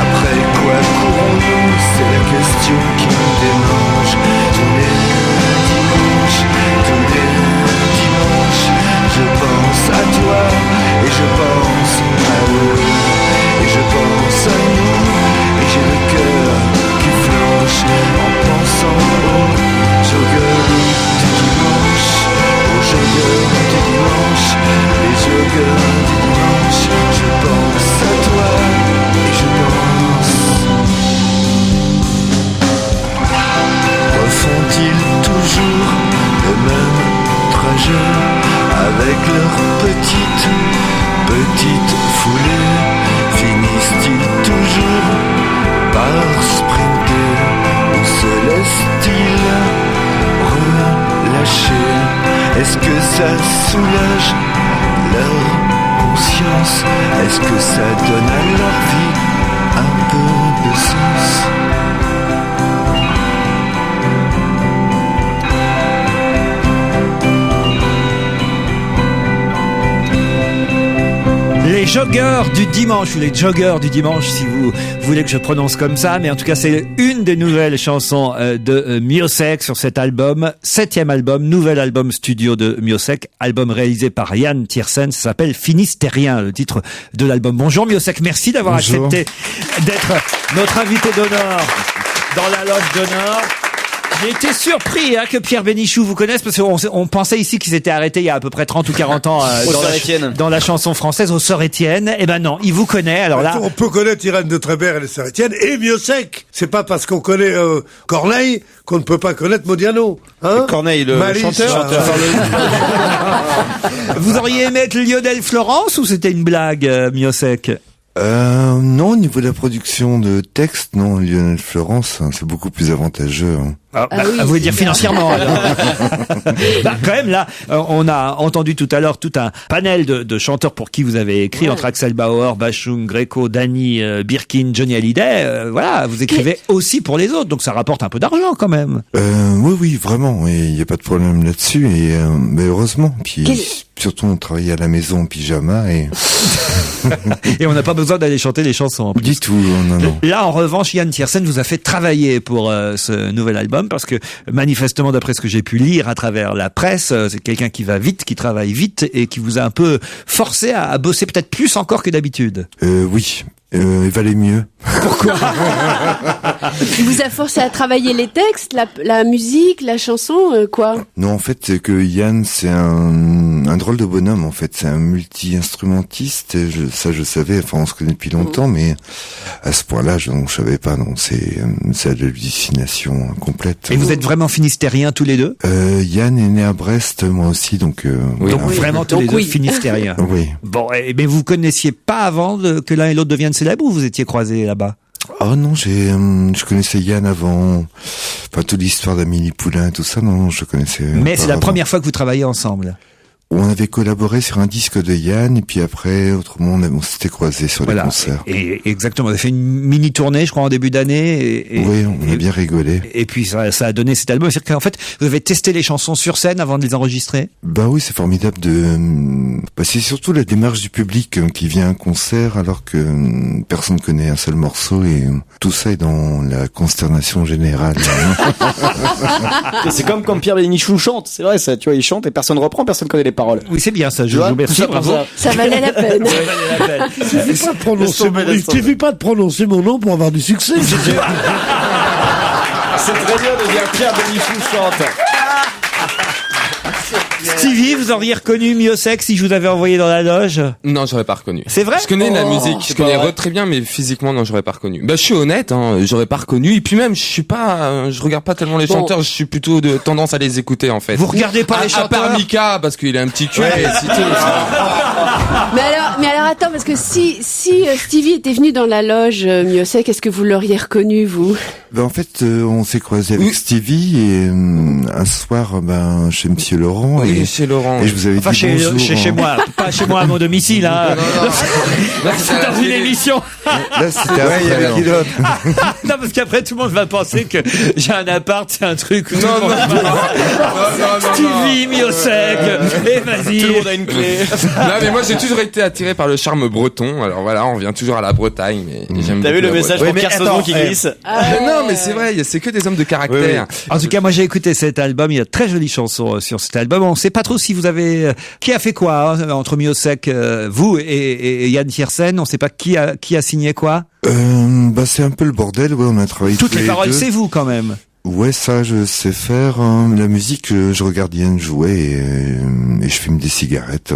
après quoi courons-nous? C'est la question qui nous démange. Tous les dimanches, je pense à toi et je pense à eux et je pense à nous et j'ai le cœur qui flanche en pensant aux joggeurs du dimanche, aux joggeurs du dimanche, les joggeurs du dimanche. Je pense à toi et je pense. Refont-ils toujours le même trajet avec leur petite foulée? Finissent-ils toujours par sprinter ou se laissent-ils relâcher? Est-ce que ça soulage leur conscience? Est-ce que ça donne à leur vie un peu de sens? Les joggeurs du dimanche, ou les joggeurs du dimanche, si vous voulez que je prononce comme ça, mais en tout cas, c'est une des nouvelles chansons de Miossec sur cet album, 7e album, nouvel album studio de Miossec, album réalisé par Yann Tiersen, ça s'appelle Finistérien, le titre de l'album. Bonjour Miossec, merci d'avoir accepté d'être notre invité d'honneur dans la loge d'honneur. J'ai été surpris que Pierre Bénichou vous connaisse parce qu'on pensait ici qu'il s'était arrêté il y a à peu près 30 ou 40 ans dans la chanson française, aux Sœurs Étienne. Eh ben non, il vous connaît. Alors là, on peut connaître Irène de Trébert et les Sœurs Étienne et Miossec. C'est pas parce qu'on connaît Corneille qu'on ne peut pas connaître Modiano. Hein? Corneille, le chanteur. Vous auriez aimé être Lionel Florence ou c'était une blague, Miossec? Non, au niveau de la production de texte, non, Lionel Florence, c'est beaucoup plus avantageux. Vous voulez dire financièrement quand même là, on a entendu tout à l'heure tout un panel de chanteurs pour qui vous avez écrit, entre Axel Bauer, Bashung, Greco, Danny, Birkin, Johnny Hallyday. Voilà, vous écrivez aussi pour les autres, donc ça rapporte un peu d'argent quand même. Oui, vraiment, il n'y a pas de problème là-dessus, mais heureusement. Puis surtout, on travaille à la maison en pyjama et et on n'a pas besoin d'aller chanter les chansons. Du tout, non. Là, en revanche, Yann Tiersen vous a fait travailler pour ce nouvel album parce que manifestement, d'après ce que j'ai pu lire à travers la presse, c'est quelqu'un qui va vite, qui travaille vite et qui vous a un peu forcé à bosser peut-être plus encore que d'habitude. Oui, Il valait mieux. Il vous a forcé à travailler les textes, la musique, la chanson, quoi? Non, en fait, c'est que Yann, c'est un drôle de bonhomme, en fait. C'est un multi-instrumentiste. Et ça, je savais. Enfin, on se connaît depuis longtemps, mais à ce point-là, je savais pas. Non, c'est de l'hallucination complète. Et vous êtes vraiment finistériens tous les deux? Yann est né à Brest, moi aussi, donc. Donc vraiment tous les deux finistériens. Oui. Bon, mais vous connaissiez pas avant que l'un et l'autre deviennent célèbres ou vous étiez croisés là-bas? Oh non, je connaissais Yann avant, enfin toute l'histoire d'Amélie Poulain et tout ça, non, je connaissais. Mais c'est la première fois que vous travaillez ensemble. On avait collaboré sur un disque de Yann et puis après, autrement, on s'était croisés sur des concerts. Et exactement, on a fait une mini tournée, je crois, en début d'année. Oui, on a bien rigolé. Et puis ça a donné cet album. C'est-à-dire qu'en fait, vous avez testé les chansons sur scène avant de les enregistrer? Bah oui, c'est formidable c'est surtout la démarche du public qui vient à un concert alors que personne connaît un seul morceau et tout ça est dans la consternation générale. C'est comme quand Pierre Bénichou chante, c'est vrai ça, tu vois, il chante et personne reprend, personne connaît les paroles. Oui, c'est bien ça, je vous remercie, bravo. Ça valait la peine. Il suffit pas de prononcer mon nom pour avoir du succès. C'est très bien de dire Pierre Bénichou chante. Stevie, vous auriez reconnu Miossec si je vous avais envoyé dans la loge? Non, j'aurais pas reconnu. C'est vrai? Je connais la musique, je connais très bien, mais physiquement, non, j'aurais pas reconnu. Bah, je suis honnête, j'aurais pas reconnu. Et puis même, je regarde pas tellement les chanteurs, je suis plutôt de tendance à les écouter, en fait. Vous regardez pas les chanteurs? À part Mika, parce qu'il a un petit cul, et c'est tout. Mais alors attends, parce que si Stevie était venu dans la loge Miossec, est-ce que vous l'auriez reconnu, vous? En fait, on s'est croisé avec Stevie et un soir, chez Monsieur Laurent. Oui, chez Laurent. Et je vous avais dit bonjour. Chez moi, pas chez moi à mon domicile, hein. Non, c'est dans une émission. Là, c'était après, il y avait qui d'autre? Non, parce qu'après, tout le monde va penser que j'ai un appart, c'est un truc. Non. Stevie, Miossec, et vas-y. Tout le monde a une clé. Non, mais moi, j'ai toujours été attiré par le charme breton. Alors voilà, on vient toujours à la Bretagne, mais j'aime beaucoup. T'as vu le message pour Kersozon qui glisse? Non, mais c'est vrai, c'est que des hommes de caractère. Oui. En tout cas, moi, j'ai écouté cet album. Il y a de très jolies chansons sur cet album. On sait pas trop si vous avez, qui a fait quoi, entre Miossec, vous et Yann Tiersen. On sait pas qui a signé quoi? C'est un peu le bordel, ouais, on a travaillé toutes les paroles, deux. c'est vous quand même. Ouais, ça, je sais faire. La musique, je regarde Yann jouer et je fume des cigarettes.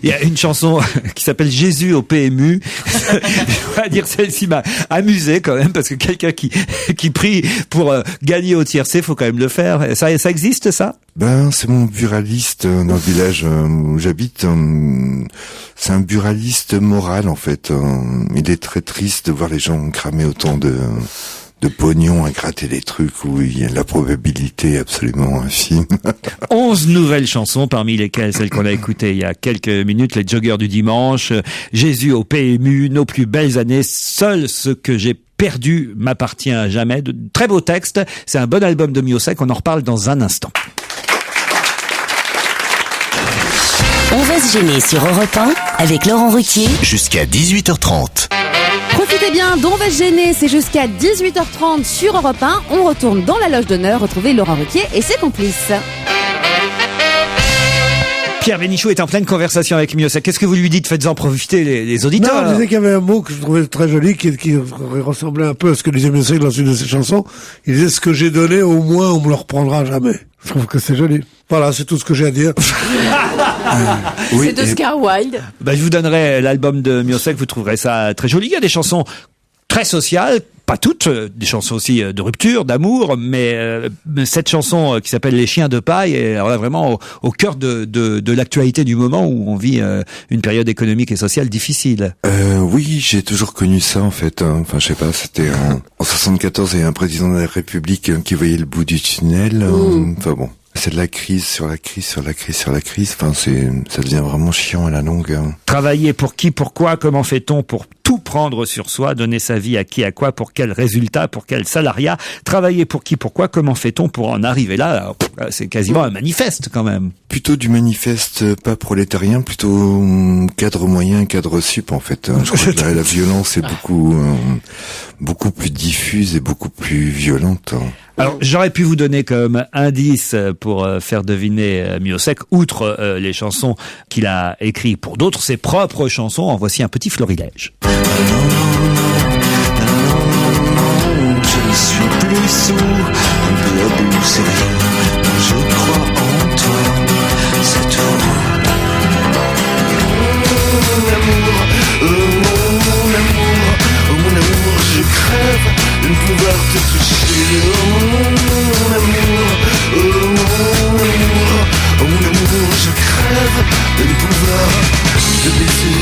Il y a une chanson qui s'appelle Jésus au PMU. Je dois dire, celle-ci m'a amusé quand même, parce que quelqu'un qui prie pour gagner au tiercé, faut quand même le faire. Ça existe, ça? C'est mon buraliste dans le village où j'habite. C'est un buraliste moral, en fait. Il est très triste de voir les gens cramer autant de pognon à gratter des trucs où il y a la probabilité absolument infime. 11 nouvelles chansons, parmi lesquelles celle qu'on a écoutée il y a quelques minutes, Les Joggers du Dimanche, Jésus au PMU, Nos plus belles années, Seul ce que j'ai perdu m'appartient à jamais. De très beaux textes. C'est un bon album de Miossec, on en reparle dans un instant. On va se gêner sur Europe 1 avec Laurent Ruquier. Jusqu'à 18h30. Profitez bien d'On va se gêner, c'est jusqu'à 18h30 sur Europe 1. On retourne dans la loge d'honneur, retrouver Laurent Ruquier et ses complices. Pierre Bénichou est en pleine conversation avec Miossec. Qu'est-ce que vous lui dites? Faites-en profiter les auditeurs. Non, je disais qu'il y avait un mot que je trouvais très joli, qui ressemblait un peu à ce que disait Miossec dans une de ses chansons. Il disait: ce que j'ai donné, au moins, on me le reprendra jamais. Je trouve que c'est joli. Voilà, c'est tout ce que j'ai à dire. C'est d'Oscar Wilde. Je vous donnerai l'album de Miossec, vous trouverez ça très joli. Il y a des chansons très sociales, pas toutes, des chansons aussi de rupture, d'amour, mais cette chanson qui s'appelle Les Chiens de Paille est alors là vraiment au cœur de l'actualité du moment où on vit une période économique et sociale difficile. Oui, j'ai toujours connu ça en fait. Enfin, je sais pas, c'était en 74, il y a un président de la République qui voyait le bout du tunnel. Enfin bon. C'est de la crise sur la crise sur la crise sur la crise. Enfin, ça devient vraiment chiant à la longue. Travailler pour qui, pourquoi, comment fait-on pour tout prendre sur soi, donner sa vie à qui, à quoi, pour quel résultat, pour quel salariat. Travailler pour qui, pourquoi, comment fait-on pour en arriver là? Alors, c'est quasiment un manifeste quand même. plutôt du manifeste pas prolétarien, plutôt cadre moyen, cadre sup en fait. Je crois que la violence est beaucoup plus diffuse et beaucoup plus violente. Alors, j'aurais pu vous donner comme indice pour faire deviner Miossec, outre les chansons qu'il a écrites pour d'autres, ses propres chansons. En voici un petit florilège. Je suis plus sourd, un peu à bout, c'est rien. Je crois en toi, c'est tout. Mon amour, mon amour, mon amour, je crève de ne pouvoir te toucher. Mon amour, mon amour, je crève de ne pouvoir te baiser.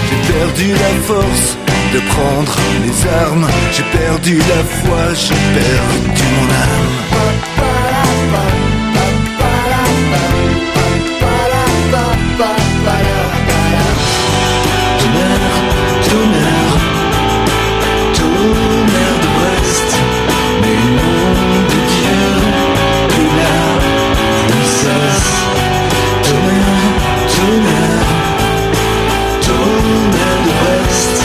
J'ai perdu la force de prendre les armes, j'ai perdu la foi, j'ai perdu mon âme. Tonnerre, tonnerre de Brest, mais nom de Dieu, que la puissance. Tonnerre, tonnerre de Brest,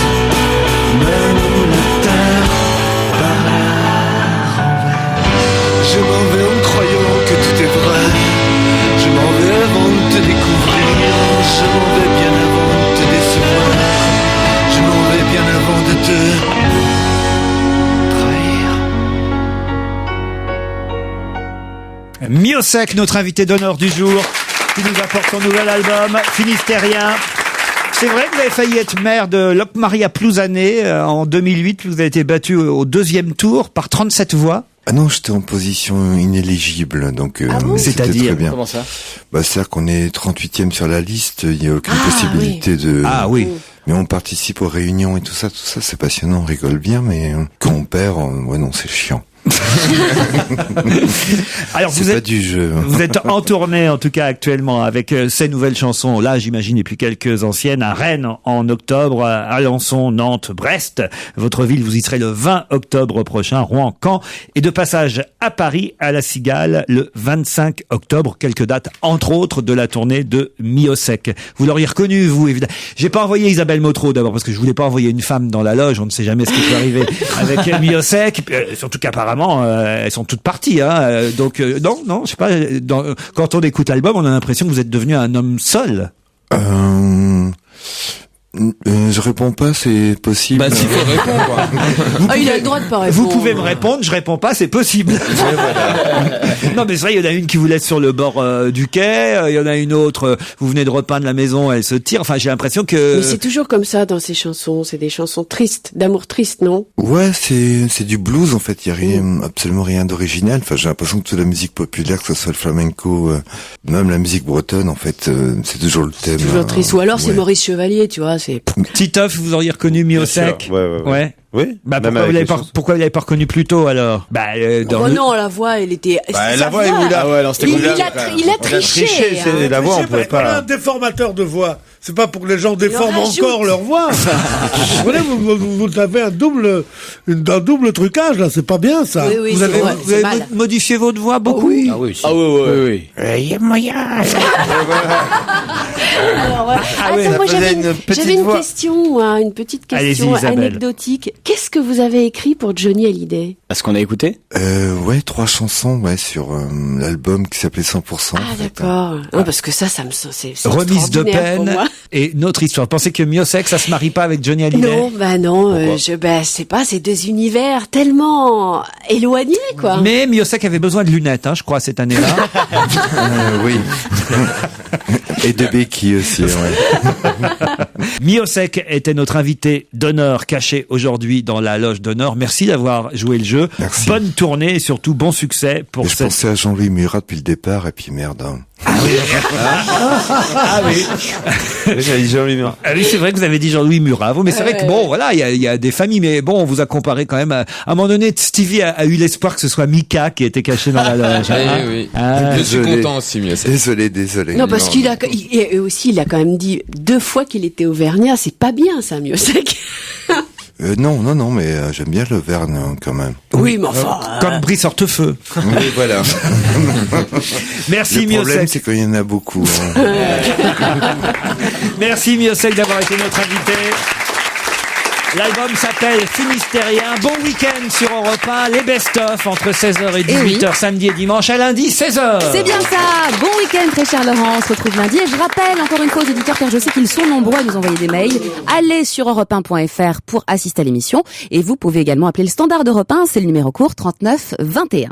mène la terre par la renvers. Je m'en vais en croyant que tout est vrai, je m'en vais avant de te découvrir, je m'en vais bien avant de te décevoir, je m'en vais bien avant de te Miossec, notre invité d'honneur du jour, qui nous apporte son nouvel album, Finistérien. C'est vrai que vous avez failli être maire de Locmaria Plouzané en 2008. Vous avez été battu au deuxième tour par 37 voix. Ah non, j'étais en position inéligible, donc c'était C'est-à-dire très bien. Comment ça? C'est-à-dire qu'on est 38e sur la liste, il n'y a aucune possibilité de... Ah oui. Mais on participe aux réunions et tout ça, c'est passionnant, on rigole bien, mais quand on perd, ouais non, c'est chiant. Alors c'est pas du jeu. Vous êtes en tournée en tout cas actuellement avec ces nouvelles chansons. Là, j'imagine, et puis quelques anciennes à Rennes en octobre, à Alençon, Nantes, Brest. Votre ville, vous y serez le 20 octobre prochain, Rouen, Caen, et de passage à Paris, à la Cigale, le 25 octobre. Quelques dates, entre autres, de la tournée de Miossec. Vous l'auriez reconnu, vous, évidemment. J'ai pas envoyé Isabelle Motro d'abord parce que je voulais pas envoyer une femme dans la loge. On ne sait jamais ce qui peut arriver avec Miossec, surtout qu'apparemment elles sont toutes parties, hein. Donc non, je sais pas. Quand on écoute l'album, on a l'impression que vous êtes devenu un homme seul. Je réponds pas, c'est possible. Bah s'il faut répondre. Il a le droit de pas répondre. Vous pouvez me répondre, je réponds pas, c'est possible. Non mais c'est vrai, il y en a une qui vous laisse sur le bord du quai, il y en a une autre, vous venez de repeindre la maison, elle se tire. Enfin, j'ai l'impression que... Mais c'est toujours comme ça dans ces chansons, c'est des chansons tristes, d'amour triste, non? Ouais, c'est du blues en fait, il y a rien, absolument rien d'original. Enfin, j'ai l'impression que toute la musique populaire, que ce soit le flamenco, même la musique bretonne en fait, c'est toujours le thème. Toujours triste. Ou alors c'est Maurice Chevalier, tu vois, c'est... Titoff, vous auriez reconnu Miossec? Ouais. Oui. Bah pourquoi vous l'avez pas reconnu plus tôt alors? Non, la voix, elle était. La voix, il a triché. La voix, on pouvait pas. Un déformateur de voix. C'est pas pour que les gens déforment encore leur voix. Vous avez un double trucage là, c'est pas bien ça. Oui, vous avez modifié votre voix beaucoup. Oui. Oui. Il y a moyen. Moi j'avais une petite question anecdotique. Qu'est-ce que vous avez écrit pour Johnny Hallyday? Est-ce qu'on a écouté? Ouais, 3 chansons, sur l'album qui s'appelait 100%. Ah d'accord. Non, parce que ça me c'est Remise de peine et notre histoire. Pensez que Miossec, ça se marie pas avec Johnny Hallyday? Non, c'est pas, c'est deux univers tellement éloignés, quoi. Mais Miossec avait besoin de lunettes, je crois, cette année-là. Oui. Et de béquilles aussi, ouais. Miossec était notre invité d'honneur caché aujourd'hui dans la loge d'honneur. Merci d'avoir joué le jeu. Merci. Bonne tournée et surtout bon succès pour Je pensais à Jean-Louis Murat depuis le départ et puis merde. Ah oui. J'avais dit Jean-Louis Murat. Ah oui, c'est vrai que vous avez dit Jean-Louis Murat. Mais c'est vrai que bon, voilà, il y a des familles, mais bon, on vous a comparé quand même à un moment donné, Stevie a eu l'espoir que ce soit Mika qui était caché dans la loge. Oui. Je suis content aussi, Miossec. Désolé. Non, parce qu'il a quand même dit 2 fois qu'il était auvergnat. C'est pas bien, ça, Miossec. Non, mais j'aime bien le Verne quand même. Oui, mais enfin... Comme Brice Hortefeux. Oui, voilà. Merci, Le problème, Miosek. c'est qu'il y en a beaucoup. Hein. Merci, Miosek, d'avoir été notre invité. L'album s'appelle Finistérien. Bon week-end sur Europe 1, les best-of entre 16h et 18h samedi et dimanche, à lundi 16h. C'est bien ça. Bon week-end, très cher Laurent. On se retrouve lundi. Et je rappelle encore une fois aux éditeurs, car je sais qu'ils sont nombreux à nous envoyer des mails. Allez sur europe1.fr pour assister à l'émission. Et vous pouvez également appeler le standard d'Europe 1. C'est le numéro court 39 21.